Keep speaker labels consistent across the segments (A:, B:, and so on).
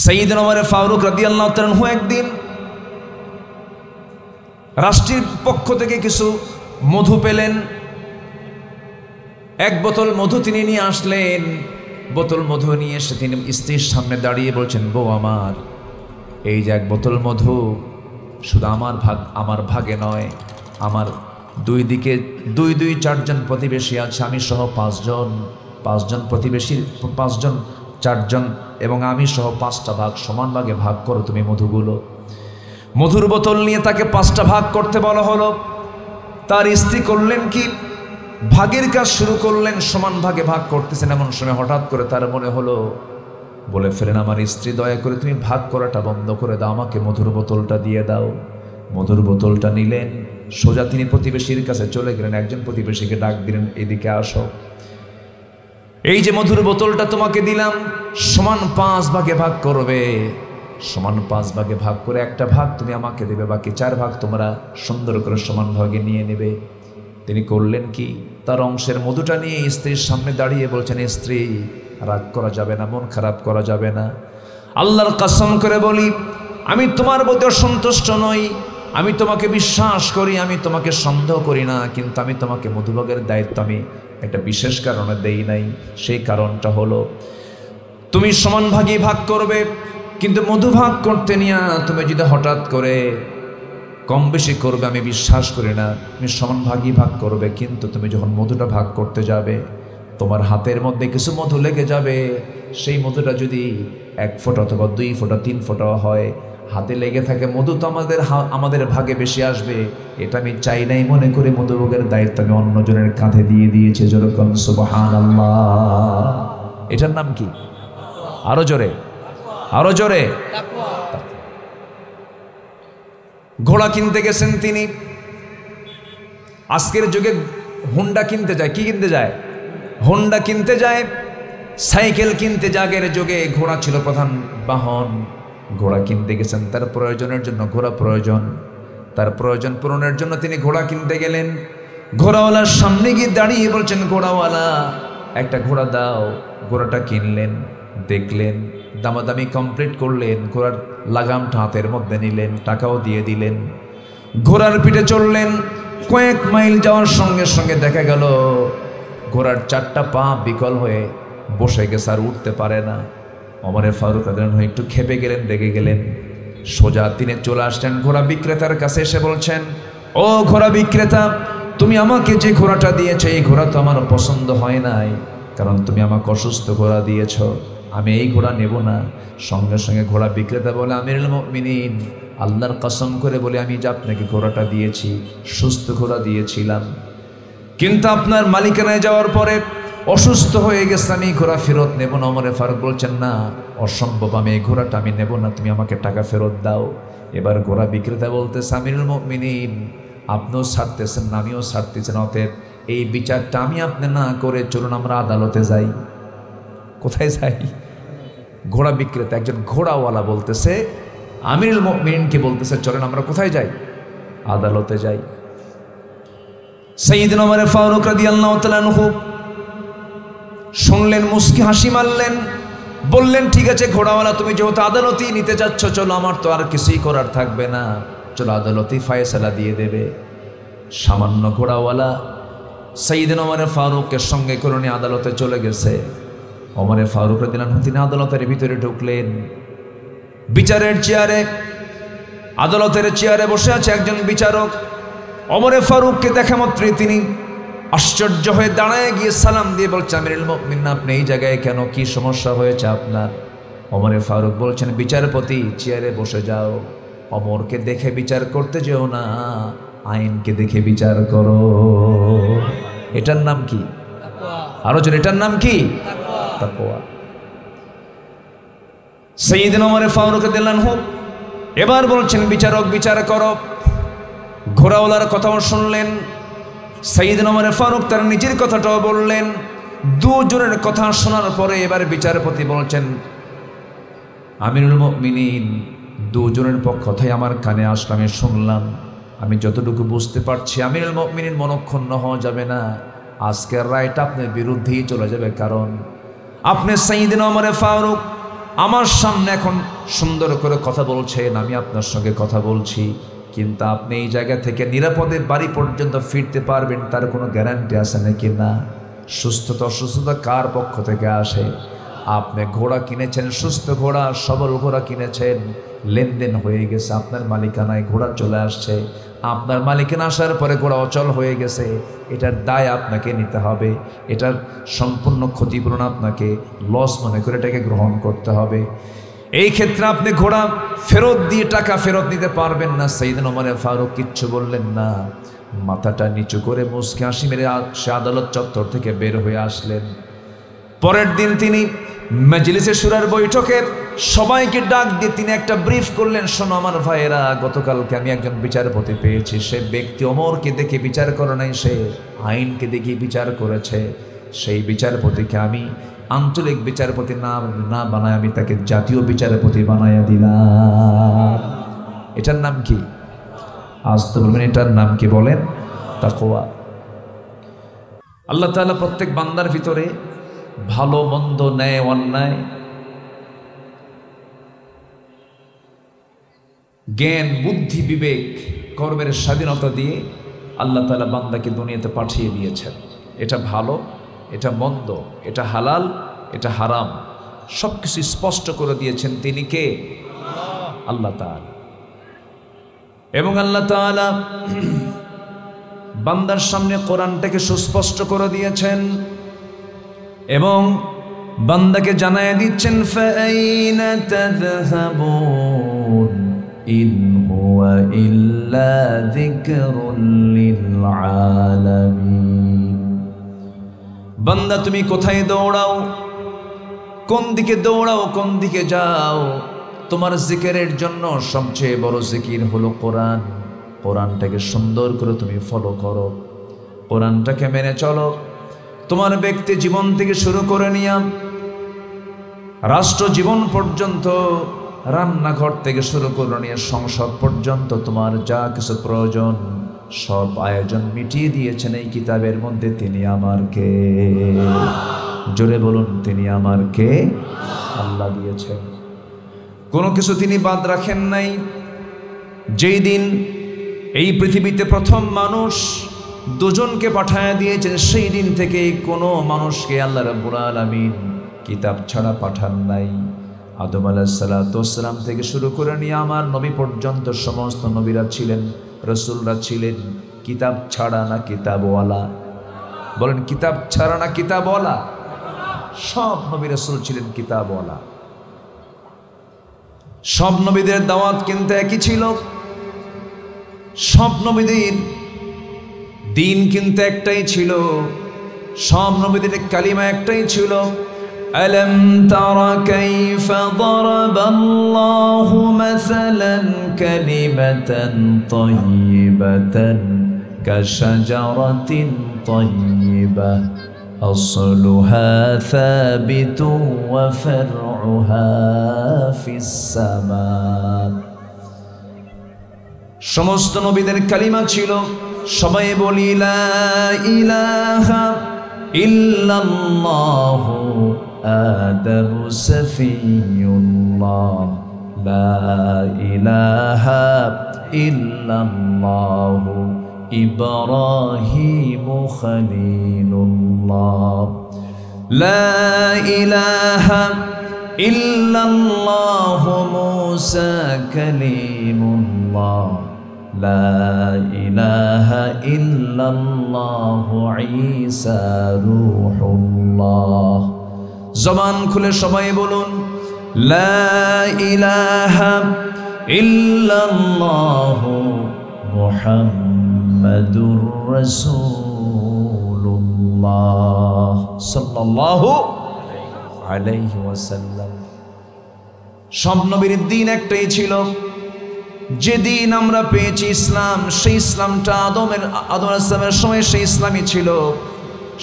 A: সাইয়েদনা ওমর ফারুক রাদিয়াল্লাহু তাআলা আনহু একদিন রাষ্ট্রের পক্ষ থেকে কিছু মধু পেলেন। এক বোতল মধু তিনি নিয়ে আসলেন। বোতল মধু নিয়ে এসে তিনি স্ত্রীর সামনে দাঁড়িয়ে বলছেন, বউ আমার, এই যে এক বোতল মধু, শুধু আমার ভাগে নয়, আমার দুই দিকে দুই চারজন প্রতিবেশী আছে, আমি সহ পাঁচজন প্রতিবেশীর 5 জন 4 জন এবং আমি সহ 5টা ভাগ, সমান ভাগে ভাগ করো তুমি মধুগুলো। মধুর বোতল নিয়ে তাকে 5টা ভাগ করতে বলা হলো। তার স্ত্রী করলেন কি, ভাগের কাজ শুরু করলেন, সমান ভাগে ভাগ করতেছেন। এমন সময় হঠাৎ করে তার মনে হলো, বলে ফেলেন, আমার স্ত্রী, দয়া করে তুমি ভাগ করাটা বন্ধ করে দাও, আমাকে মধুর বোতলটা দিয়ে দাও। মধুর বোতলটা নিলেন, সোজা তিনি প্রতিবেশীর কাছে চলে গেলেন। একজন প্রতিবেশীকে ডাক দিলেন, এদিকে আসো, এই যে মধুর বোতলটা তোমাকে দিলাম, সমান 5 ভাগে ভাগ করবে। সমান 5 ভাগে ভাগ করে একটা ভাগ তুমি আমাকে দেবে, বাকি 4 ভাগ তোমরা সুন্দর করে সমান ভাগে নিয়ে নেবে। তিনি করলেন কি, তার অংশের মধুটা নিয়ে স্ত্রীর সামনে দাঁড়িয়ে বলছেন, স্ত্রী, রাগ করা যাবে না, মন খারাপ করা যাবে না। আল্লাহর কসম করে বলি, আমি তোমার প্রতি অসন্তুষ্ট নই, আমি তোমাকে বিশ্বাস করি, আমি তোমাকে সন্দেহ করি না, কিন্তু আমি তোমাকে মধুভাগের দায়িত্ব আমি একটা বিশেষ কারণে দেই নাই। সেই কারণটা হলো, তুমি সমান ভাগে ভাগ করবে, কিন্তু মধু ভাগ করতে নিয়ে তুমি যদি হঠাৎ করে কম বেশি করবে, আমি বিশ্বাস করি না। তুমি সমান ভাগই ভাগ করবে, কিন্তু তুমি যখন মধুটা ভাগ করতে যাবে, তোমার হাতের মধ্যে কিছু মধু লেগে যাবে। সেই মধুটা যদি 1 ফোঁটা অথবা 2 ফোঁটা 3 ফোঁটা হয়, হাতে লেগে থাকে, মধু তো আমাদের ভাগে বেশি আসবে। এটা আমি চাই নাই মনে করে মধুভোগের দায়িত্ব আমি অন্যজনের কাঁধে দিয়ে দিয়েছি। যেরকম সুবহানাল্লাহ। এটার নাম কি? আরো জোরে, আরো জোরে। ঘোড়া কিনতে গেছেন তিনি। আজকের যুগে হুন্ডা কিনতে যায়, কি কিনতে যায়? হুন্ডা কিনতে যায়, সাইকেল কিনতে যায়। আগের যুগে ঘোড়া ছিল প্রধান বাহন। ঘোড়া কিনতে গেছেন, তার প্রয়োজনের জন্য ঘোড়া প্রয়োজন, তার প্রয়োজন পূরণের জন্য তিনি ঘোড়া কিনতে গেলেন। ঘোড়াওয়ালার সামনে গিয়ে দাঁড়িয়ে বলছেন, ঘোড়াওয়ালা, একটা ঘোড়া দাও। ঘোড়াটা কিনলেন, দেখলেন, দামাদামি কমপ্লিট করলেন, ঘোড়ার লাগামটা হাতের মধ্যে নিলেন, টাকাও দিয়ে দিলেন। ঘোড়ার পিঠে চললেন। কয়েক মাইল যাওয়ার সঙ্গে সঙ্গে দেখা গেল ঘোড়ার 4টা পা বিকল হয়ে বসে গেছে, আর উঠতে পারে না। ওমর ফারুক রাদিয়াল্লাহু আনহু একটু খেপে গেলেন, রেগে গেলেন। সোজা তিনি চলে আসলেন ঘোড়া বিক্রেতার কাছে, এসে বলছেন, ও ঘোড়া বিক্রেতা, তুমি আমাকে যে ঘোড়াটা দিয়েছো, এই ঘোড়া তো আমার পছন্দ হয় নাই, কারণ তুমি আমাকে অসুস্থ ঘোড়া দিয়েছো, আমি এই ঘোড়া নেব না। সঙ্গে সঙ্গে ঘোড়া বিক্রেতা বলে, আমিরুল মুমিনিন, আল্লাহর কসম করে বলে, আমি যে আপনাকে ঘোড়াটা দিয়েছি, সুস্থ ঘোড়া দিয়েছিলাম, কিন্তু আপনার মালিকানায় যাওয়ার পরে অসুস্থ হয়ে গেছে, আমি ঘোড়া ফেরত নেব না। ওমর ফারুক বলছেন, না, অসম্ভব, আমি এই ঘোড়াটা আমি নেব না, তুমি আমাকে টাকা ফেরত দাও। এবার ঘোড়া বিক্রেতা বলতেছে, আমিরুল মুমিনিন, আপনিও ছাড়তেছেন না, আমিও ছাড়তেছেন, অতএব এই বিচারটা আমি আপনি না করে চলুন আমরা আদালতে যাই। কোথায় যাই? ঘোড়া বিক্রেতা, একজন ঘোড়াওয়ালা বলতেছে আমিরুল মুমিনিনকে, বলতেছে, চলেন আমরা কোথায় যাই? আদালতে যাই। সাইয়েদনা ওমর ফারুক রাদিয়াল্লাহু তাআলা আনহু শুনলেন, মুস্কি হাসি মারলেন, বললেন, ঠিক আছে ঘোড়াওয়ালা, তুমি যেহেতু আদালতেই নিতে যাচ্ছ, চলো, আমার তো আর কিছুই করার থাকবে না, চলো আদালতেই ফায়সালা দিয়ে দেবে। সামান্য ঘোড়াওয়ালা সাইয়েদনা ওমর ফারুকের সঙ্গে করে নিয়ে আদালতে চলে গেছে। ওমর ফারুক রাদিয়াল্লাহু আনহু তিনি আদালতের ভিতরে ঢুকলেন। বিচারের চেয়ারে, আদালতের চেয়ারে বসে আছে একজন বিচারক। ওমর ফারুককে দেখা মাত্রই তিনি আশ্চর্য হয়ে দাঁড়ায় গিয়ে সালাম দিয়ে বলছে, আমিরুল মুমিনিন, আপনি এই জায়গায় কেন, কি সমস্যা হয়েছে আপনার? ওমর ফারুক বলছেন, বিচারপতি, চেয়ারে বসে যাও, ওমরকে দেখে বিচার করতে যেও না, আইনকে দেখে বিচার করো। এটার নাম কি? আরো জন, এটার নাম কি? তাকওয়া। সাইয়েদনা ওমর ফারুক রাদিয়াল্লাহু আনহু এবার বলছেন, বিচারক, বিচার করো। ঘোড়াওয়ালার কথাও শুনলেন, সাইয়েদনা ওমর ফারুক তার নিজের কথাটাও বললেন। দুজনের কথা শোনার পরে এবার বিচারপতি বলছেন, আমিরুল মুমিনিন, দুজনের কথাই আমার কানে আসলো, আমি শুনলাম, আমি যতটুকু বুঝতে পারছি, আমিরুল মুমিনিন, মনক্ষুণ্ণ হওয়া যাবে না, আজকের রায়টা আপনার বিরুদ্ধেই চলে যাবে, কারণ আপনি সাইয়েদনা ওমর ফারুক আমার সামনে এখন সুন্দর করে কথা বলছেন, আমি আপনার সঙ্গে কথা বলছি, কিন্তু আপনি এই জায়গা থেকে নিরাপদে বাড়ি পর্যন্ত ফিরতে পারবেন তার কোনো গ্যারান্টি আছে নাকি? না। সুস্থতা অসুস্থতা কার পক্ষ থেকে আসে? আপনি ঘোড়া কিনেছেন, সুস্থ ঘোড়া, সবল ঘোড়া কিনেছেন, লেনদেন হয়ে গেছে, আপনার মালিকানায় ঘোড়া চলে আসছে, আপনার মালিকানা আসার পরে ঘোড়া অচল হয়ে গেছে, এটার দায় আপনাকে নিতে হবে, এটার সম্পূর্ণ ক্ষতিপূরণ আপনাকে লস মনে করে এটাকে গ্রহণ করতে হবে। এই ক্ষেত্রে আপনি ঘোড়া ফেরত দিয়ে টাকা ফেরত নিতে পারবেন না। সাইয়েদনা ওমর ফারুক কিচ্ছু বললেন না, মাথাটা নিচু করে মুচকি হাসি মেরে সে আদালত চত্বর থেকে বের হয়ে আসলেন। পরের দিন তিনি মজলিসে শুরার বৈঠকে সবাইকে ডাক দিয়ে তিনি একটা ব্রিফ করলেন, শোনো আমার ভাইয়েরা, গতকালকে আমি একজন বিচারপতি পেয়েছি, সে ব্যক্তি ওমরকে দেখে বিচার করে নাই, সে আইনকে দেখে বিচার করেছে। সেই বিচারপতিকে আমি আঞ্চলিক বিচারপতি না বানায় আমি তাকে জাতীয় বিচারপতি বানাইয়া দিলাম। এটার নাম কি? আজ তো বলবেন এটার নাম কি? বলেন তাকওয়া। আল্লাহ তাআলা প্রত্যেক বান্দার ভিতরে ভালো মন্দ, ন্যায় অন্যায়, জ্ঞান, বুদ্ধি, বিবেক, কর্মের স্বাধীনতা দিয়ে আল্লাহ তাআলা বান্দাকে দুনিয়াতে পাঠিয়ে দিয়েছেন। এটা ভালো, এটা মন্দ, এটা হালাল, এটা হারাম, সব কিছু স্পষ্ট করে দিয়েছেন। তিনি কে? আল্লাহ তাআলা। এবং আল্লাহ তাআলা বান্দার সামনে কোরআনটাকে সুস্পষ্ট করে দিয়েছেন এবং বান্দাকে জানায় দিচ্ছেন, ফাআইনা তাযহাবুন ইন হুয়া ইল্লা যিকরুল লিল আলামিন। বান্দা তুমি কোথায় দৌড়াও, কোন দিকে দৌড়াও, কোন দিকে যাও? তোমার জিকিরের জন্য সবচেয়ে বড় জিকির হলো কোরআন। কোরআনটাকে সুন্দর করে তুমি ফলো করো, কোরআনটাকে মেনে চলো। তোমার ব্যক্তি জীবন থেকে শুরু করে নিয়ে রাষ্ট্র জীবন পর্যন্ত, রান্নাঘর থেকে শুরু করে নিয়ে সংসদ পর্যন্ত তোমার যা কিছু প্রয়োজন সব আয়োজন মিটিয়ে দিয়েছেন এই কিতাবের মধ্যে। তিনি আমার কে? জোরে বলুন, তিনি আমার কে? আল্লাহ দিয়েছেন, কোনো কিছু তিনি বাদ রাখেন নাই। যেই দিন এই পৃথিবীতে প্রথম মানুষ দুজনকে পাঠায় দিয়েছেন, সেই দিন থেকে কোনো মানুষকে আল্লাহ রাব্বুল আলামিন কিতাব ছাড়া পাঠান নাই। আদম আলাইহিস সালাতু ওয়াস সালাম থেকে শুরু করে নিয়ে আমার নবী পর্যন্ত সমস্ত নবীরা ছিলেন, রাসূলরা ছিলেন কিতাব ছাড়া না কিতাবওয়ালা? বলেন, কিতাব ছাড়া না কিতাবওয়ালা? সব নবী রাসূল ছিলেন কিতাবওয়ালা। সব নবীদের দাওয়াত কিন্তু একই ছিল, সব নবীদের দিন কিন্তু একটাই ছিল, সব নবীদের কালিমা একটাই ছিল। আলম তারা কাইফা দারাবাল্লাহু মাসালান কালিমাতান তাইয়িবাতান কাশাজারাতিন তাইয়িবাহ আসলুহা সাবিতুন ওয়া ফারউহা ফিস সামা। সমস্ত নবীদের কালিমা ছিল, সবাই বলি লা ইলাহা ইল্লাল্লাহু আদামু সাফিয়ুল্লাহ, লা ইলাহা ইল্লাল্লাহু ইব্রাহিমু খলিলুল্লাহ, লা ইলাহা ইল্লাল্লাহু মুসা কালিমুল্লাহ, লা ইলাহা ইল্লাল্লাহু ঈসা রূহুল্লাহ। জবান খুলে সবাই বলুন, লা ইলাহা ইল্লাল্লাহু মুহাম্মাদুর রাসূলুল্লাহ সাল্লাল্লাহু আলাইহি ওয়াসাল্লাম। সব নবীর দিন একটাই ছিল। যেদিন আমরা পেয়েছি ইসলাম, সেই ইসলামটা আদম আলাইহিস সালামের সময় সেই ইসলামই ছিল।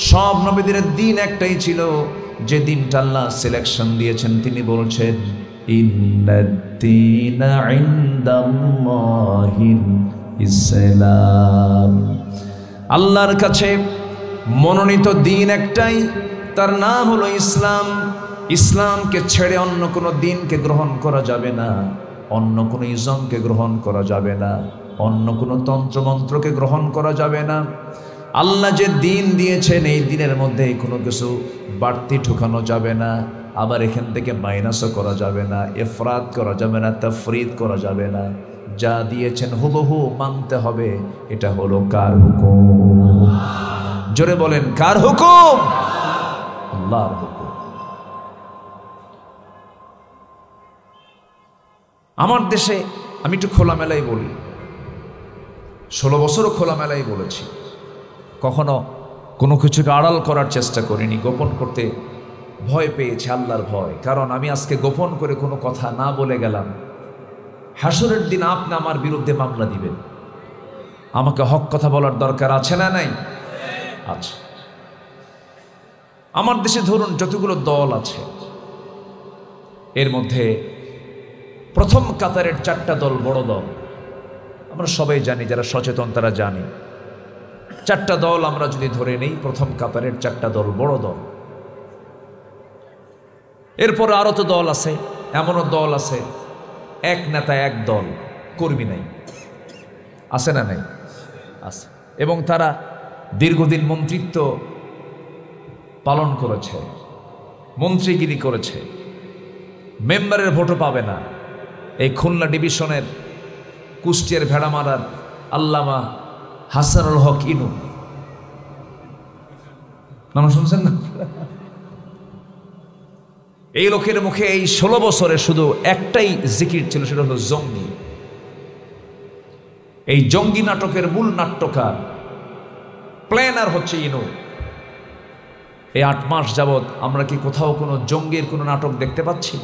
A: সব নবীদের দিন একটাই ছিল। যে দিনটা আল্লাহ সিলেকশন দিয়েছেন, তিনি বলছেন ইন্নাদ-দীনা ইনদাল্লাহিল ইসলাম। আল্লাহর কাছে মনোনীত দিন একটাই, তার নাম হলো ইসলাম। ইসলামকে ছেড়ে অন্য কোনো দিনকে গ্রহণ করা যাবে না, অন্য কোনো ইজমকে গ্রহণ করা যাবে না, অন্য কোনো তন্ত্রমন্ত্রকে গ্রহণ করা যাবে না। আল্লাহ যে দিন দিয়েছেন এই দিনের মধ্যে কোনো কিছু বাড়তি ঠুকানো যাবে না, আবার এখান থেকে মাইনাসও করা যাবে না, ইফরাত করা যাবে না, তাফরিদ করা যাবে না। যা দিয়েছেন হুবহু মানতে হবে। এটা হলো কার হুকুম? জোরে বলেন, কার হুকুম? আল্লাহর হুকুম। আমার দেশে আমি একটু খোলামেলাই বলি, 16 বছরও খোলামেলাই বলেছি, কখনো কোনো কিছুকে আড়াল করার চেষ্টা করিনি, গোপন করতে ভয় পেয়েছি, আল্লাহর ভয়। কারণ আমি আজকে গোপন করে কোনো কথা না বলে গেলাম, হাসরের দিন আপনি আমার বিরুদ্ধে মামলা দিবেন। আমাকে হক কথা বলার দরকার আছে না নাই? আছে। আমার দেশে ধরুন যতগুলো দল আছে, এর মধ্যে প্রথম কাতারের 4টা দল বড় দল। আমরা সবাই জানি, যারা সচেতন তারা জানি। 4টা দল আমরা যদি ধরে নেই, প্রথম কাতারের 4টা দল বড় দল। এরপর আরো তো দল আছে, এমনও দল আছে এক নেতা এক দল, কর্মী নাই, আছে না নাই? আছে। এবং তারা দীর্ঘদিন মন্ত্রিত্ব পালন করেছে, মন্ত্রীগিরি করেছে, মেম্বারের ভোটও পাবে না। এই খুলনা ডিভিশনের কুষ্টিয়ার ভেড়ামারার আল্লামা হাসানুল হক ইনু, নাম শুনছেন না? এই লোকের মুখে এই 16 বছরে শুধু একটাই জিকির ছিল, সেটা হলো জঙ্গি। এই জঙ্গি নাটকের মূল নাট্যকার, প্ল্যানার হচ্ছে ইনু। এই 8 মাস যাবৎ আমরা কি কোথাও কোনো জঙ্গির কোনো নাটক দেখতে পাচ্ছি?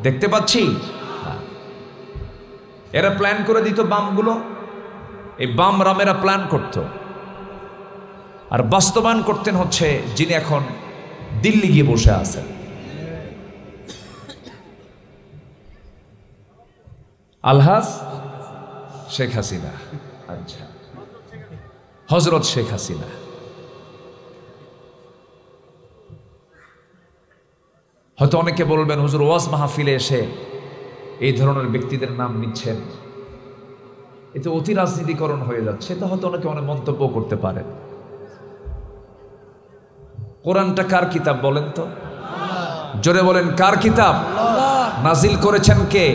A: দেখতে পাচ্ছি? এরা প্ল্যান করে দিত বামগুলো, এই বাম রামেরা প্ল্যান করত, আর বাস্তবায়ন করতেন হচ্ছে যিনি এখন দিল্লি গিয়ে বসে আছেন, আলহাজ শেখ হাসিনা। আচ্ছা, হজরত শেখ হাসিনা। হয়তো অনেকে বলবেন, হুজুর ওয়াজ মাহফিলে এসে এই ধরনের ব্যক্তিদের নাম নিচ্ছেন, এতে অতি রাজনীতিকরণ হয়ে যাচ্ছে। তো হয়তো অনেকে অনেক মন্তব্য করতে পারেন। কোরআনটা কার কিতাব বলেন তো? জোরে বলেন, কার কিতাব? নাজিল করেছেন কে?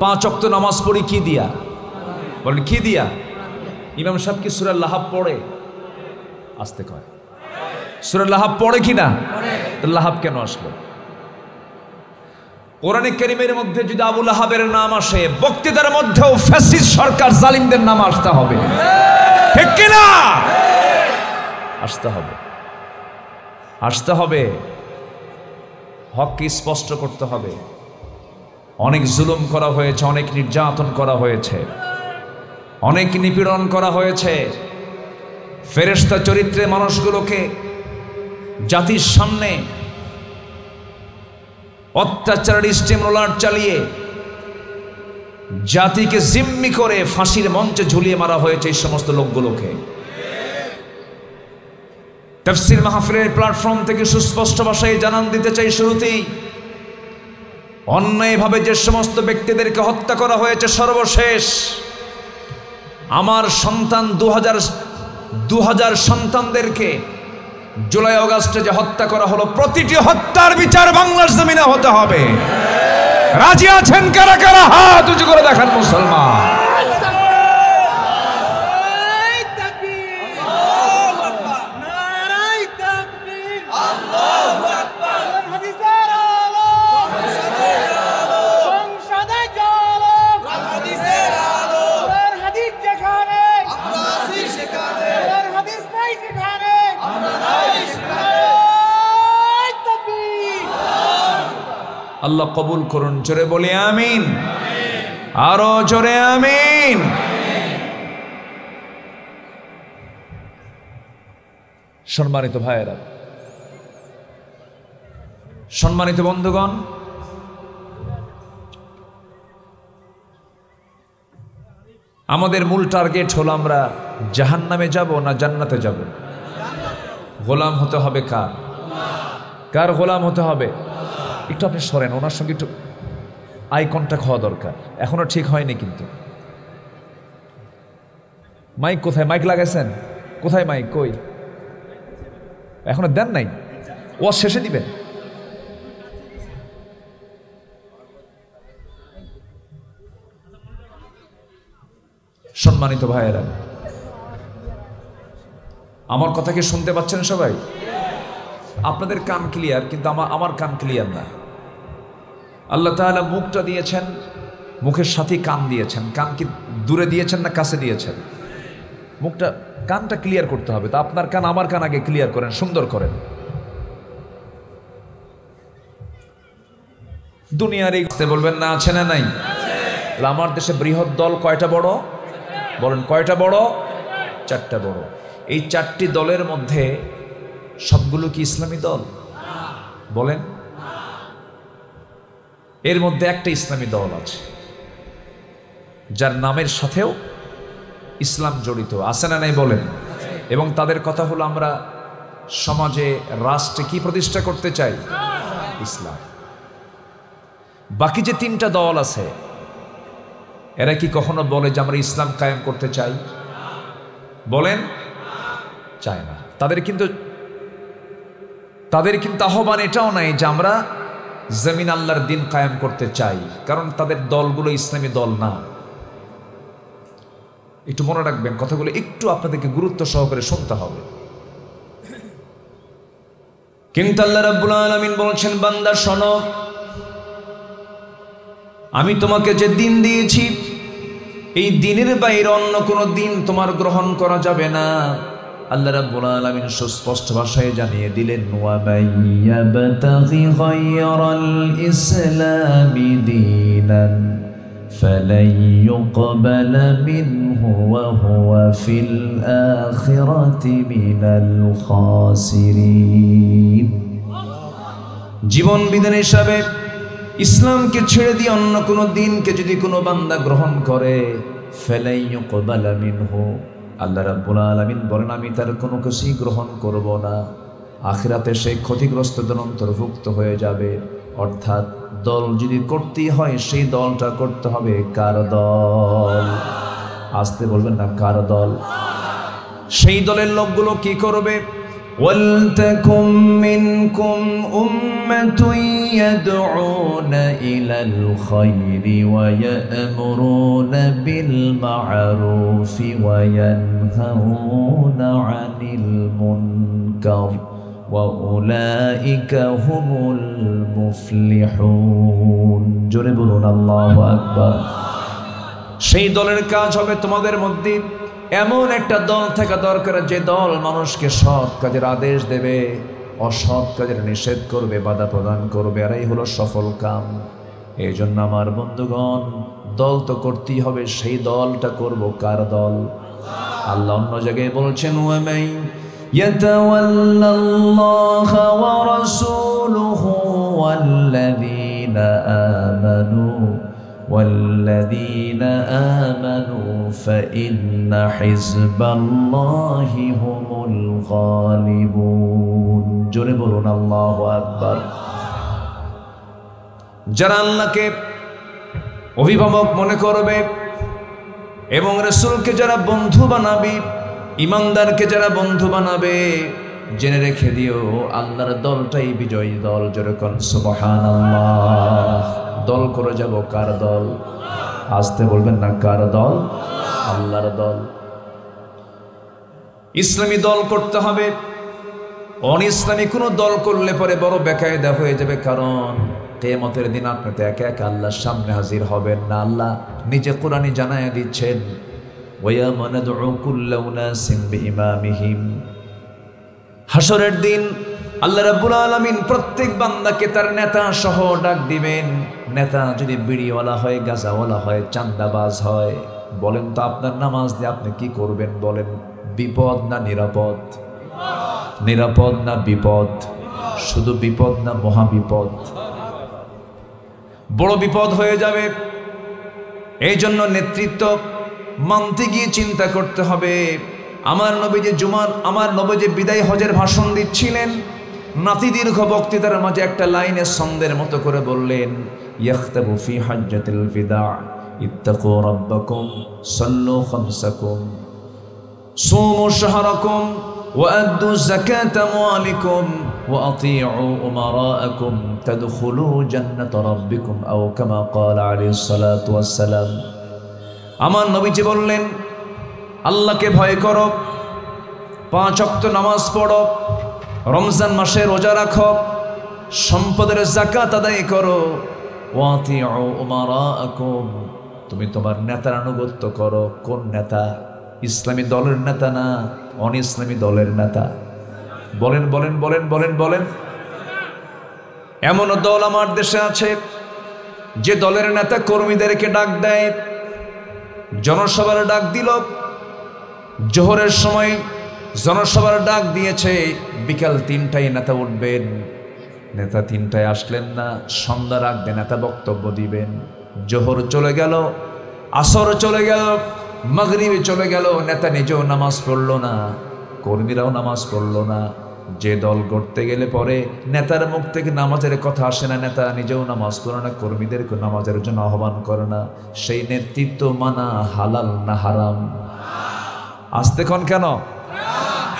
A: 5 ওয়াক্ত নামাজ পড়ি কি দিয়া? বলেন কি দিয়া? ইমাম সাহেব কি সূরা লাহাব পড়ে? আসতে কয়, সূরা লাহাব পড়ে কিনা? লাহাব কেন আসলো? কোরআনে কারীমের মধ্যে যদি আবু লাহাবের নাম আসে, বক্তৃতার মধ্যেও ফ্যাসিস্ট সরকার জালিমদের নাম আসতে হবে, ঠিক কিনা? আসতে হবে, আসতে হবে। হককে স্পষ্ট করতে হবে। অনেক জুলুম করা হয়েছে, অনেক নির্যাতন করা হয়েছে, অনেক নিপীড়ন করা হয়েছে। ফেরেশতা চরিত্রে মানুষগুলোকে জাতির সামনে অত্যাচার স্টিমরোলার চালিয়ে জাতিকে জিম্মি করে ফাঁসির মঞ্চে ঝুলিয়ে মারা হয়েছে এই সমস্ত লোকগুলোকে। তাফসীর মাহফিলের প্ল্যাটফর্ম থেকে সুস্পষ্ট ভাষায় জানান দিতে চাই, শুরুতেই অন্যায়ভাবে যে সমস্ত ব্যক্তিদেরকে হত্যা করা হয়েছে, সর্বশেষ আমার সন্তান 2000 সন্তানদেরকে জুলাই আগস্টে যে হত্যা করা হলো, প্রতিটি হত্যার বিচার বাংলার জমিনে হতে হবে। রাজি আছেন কারা কারা? হাত উঁচু করে দেখান মুসলমান। আল্লাহ কবুল করুন। জোরে বলি আমিন, আরো জোরে আমিন। সম্মানিত ভাইয়েরা, সম্মানিত বন্ধুগণ, আমাদের মূল টার্গেট হলো আমরা জাহান্নামে যাব না জান্নাতে যাব? গোলাম হতে হবে কার? কার গোলাম হতে হবে? একটু আপনি সরেন, ওনার সঙ্গে একটু আই কন্ট্যাক্ট হওয়া দরকার। এখনো ঠিক হয়নি কিন্তু। মাইক কোথায়? মাইক লাগাইছেন কোথায়? মাইক কই? এখনো দেন নাই? ওয়াজ শেষে দিবেন। সম্মানিত ভাইয়েরা, আমার কথা কি শুনতে পাচ্ছেন সবাই? আপনাদের কান ক্লিয়ার, কিন্তু আমার কান ক্লিয়ার না। আল্লাহ তাআলা মুখটা দিয়েছেন, মুখের সাথে কান দিয়েছেন। কান কি দূরে দিয়েছেন না কাছে দিয়েছেন? মুখটা, কানটা ক্লিয়ার করতে হবে। তা আপনার কান আমার কান আগে ক্লিয়ার করেন, সুন্দর করেন। দুনিয়ার এই বলবেন না আছে না নাই? আমার দেশে বৃহৎ দল কয়টা বড়? বলেন কয়টা বড়? চারটা বড়। এই চারটি দলের মধ্যে সবগুলো কি ইসলামী দল? বলেন। এর মধ্যে একটা ইসলামী দল আছে যার নামের সাথেও ইসলাম জড়িত, আছে না নাই? বলেন। এবং তাদের কথা হলো, আমরা সমাজে রাষ্ট্রে কি প্রতিষ্ঠা করতে চাই? ইসলাম। বাকি যে তিনটা দল আছে, এরা কি কখনো বলে যে আমরা ইসলাম কায়েম করতে চাই? বলেন, চায় না। তাদের কিন্তু আহ্বান এটাও নাই যে আমরা জমিন আল্লাহর দিন কায়েম করতে চাই, কারণ তাদের দলগুলো ইসলামী দল না। একটু মনে রাখবেন, কথাগুলো একটু আপনাদেরকে গুরুত্ব সহকারে শুনতে হবে। কিন্তু আল্লাহ রাব্বুল আলামিন বলছেন, বান্দা শোনো, আমি তোমাকে যে দিন দিয়েছি, এই দিনের বাইরে অন্য কোনো দিন তোমার গ্রহণ করা যাবে না। আল্লাহ রাব্বুল আলামিন সুস্পষ্ট ভাষায় জানিয়ে দিলেন, ওয়া মাইয়াবতাগি গায়রাল ইসলামি দীনান ফালাই ইউকবালা মিনহু ওয়া হুয়া ফিল আখিরাতি মিনাল খাসিরিন। জীবন বিধান হিসাবে ইসলামকে ছেড়ে দিয়ে অন্য কোনো দিনকে যদি কোনো বান্দা গ্রহণ করে, ফালাই ইউকবালা মিনহু, আল্লাহ রাব্বুল আলামিন বলেন আমি তার কোনো কিছুই গ্রহণ করব না। আখিরাতে সেই ক্ষতিগ্রস্তদের অন্তর্ভুক্ত হয়ে যাবে। অর্থাৎ দল যদি করতেই হয়, সেই দলটা করতে হবে কার দল? আসতে বলবেন না, কার দল? সেই দলের লোকগুলো কি করবে? ওয়ালতাকুম মিনকুম উম্মাতুন ইয়াদউনা ইলাল খায়রি ওয়া ইয়া'মুরুনা বিল মা'রুফি ওয়া ইয়ানহাউনা আনিল মুনকার ওয়া উলাইকা হুমুল মুফলিহুন। জোরে বলুন আল্লাহু আকবার। সেই দলের কাজ হবে তোমাদের মধ্যে এমন একটা দল থাকা দরকার, যে দল মানুষকে সৎ কাজের আদেশ দেবে, অসৎ কাজের নিষেধ করবে, বাধা প্রদান করবে। আর এই হলো সফল কাম। এই জন্য আমার বন্ধুগণ, দল তো করতেই হবে। সেই দলটা করব কার দল? আল্লাহ অন্য জায়গায় বলছেন, ওয়া মান ইয়াতাওয়াল্লাল্লাহা ওয়া রাসূলুহু ওয়াল্লাযীনা আমানু والذين آمنوا فإن حزب الله هم الغالبون। জোরে বলুন আল্লাহু আকবার। যারা আল্লাহকে অভিভাবক মনে করবে এবং রাসূলকে যারা বন্ধু বানাবে, ইমানদারকে যারা বন্ধু বানাবে, জেনে রেখে দিও আল্লাহর দলটাই বিজয়ী দল। জোরে কোন সুবহানাল্লাহ। দল করে যাব কার দল? আসতে বলবেন না, কার দল? আল্লাহর দল। ইসলামী দল করতে হবে। অন ইসলামী কোনো দল করলে পরে বড় বেকায়দা হয়ে যাবে, কারণ কিয়ামতের দিন আপনি তো একা একা আল্লাহর সামনে হাজির হবেন না। আল্লাহ নিজে কোরআনে জানায় দিচ্ছেন, ওয়া ইয়াওমা নাদউ কুল্লা উনাসিন বিইমামিহিম। হাসরের দিন আল্লাহ রাব্বুল আলামিন প্রত্যেক বান্দাকে তার নেতা সহ ডাক দিবেন। নেতা যদি বিড়িওয়ালা হয়, গাঁজাওয়ালা হয়, চান্দাবাজ হয়, বলেন তো আপনার নামাজ দিয়ে আপনি কি করবেন? বলেন, বিপদ না নিরাপদ? নিরাপদ না বিপদ? শুধু বিপদ না মহাবিপদ? বড় বিপদ হয়ে যাবে। এই জন্য নেতৃত্ব মানতে গিয়ে চিন্তা করতে হবে। আমার নবী যে বিদায় হজের ভাষণ দিচ্ছিলেন, নাতি দীর্ঘ বক্তৃতার মাঝে একটা লাইনে ছন্দের মতো করে বললেন, ইয়াখতাবু ফি হাজ্জাতিল ফিদা ইত্তাকু রাব্বাকুম সাল্লু খামসাকুম সুমু শাহরাকুম وأدوا زكاة أموالكم وأطيعوا أمراءكم تدخلوا جنة ربكم أو كما قال عليه الصلاة والسلام আমার নবীজি বললেন, আল্লাহকে ভয় করো, 5 ওয়াক্ত নামাজ পড়ো, রমজান মাসে রোজা রাখো, সম্পদের যাকাত আদায় করো, ওয়াতিউ উমারাআকুম, তুমি তোমার নেতার আনুগত্য করো। কোন নেতা? ইসলামী দলের নেতা না, অন ইসলামী দলের নেতা। বলেন বলেন বলেন বলেন বলেন। এমন দল আমার দেশে আছে যে দলের নেতা কর্মীদেরকে ডাক দেয়, জনসভার ডাক দিল, জোহরের সময় জনসভার ডাক দিয়েছে, বিকাল 3টায় নেতা উঠবেন, নেতা 3টায় আসলেন না, সন্ধ্যার আগে নেতা বক্তব্য দিবেন। জোহর চলে গেল, আসর চলে গেল, মাগরিবে চলে গেল, নেতা নিজেও নামাজ পড়লো না, কর্মীরাও নামাজ পড়লো না। যে দল গড়তে গেলে পরে নেতার মুখ থেকে নামাজের কথা আসে না, নেতা নিজেও নামাজ পড়ে না, কর্মীদেরকে নামাজের জন্য আহ্বান করে না, সেই নেতৃত্ব মানা হালাল না হারাম? আসতে কোন কেন?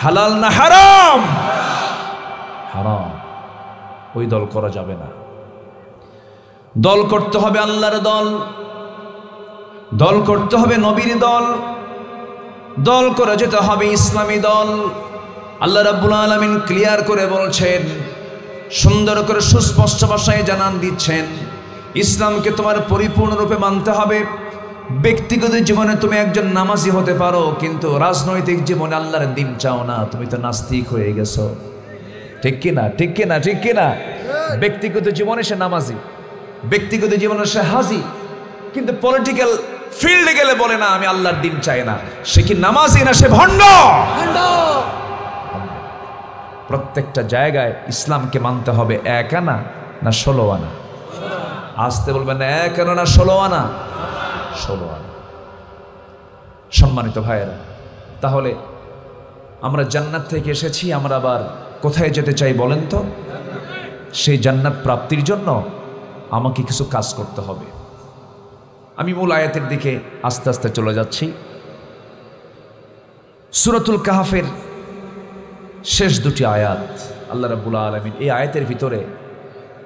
A: হালাল না হারাম? হারাম। ওই দল করা যাবে না। দল করতে হবে আল্লাহর দল, দল করতে হবে নবীর দল, দল করে যেতে হবে ইসলামী দল। আল্লাহ রাব্বুল আলামিন ক্লিয়ার করে বলছেন, সুন্দর করে সুস্পষ্ট ভাষায় জানান দিচ্ছেন, ইসলামকে তোমার পরিপূর্ণরূপে মানতে হবে। ব্যক্তিগত জীবনে তুমি একজন নামাজি হতে পারো, কিন্তু রাজনৈতিক জীবনে আল্লাহর দ্বীন চাও না, তুমি তো নাস্তিক হয়ে গেছো। ঠিক কিনা? ঠিক কিনা? ঠিক কিনা? ব্যক্তিগত জীবনে সে নামাজি, ব্যক্তিগত জীবনে সে হাজি, কিন্তু পলিটিক্যাল ফিল্ডে গেলে বলে না আমি আল্লাহর দ্বীন চাই না। সে কি নামাজি না সে ভণ্ড? প্রত্যেকটা জায়গায় ইসলামকে মানতে হবে। 1 আনা না 16 আনা? আসতে বলবেন, 1 আনা না 16 আনা? 16 আনা। সম্মানিত ভাইয়েরা, তাহলে আমরা জান্নাত থেকে এসেছি, আমরা আবার কোথায় যেতে চাই বলেন তো? সেই জান্নাত প্রাপ্তির জন্য আমাকে কিছু কাজ করতে হবে। আমি মূল আয়াতের দিকে আস্তে আস্তে চলে যাচ্ছি। সূরাতুল কাহফের শেষ 2টি আয়াত, আল্লাহ রাব্বুল আলামিন এই আয়াতের ভিতরে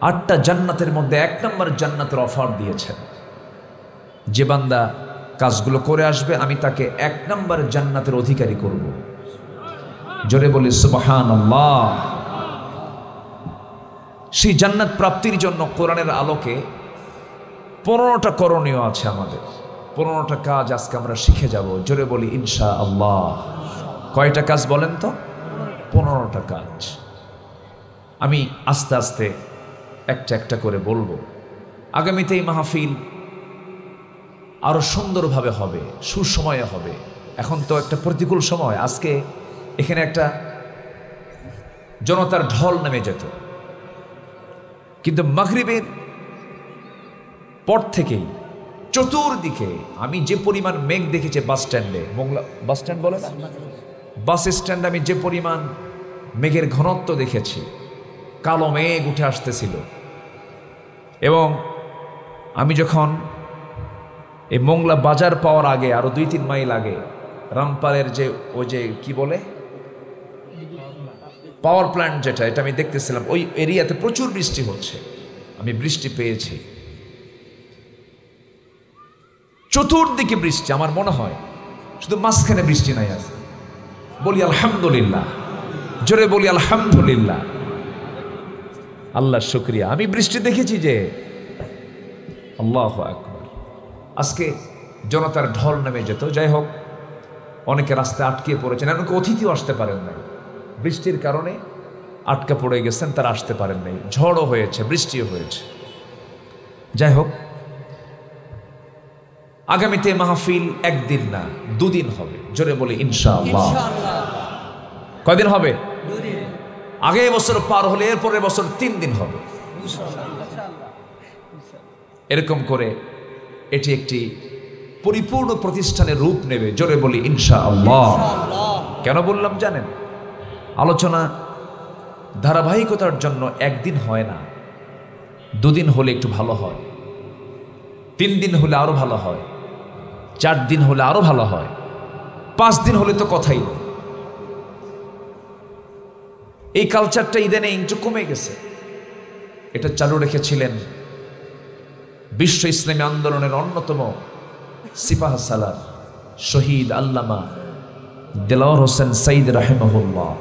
A: 8টা জান্নাতের মধ্যে 1 নম্বর জান্নাতের অফার দিয়েছেন। যে বান্দা কাজগুলো করে আসবে আমি তাকে 1 নম্বর জান্নাতের অধিকারী করব। জোরে বলি সুবহানাল্লাহ। সেই জান্নাত প্রাপ্তির জন্য কোরআনের আলোকে 15টা করণীয় আছে আমাদের, 15টা কাজ আজকে আমরা শিখে যাব। জোরে বলি ইনশাআল্লাহ। কয়টা কাজ বলেন তো? 15টা কাজ। আমি আস্তে আস্তে একটা একটা করে বলবো। আগামীতে এই মাহফিল আরো সুন্দরভাবে হবে, সুসময়ে হবে। এখন তো একটা প্রতিকূল সময়, আজকে এখানে একটা জনতার ঢল নেমে যেত, কিন্তু মাগরিবের পর থেকেই চতুর্দিকে আমি যে পরিমাণ মেঘ দেখেছি, বাস স্ট্যান্ডে, বাস স্ট্যান্ড বলে না, বাস স্ট্যান্ডে আমি যে পরিমাণ মেঘের ঘনত্ব দেখেছি, কালো মেঘ উঠে আসতেছিল। এবং আমি যখন এই মোংলা বাজার পাওয়ার আগে আরো 2-3 মাইল আগে রামপালের যে ওই যে কি বলে পাওয়ার প্ল্যান্ট যেটা, এটা আমি দেখতেছিলাম, ওই এরিয়াতে প্রচুর বৃষ্টি হচ্ছে, আমি বৃষ্টি পেয়েছি, চতুর্দিকে বৃষ্টি। আমার মনে হয় শুধু মাঝখানে বৃষ্টি নাই আছে। বলি আলহামদুলিল্লাহ, জোরে বলি আলহামদুলিল্লাহ, আল্লাহর শুকরিয়া। আমি বৃষ্টি দেখেছি যে আল্লাহু আকবার। আজকে জনতার ঢল নেমে যেত। যাই হোক, অনেকে রাস্তায় আটকে পড়েছেন, এমনকি অতিথিও আসতে পারেন নাই, বৃষ্টির কারণে আটকা পড়ে গেছেন, তারা আসতে পারেন নাই। ঝড়ও হয়েছে, বৃষ্টিও হয়েছে। যাই হোক, আগামীতে মাহফিল 1 দিন না 2 দিন হবে। জোরে বলি ইনশাআল্লাহ। কয়দিন হবে? 2 দিন। আগে বছর পার হলে এরপরের বছর 3 দিন হবে এরকম করে এটি একটি পরিপূর্ণ প্রতিষ্ঠানের রূপ নেবে। জোরে বলি ইনশাআল্লাহ। কেন বললাম জানেন? আলোচনা ধারাবাহিকতার জন্য একদিন হয় না, দুদিন হলে একটু ভালো হয়, 3 দিন হলে আরো ভালো হয়, 4 দিন হলে আরো ভালো হয়, 5 দিন হলে তো কথাই নেই। এই কালচারটা ইদানিং একটু কমে গেছে। এটা চালু রেখেছিলেন বিশ্ব ইসলামী আন্দোলনের অন্যতম সিপাহ সালার শহীদ আল্লামা দেলাওয়ার হোসেন সাইদ রাহিমাহুল্লাহ।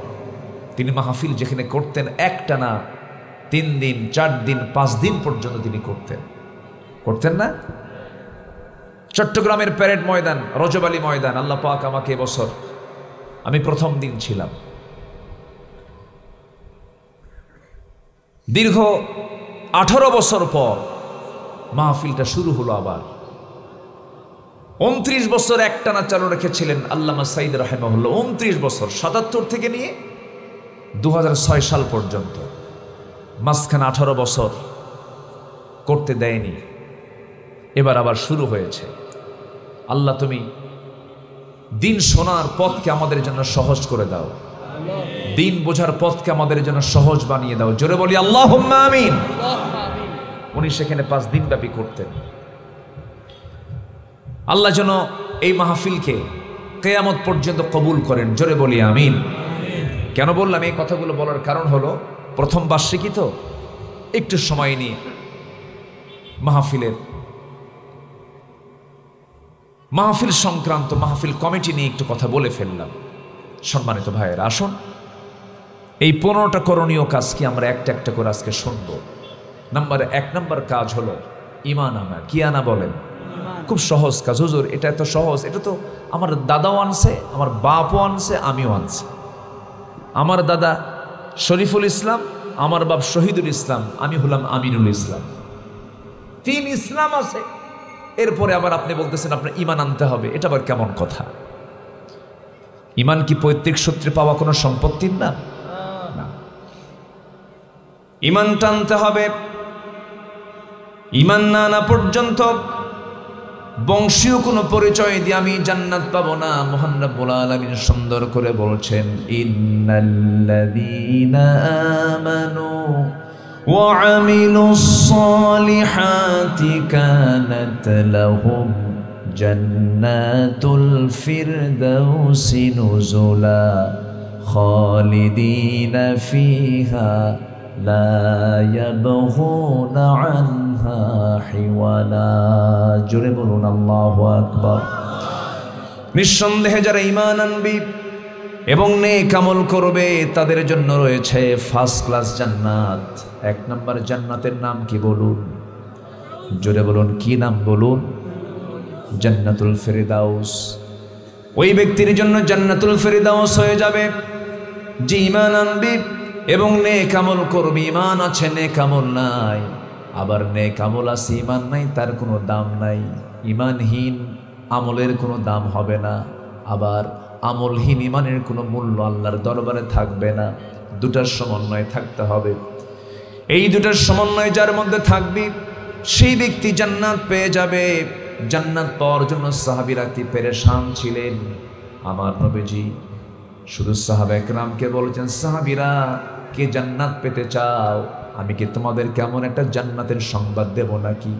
A: তিনি মাহফিল যেখানে করতেন একটানা 3 দিন 4 দিন 5 দিন পর্যন্ত তিনি করতেন না? চট্টগ্রামের প্যারেড ময়দান, রজব আলী ময়দান, আল্লাহ পাক আমাকে এবছর, আমি প্রথম দিন ছিলাম, দীর্ঘ 18 বছর পর মাহফিলটা শুরু হলো আবার। 29 বছর একটানা চালু রেখেছিলেন আল্লামা সাইদ রাহিমাহুল্লাহ, 29 বছর, 77 থেকে নিয়ে 2006 সাল পর্যন্ত, মাঝখানে 18 বছর করতে দেয়নি। এবার আবার শুরু হয়েছে। আল্লাহ তুমি দিন শোনার পথকে আমাদের জন্য সহজ করে দাও, দিন বোঝার পথকে আমাদের জন্য সহজ বানিয়ে দাও। জোরে বলি আল্লাহুম্মা আমিন। উনি সেখানে 5 দিন ব্যাপী করতেন। আল্লাহ যেন এই মাহফিলকে কিয়ামত পর্যন্ত কবুল করেন। জোরে বলি আমিন। কেন বললাম এই কথাগুলো? বলার কারণ হলো প্রথম বার্ষিকী তো, একটু সময় নিয়ে মাহফিল সংক্রান্ত মাহফিল কমিটি নিয়ে একটু কথা বলে ফেললাম। সম্মানিত ভাইয়েরা, আসুন এই 15টা করণীয় কাজ কি আমরা একটা একটা করে আজকে শুনব। 1 নম্বর কাজ হলো ঈমান আনা। কি আনা বলেন? খুব সহজ কাজ। হুজুর এটা এত সহজ? এটা তো আমার দাদাও আনছে, আমার বাপও আনছে, আমিও আনছি। আমার দাদা শরীফুল ইসলাম, আমার বাপ শহীদুল ইসলাম, আমি হলাম আমিনুল ইসলাম। 3 ইসলাম আছে। এরপরে আবার আপনি বলতেছেন আপনার ঈমান আনতে হবে। এটা আবার কেমন কথা? ঈমান কি পৈতৃক সূত্রে পাওয়া কোনো সম্পত্তির নাম? না, ঈমানটা আনতে হবে। ঈমান না আনা পর্যন্ত বংশীয় কোনো পরিচয় দিয়ে আমি জান্নাত পাবো না। মহান রব্বুল আলামিন সুন্দর করে বলছেন, ইন্নাল্লাযীনা আমানু ওয়া আমিলুস সালিহাতি কানাত লাহুম জান্নাতুল ফিরদাউসি নুজুলা খালিদিনা ফিহা লা ইয়াবগুনা আনহা হিওয়ালা। জোরে বলুন আল্লাহু আকবার। নিঃসন্দেহে যারা ঈমান আনবে এবং নেক আমল করবে তাদের জন্য রয়েছে ফার্স্ট ক্লাস জান্নাত। 1 নম্বর জান্নাতের নাম কি বলুন? জোরে বলুন, কি নাম বলুন? জান্নাতুল ফিরদাউস। ওই ব্যক্তির জন্য জান্নাতুল ফিরদাউস হয়ে যাবে যে ঈমান আনবে এবং নেক আমল করবে। ঈমান আছে, নেক আমল নাই। আবার নেক আমল আছে, ঈমান নাই, তার কোনো দাম নাই। ঈমানহীন আমলের কোনো দাম হবে না, আবার আমলহীন ঈমানের কোনো মূল্য আল্লাহর দরবারে থাকবে না। দুটার সমন্বয় থাকতে হবে। এই দুটার সমন্বয় যার মধ্যে থাকবে সেই ব্যক্তি জান্নাত পেয়ে যাবে। জান্নাত পাওয়ার জন্য সাহাবীরা কি পেরেশান ছিলেন। আমার নবীজি শুধু সাহাবায়ে কেরামকে বলেছেন, সাহাবীরা কে জান্নাত পেতে চাও? আমি কি তোমাদের কেমন একটা জান্নাতের সংবাদ দেব নাকি?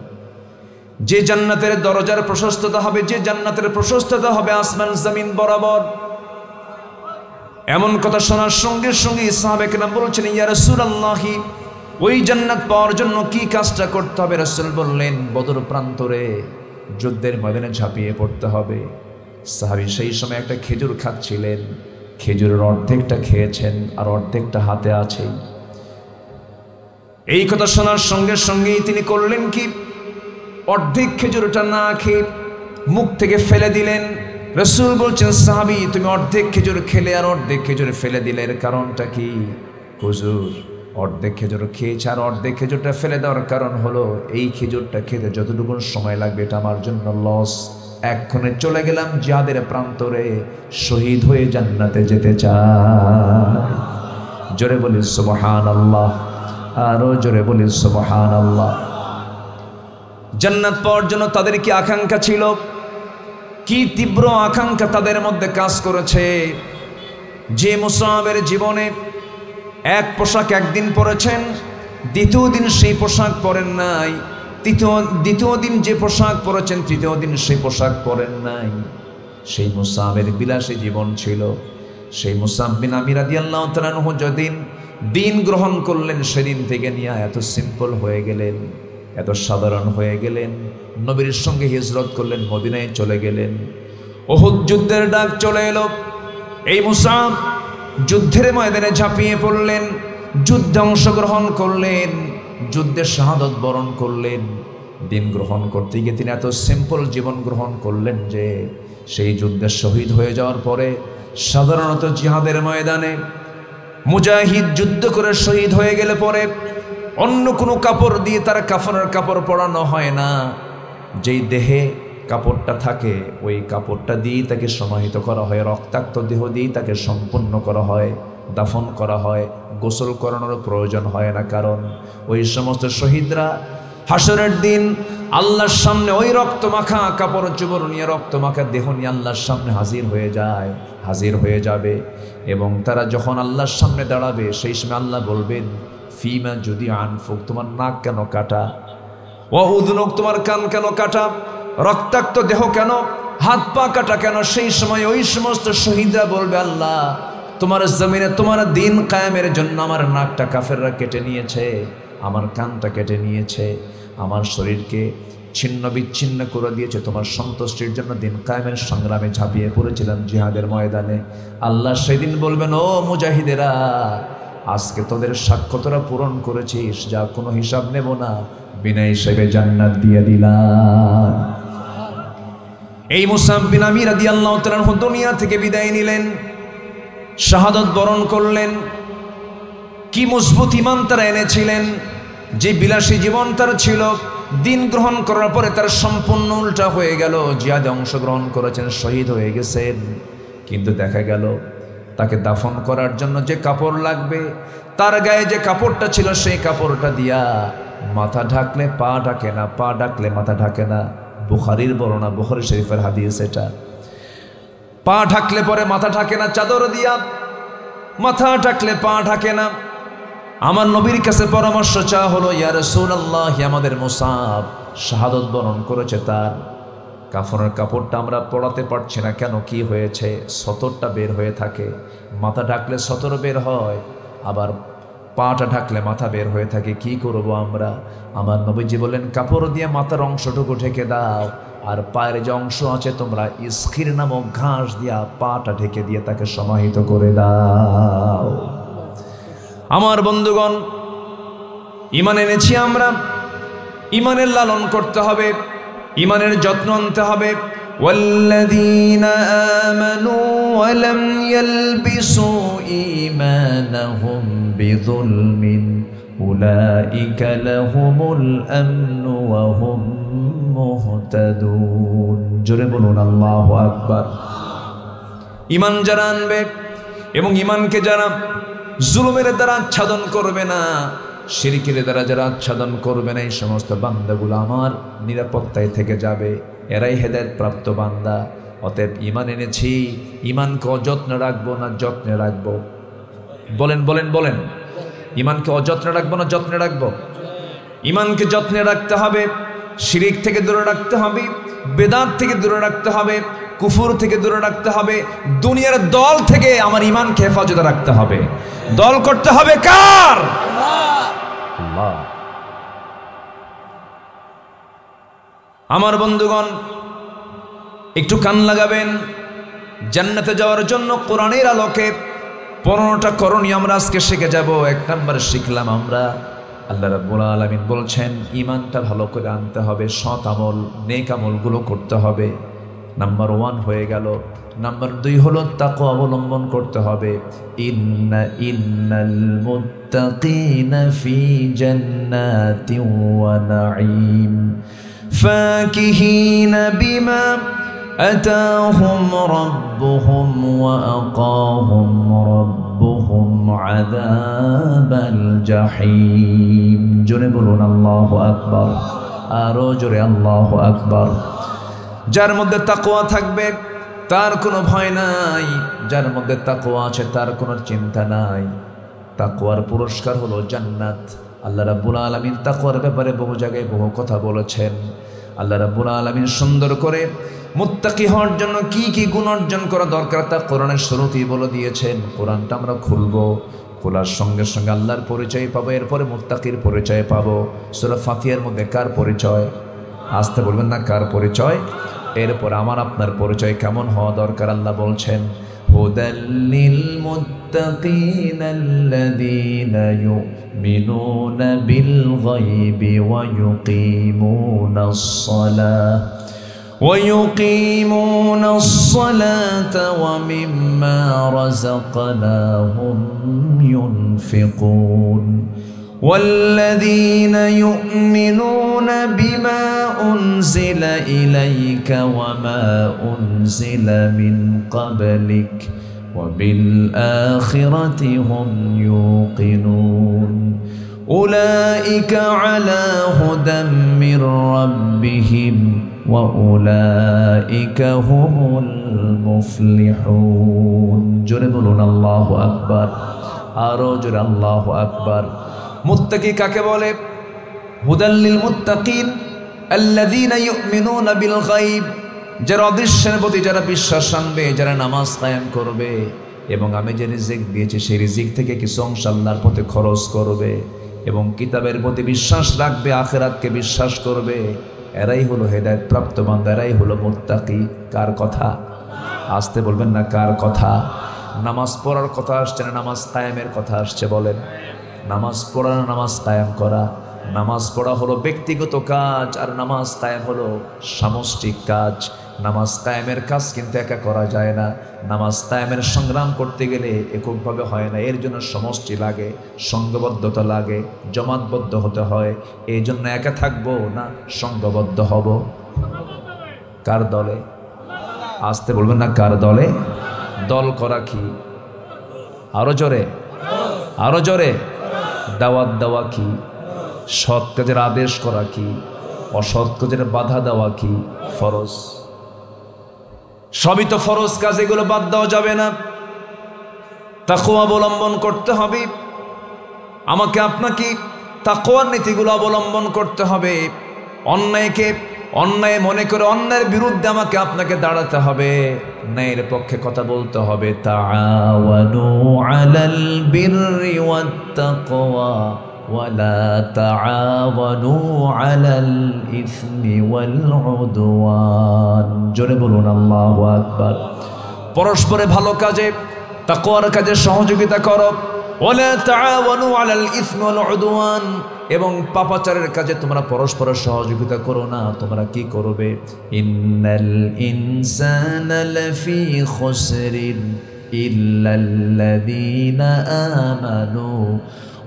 A: যে জান্নাতের দরজার প্রশস্ততা হবে, যে জান্নাতের প্রশস্ততা হবে আসমান জমিন বরাবর। এমন কথা শোনার সঙ্গে সঙ্গে সাহাবায়ে কেরাম বলছেন, ইয়া রাসূলুল্লাহ, ওই জান্নাত পাওয়ার জন্য কি কাজটা করতে হবে? রাসূল বললেন, বদর প্রান্তরে যুদ্ধের ময়দানে ঝাঁপিয়ে পড়তে হবে। সাহাবী সেই সময় একটা খেজুর খাচ্ছিলেন, খেজুরের অর্ধেকটা খেয়েছেন আর অর্ধেকটা হাতে আছে। এই কথা শোনার সঙ্গে সঙ্গেই তিনি করলেন কি, অর্ধেক খেজুরটা না খেয়ে মুখ থেকে ফেলে দিলেন। রাসূল বলছেন, সাহাবী তুমি অর্ধেক খেজুর খেলে আর অর্ধেক খেজুর ফেলে দিলে, এর কারণটা কি? হুজুর অর্ধেক খেজুর খেয়েছে আর অর্ধেক খেজুরটা ফেলে দেওয়ার কারণ হলো এই খেজুরটা খেতে যতটুকু সময় লাগবে এটা আমার জন্য লস। এক্ষণে চলে গেলাম জিহাদের প্রান্তরে, শহীদ হয়ে জান্নাতে যেতে চাই। জোরে বলি সুবহানাল্লাহ, আরো জোরে বলি সুবহানাল্লাহ। জান্নাত পাওয়ার জন্য তাদের কি আকাঙ্ক্ষা ছিল, কি তীব্র আকাঙ্ক্ষা তাদের মধ্যে কাজ করেছে। যে মুসাহাবের জীবনে এক পোশাক একদিন পরেছেন, দ্বিতীয় দিন সেই পোশাক পরেন নাই, দ্বিতীয় দিন যে পোশাক পরেছেন তৃতীয় দিন সেই পোশাক পরেন নাই। সেই মুসআবের বিলাসী জীবন ছিল। সেই মুসআব বিন আমির রাদিয়াল্লাহু তাআলা আনহু যেদিন দিন গ্রহণ করলেন, সেদিন থেকে নিয়ে এত সিম্পল হয়ে গেলেন, এত সাধারণ হয়ে গেলেন। নবীর সঙ্গে হিজরত করলেন, মদিনায় চলে গেলেন। উহুদ যুদ্ধের ডাক চলে এলো। এই মুসআব যুদ্ধের ময়দানে ঝাঁপিয়ে পড়লেন, যুদ্ধে অংশগ্রহণ করলেন, যুদ্ধে শাহাদত বরণ করলেন। দিন গ্রহণ করতে গিয়ে তিনি এত সিম্পল জীবন গ্রহণ করলেন যে সেই যুদ্ধে শহীদ হয়ে যাওয়ার পরে, সাধারণত জিহাদের ময়দানে মুজাহিদ যুদ্ধ করে শহীদ হয়ে গেলে পরে অন্য কোনো কাপড় দিয়ে তার কাফনের কাপড় পরানো হয় না। যেই দেহে কাপড়টা থাকে ওই কাপড়টা দিয়েই তাকে সমাহিত করা হয়, রক্তাক্ত দেহ দিয়েই তাকে সম্পূর্ণ করা হয়, দাফন করা হয়। গোসল করানোর প্রয়োজন হয় না, কারণ ওই সমস্ত শহীদরা হাসরের দিন আল্লাহর সামনে ওই রক্তমাখা কাপড় চোপড় নিয়ে, রক্তমাখা দেহ নিয়ে আল্লাহর সামনে হাজির হয়ে যাবে। এবং তারা যখন আল্লাহর সামনে দাঁড়াবে, সেই সময় আল্লাহ বলবেন, ফিমা যদি আনফুক, তোমার নাক কেন কাটা, ও উদুনুক, তোমার কান কেন কাটা, রক্তাক্ত দেহ কেন, হাত পা কাটা কেন। সেই সময় ওই সমস্ত শহীদরা বলবে, আল্লাহ তোমার জমিনে তোমার দিন কায়েমের জন্য আমার নাকটা কাফেররা কেটে নিয়েছে, আমার কানটা কেটে নিয়েছে, আমার শরীরকে ছিন্ন বিচ্ছিন্ন করে দিয়েছে, তোমার সন্তুষ্টির জন্য দিন কায়েমের সংগ্রামে ঝাঁপিয়ে পড়েছিলাম জিহাদের ময়দানে। আল্লাহ সেদিন বলবেন, ও মুজাহিদেরা, আজকে তোদের সাক্ষ্য তোরা পূরণ করেছিস, যা কোনো হিসাব নেব না, বিনা হিসেবে জান্নাত দিয়ে দিলাম। এই মুসআব বিন আমির রাদিয়াল্লাহু তাআলা আনহু দুনিয়া থেকে বিদায় নিলেন, শাহাদাত বরণ করলেন। কি মজবুত ঈমান তারা এনেছিলেন। যে বিলাসী জীবন তার ছিল, দিন গ্রহণ করার পরে তার সম্পূর্ণ উল্টা হয়ে গেল। জিহাদে অংশগ্রহণ করেছেন, শহীদ হয়ে গেছেন, কিন্তু দেখা গেল তাকে দাফন করার জন্য যে কাপড় লাগবে, তার গায়ে যে কাপড়টা ছিল সেই কাপড়টা দিয়া মাথা ঢাকলে পা ঢাকে না, পা ঢাকলে মাথা ঢাকে না। বুখারীর বর্ণনা, বুখারী শরীফের হাদিস এটা। পা ঢাকলে পরে মাথা ঢাকে না চাদর দিয়া, মাথা ঢাকলে পা ঢাকে না। আমার নবীর কাছে পরামর্শ চাওয়া হলো, ইয়া রাসূলুল্লাহ, আমাদের মুসআব শাহাদাত বরণ করেছে, তার কাফনের কাপড়টা আমরা পরাতে পারছি না কেন, কি হয়েছে? সতরটা বের হয়ে থাকে, মাথা ঢাকলে সতর বের হয়, আবার পাটা ঢাকলে মাথা বের হয়ে থাকে, কি করব আমরা? আমার নবীজি বলেন, কাপড় দিয়ে মাথার অংশটুকু ঢেকে দাও, আর পায়ের যে অংশ আছে তোমরা ইসখির নামক ঘাস দিয়া পাটা ঢেকে দিয়ে তাকে সমাহিত করে দাও। আমার বন্ধুগণ, ঈমান এনেছি আমরা, ঈমানের লালন করতে হবে, ঈমানের যত্ন আনতে হবে। ওয়াল্লাযীনা আমানু ওয়া লাম ইয়ালবিসু ঈমানাহুম বিযুলমিন উলাইকা লাহুমুল আমনু ওয়া হুম মুহতাদুন। জোরে বলুন আল্লাহু আকবার। ঈমান যারা আনবে এবং ঈমানকে যারা জুলুমের দ্বারা আচ্ছাদন করবে না, শিরকের দ্বারা যারা আচ্ছাদন করবে না, এই সমস্ত বান্দাগুলো আমার নিরাপত্তায় থেকে যাবে, এরাই হেদায়েত প্রাপ্ত বান্দা। অতএব ঈমান এনেছি, ঈমানকে অযত্নে রাখবো না যত্নে রাখবো? বলেন বলেন বলেন, ঈমানকে অযত্নে রাখবো না যত্নে রাখবো? ঈমানকে যত্নে রাখতে হবে, শিরিক থেকে দূরে রাখতে হবে, বেদাত থেকে দূরে রাখতে হবে, কুফুর থেকে দূরে রাখতে হবে, দুনিয়ার দল থেকে আমার ঈমানকে হেফাজতে রাখতে হবে। দল করতে হবে কার? আল্লাহ। আমার বন্ধুগণ, একটু কান লাগাবেন। জান্নাতে যাওয়ার জন্য কোরআনের আলোকে 15টা করণীয় আমরা আজকে শিখে যাব। 1 নাম্বার শিখলাম আমরা, আল্লাহ রাব্বুল আলামিন বলছেন ঈমানটা ভালো করে আনতে হবে, সৎ আমল নেক আমলগুলো করতে হবে। নাম্বার 1 হয়ে গেল। নাম্বার 2 হলো তাকওয়া অবলম্বন করতে হবে। ইন্নাল মুত্তাকিনা ফি জান্নাতিন ওয়া নাঈম ফাকিহিনা বিমা আতাহুম রাব্বুহুম ওয়া আকাহুম রাব্বুহুম আযাবাল জাহিম। জোরে বলুন আল্লাহু আকবার, আরো জোরে আল্লাহু আকবার। যার মধ্যে তাকওয়া থাকবে তার কোনো ভয় নাই, যার মধ্যে তাকওয়া আছে তার কোনো চিন্তা নাই। তাকওয়ার পুরস্কার হলো জান্নাত। আল্লাহ রাব্বুল আলামিন তাকওয়ার ব্যাপারে বহু জায়গায় বহু কথা বলেছেন। আল্লাহ রাব্বুল আলামিন সুন্দর করে মুত্তাকি হওয়ার জন্য কি কি গুণ অর্জন করা দরকার তা কোরআনের শুরুতেই বলে দিয়েছেন। কোরআনটা আমরা খুলবো, খোলার সঙ্গে সঙ্গে আল্লাহর পরিচয় পাবো, এরপরে মুত্তাকির পরিচয় পাবো। সূরা ফাতিহার মধ্যে কার পরিচয়? আসতে বলবেন না, কার পরিচয়? এরপর আমার আপনার পরিচয় কেমন হওয়া দরকার? আল্লাহ বলছেন হুদাল্লিল মুত্তাকিনাল্লাযীনা ইউমিনুনা বিল গায়বি ওয়া ইউকিমুনাস সালাহ ويقيمون الصلاة ومما رزقناهم ينفقون والذين يؤمنون بما أنزل إليك وما أنزل من قبلك وبالآخرة هم يوقنون أولئك على هدى من ربهم وأولئك هم المفلحون জোরে বলুন আল্লাহু আকবার, আরো জোরে আল্লাহু আকবার। মুত্তাকি কাকে বলে? হুদাল্লিল মুত্তাকিন আল্লাযীনা ইউমিনুনা বিল গায়ব, যারা অদৃশ্যের প্রতি যারা বিশ্বাস আনবে, যারা নামাজ কায়েম করবে এবং আমি যে রিজিক দিয়েছি সেই রিজিক থেকে কিছু অংশ আল্লাহর পথে খরচ করবে এবং কিতাবের প্রতি বিশ্বাস রাখবে, আখিরাতকে বিশ্বাস করবে, এরাই হলো হেদায়েত প্রাপ্ত বান্দা, এরাই হলো মুত্তাকি। কার কথা? আসতে বলবেন না, কার কথা? নামাজ পড়ার কথা আসছে না, নামাজ কায়েমের কথা আসছে। বলেন, নামাজ পড়া না নামাজ কায়েম করা? নামাজ পড়া হলো ব্যক্তিগত কাজ আর নামাজ কায়েম হলো সামষ্টিক কাজ। নামাজ কায়েমের কাজ কিন্তু একা করা যায় না। নামাজ কায়েমের সংগ্রাম করতে গেলে এককভাবে হয় না, এর জন্য সমষ্টি লাগে, সংঘবদ্ধতা লাগে, জমাতবদ্ধ হতে হয়। এই জন্য একা থাকবো না, সংঘবদ্ধ হব। কার দলে? আসতে বলবেন না, কার দলে? দল করা কি? আরো জোরে, আরো জোরে। দাওয়াত দেওয়া কি? সৎ কাজের আদেশ করা কি? অসৎ কাজের বাধা দেওয়া কি? ফরজ। সবই তো ফরজ কাজ, এগুলো বাদ দেওয়া যাবে না। তাকওয়া অবলম্বন করতে হবে। আমাকে আপনাকে তাকওয়ার নীতিগুলো অবলম্বন করতে হবে। অন্যায়কে অন্যায় মনে করে অন্যায়ের বিরুদ্ধে আমাকে আপনাকে দাঁড়াতে হবে, ন্যায়ের পক্ষে কথা বলতে হবে। তাআওয়ানু আলাল বিররি ওয়াত তাকওয়া ওয়ালা তাআওয়ানু আলাল ইসমি ওয়াল উদওয়ান। জোরে বলুন আল্লাহু আকবার। পরস্পরে ভালো কাজে, তাকওয়ার কাজে সহযোগিতা করো। ওয়ালা তাআওয়ানু আলাল ইসমি ওয়াল উদওয়ান, এবং পাপাচারের কাজে তোমরা পরস্পরের সহযোগিতা করো না। তোমরা কি করবে? ইন্নাল ইনসানা লাফি খুসরিন ইল্লাল্লাযীনা আমানু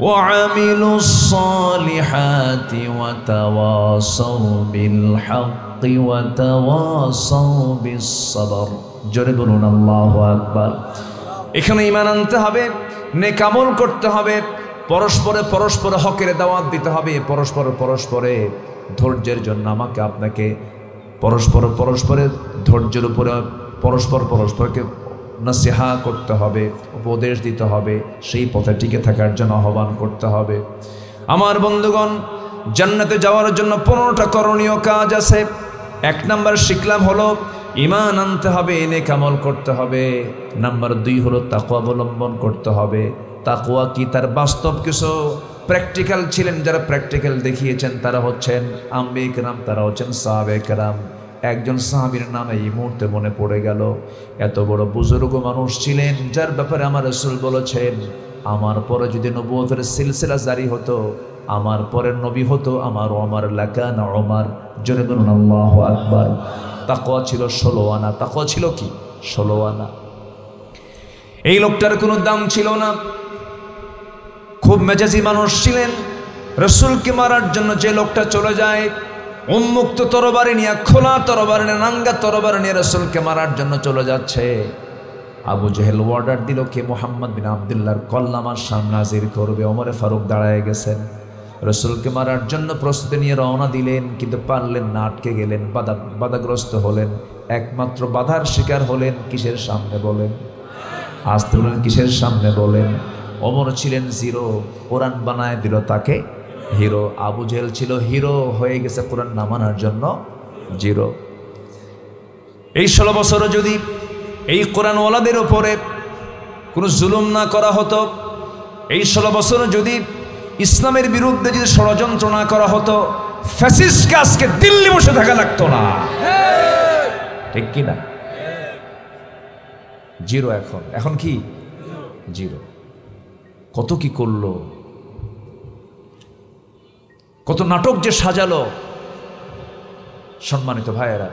A: ওয়া আমিলুস সালিহাতি ওয়া তাওয়াসাউ বিল হাক্কি ওয়া তাওয়াসাউ বিস সাবর। জোরে বলুন আল্লাহু আকবার। এখানে ঈমান আনতে হবে, নেক আমল করতে হবে, পরস্পরে হকের দাওয়াত দিতে হবে, পরস্পরে ধৈর্যের জন্য আমাকে আপনাকে পরস্পরের ধৈর্যের উপরে পরস্পরকে নসিহা করতে হবে, উপদেশ দিতে হবে, সেই পথে টিকে থাকার জন্য আহ্বান করতে হবে। আমার বন্ধুগণ, জান্নাতে যাওয়ার জন্য 15টা করণীয় কাজ আছে। 1 নাম্বার শিখলাম হলো ঈমান আনতে হবে, নেক আমল করতে হবে। নাম্বার 2 হলো তাকওয়া অবলম্বন করতে হবে। তাকওয়া কি, তার বাস্তব কিছু প্র্যাকটিক্যাল ছিলেন, যারা প্র্যাকটিক্যাল দেখিয়েছেন তারা হচ্ছেন আম্বিয়া কেরাম, তারা হচ্ছেন সাহাবে কেরাম। একজন সাহাবীর নাম এই মুহূর্তে মনে পড়ে গেল। এত বড় বুজুর্গ মানুষ ছিলেন, যার ব্যাপারে আমার রাসূল বলেছেন, আমার পরে যদি নবুয়তের সিলসিলা জারি হতো, আমার পরের নবী হতো আমার ওমর, লাকানা ওমর। জোরে বলুন আল্লাহু আকবার। তাকওয়া ছিল 16 আনা। তাকওয়া ছিল কি? 16 আনা। এই লোকটার কোনো দাম ছিল না, খুব মেজাজি মানুষ ছিলেন। রাসূলকে মারার জন্য যে লোকটা চলে যায় উন্মুক্ত তরবারি নিয়ে, খোলা তরবারি নিয়ে, নাঙ্গা তরবারি নিয়ে রাসূলকে মারার জন্য চলে যাচ্ছে, আবু জেহেল অর্ডার দিল কে মুহাম্মদ বিন আব্দুল্লাহর কল্লামার সামনে হাজির করবে। ওমরে ফারুক দাঁড়ায় গেছেন, রাসূলকে মারার জন্য প্রস্তুতি নিয়ে রওনা দিলেন, কিন্তু পারলেন না, আটকে গেলেন, বাধাগ্রস্ত হলেন। একমাত্র বাধার শিকার হলেন কিসের সামনে? বলেন, আসতে বলেন, কিসের সামনে? বলেন। ওমর ছিলেন জিরো, কোরআন বানায় দিল তাকে হিরো। আবু জেহেল ছিল হিরো, হয়ে গেছে কোরআন না মানার জন্য জিরো। এই 16 বছরে যদি এই কোরআনওয়ালাদের উপরে কোনো জুলুম না করা হতো, এই 16 বছরে যদি ইসলামের বিরুদ্ধে যদি ষড়যন্ত্র না করা হতো, ফ্যাসিস্টকে আজকে দিল্লি বসে থাকা লাগতো না, ঠিক কি না? জিরো। এখন কি জিরো। কত কি করলো, কত নাটক যে সাজালো। সম্মানিত ভাইয়েরা,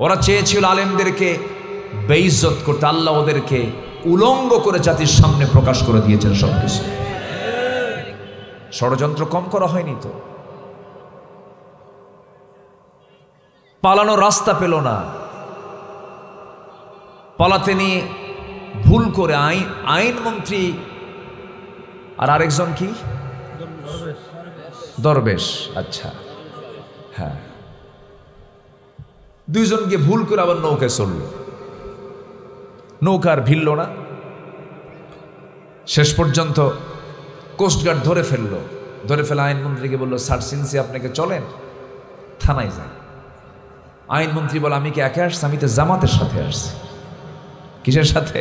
A: ওরা চেয়েছিল আলেমদেরকে বেইজ্জত করতে, আল্লাহ ওদেরকে উলঙ্গ করে জাতির সামনে প্রকাশ করে দিয়েছেন সবকিছু। ষড়যন্ত্র কম করা হয়নি তো। পালানোর রাস্তা পেল না, পালাতে নিয়ে ভুল করে আইনমন্ত্রী আর আরেকজন কি দরবেশ, আচ্ছা হ্যাঁ, দুইজনকে ভুল করে আবার নৌকায় চলল, নৌকার ভিড়ল না। শেষ পর্যন্ত কোস্টগার্ড ধরে ফেলে আইনমন্ত্রীকে বলল, স্যার সিনসি আপনাকে চলেন, থানায় যান। আইনমন্ত্রী বলে, আমি কি একা আসছি? আমি তো জামাতের সাথে আসছি। কিসের সাথে?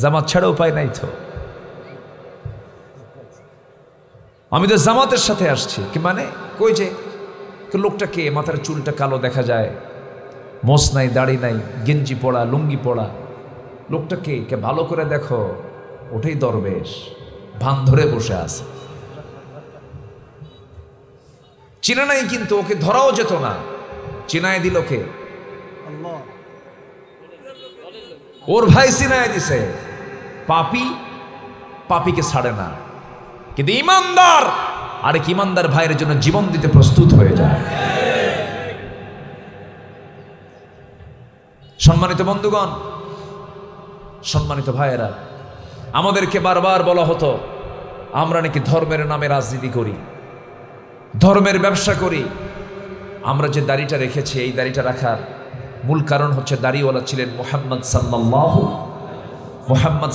A: জামাত ছাড়া উপায় নাই তো, আমি তো জামাতের সাথে আসছি। কি মানে? কই যে লোকটা কে? মাথার চুলটা কালো দেখা যায়, মোছ নাই, দাড়ি নাই, গেঞ্জি পড়া, লুঙ্গি পড়া, লোকটা কে? ভালো করে দেখো, ওটাই দরবেশ, ভান ধরে বসে আছে। চিনা নাই, কিন্তু ওকে ধরাও যেত না। চিনায় দিল কে? ওর ভাই চিনায় দিছে। পাপীকে ছাড়ে না, কিন্তু ইমানদার আরেক ইমানদার ভাইয়ের জন্য জীবন দিতে প্রস্তুত হয়ে যায়। সম্মানিত বন্ধুগণ, সম্মানিত ভাইয়েরা, আমাদেরকে বারবার বলা হতো আমরা নাকি ধর্মের নামে রাজনীতি করি, ধর্মের ব্যবসা করি। আমরা যে দাড়িটা রেখেছি, এই দাড়িটা রাখার মূল কারণ হচ্ছে দাড়িওয়ালা ছিলেন মুহাম্মদ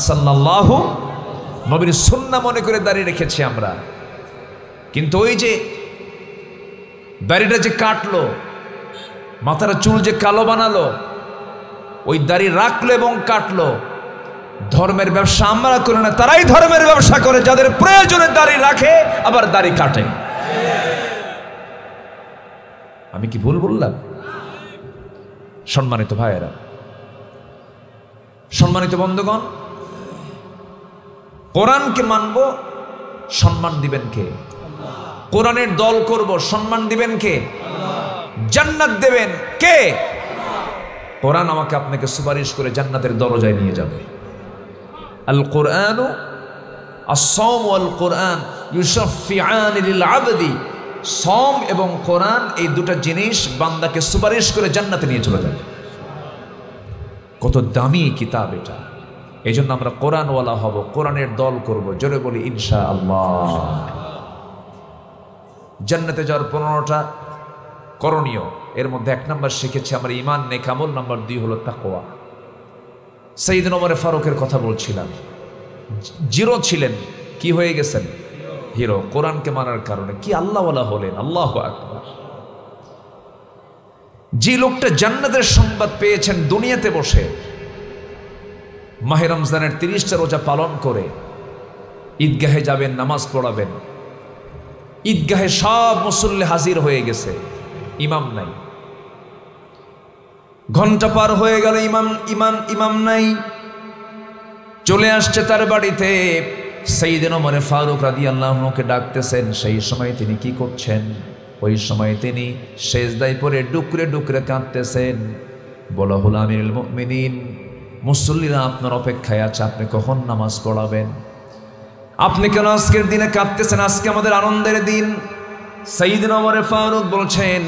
A: সাল্লাল্লাহু নবীর সুন্নাহ মনে করে দাড়ি রেখেছি আমরা। কিন্তু ওই যে দাড়িটা যে কাটলো, মাথার চুল যে কালো বানালো, ওই দাড়ি রাখলো এবং কাটলো, ধর্মের ব্যবসা আমরা করি না, তারাই ধর্মের ব্যবসা করে, যাদের প্রয়োজনে দাড়ি রাখে আবার দাড়ি কাটে। আমি কি ভুল বললাম? সম্মানিত ভাইয়েরা, সম্মানিত বন্ধুগণ, কোরআনকে মানব, সম্মান দিবেন কে? কোরআনের দল করব, সম্মান দিবেন কে? জান্নাত দেবেন কে? কোরআন আমাকে আপনাকে সুপারিশ করে জান্নাতের দরজায় নিয়ে যাবে। আল কোরআনু আস-সাওম ওয়াল কোরআন ইউশাফিআন লিল আবদি। সাওম এবং কোরআন, এই দুটো জিনিস বান্দাকে সুপারিশ করে জান্নাতে নিয়ে চলে যাবে। কত দামি কিতাব এটা! এই জন্য আমরা কোরআনওয়ালা হব, কোরআনের দল করব। জোরে বলি ইনশাআল্লাহ। জান্নাতে যাওয়ার 15টা করণীয়, এর মধ্যে 1 নম্বর শিখেছি আমরা ঈমান, নেক আমল। নম্বর 2 হলো তাকওয়া। সাইয়েদনা ওমর ফারুকের কথা বলছিলাম, জিরো ছিলেন, কি হয়ে গেছেন? হিরো। কোরআনকে মানার কারণে কি আল্লাহওয়ালা হলেন। আল্লাহু আকবার। যে লোকটা জান্নাতের সংবাদ পেয়েছেন দুনিয়াতে বসে, মাহে রমজানের 30টা রোজা পালন করে ঈদগাহে যাবেন, নামাজ পড়াবেন, ঈদগাহে সব মুসল্লি হাজির হয়ে গেছে, ইমাম নাই। ঘন্টা পার হয়ে গেল, ইমাম নাই। চলে আসছে তার বাড়িতে, সাইয়েদনা ওমর ফারুক রাদিয়াল্লাহু আনহুকে ডাকতেছেন। সেই সময় তিনি কি করছেন? ওই সময় তিনি সেজদায় পড়ে ডুকরে ডুকরে কাঁদতেছেন। বলা হলো, আমিরুল মুমিনিন, মুসল্লিরা আপনার অপেক্ষায় আছে, আপনি কখন নামাজ পড়াবেন? আপনি কেন আজকের দিনে কাঁদতেছেন? আজকে আমাদের আনন্দের দিন। সাইয়েদনা ওমর ফারুক বলছেন,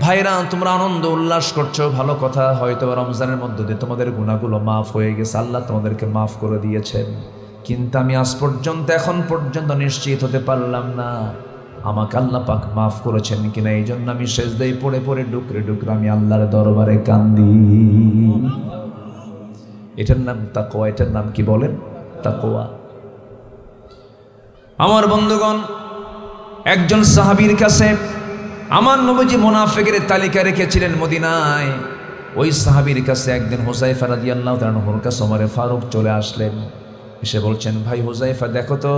A: ভাইরা তোমরা আনন্দ উল্লাস করছো, ভালো কথা, হয়তো রমজানের মধ্যে দিয়ে তোমাদের গুনাহগুলো মাফ হয়ে গেছে, আল্লাহ তোমাদেরকে মাফ করে দিয়েছেন। কিন্তু আমি আজ পর্যন্ত, এখন পর্যন্ত নিশ্চিত হতে পারলাম না আমাকে আল্লাহ পাক মাফ করেছেন কিনা। এই জন্য আমি সেজদায় পড়ে পড়ে ডুকরে ডুকরে আমি আল্লাহর দরবারে কান্দি। এটার নাম তাকওয়া। এটার নাম কি বলেন? তাকওয়া। আমার বন্ধুগণ, একজন সাহাবীর কাছে আমার নবীজি মুনাফিকের তালিকা রেখেছিলেন মদিনায়। ওই সাহাবীর কাছে একদিন হুযায়ফা রাদিয়াল্লাহু তাআলা আনহুর কাছে ওমর ফারুক চলে আসলেন। এসে বলছেন, ভাই হুযায়ফা, দেখো তো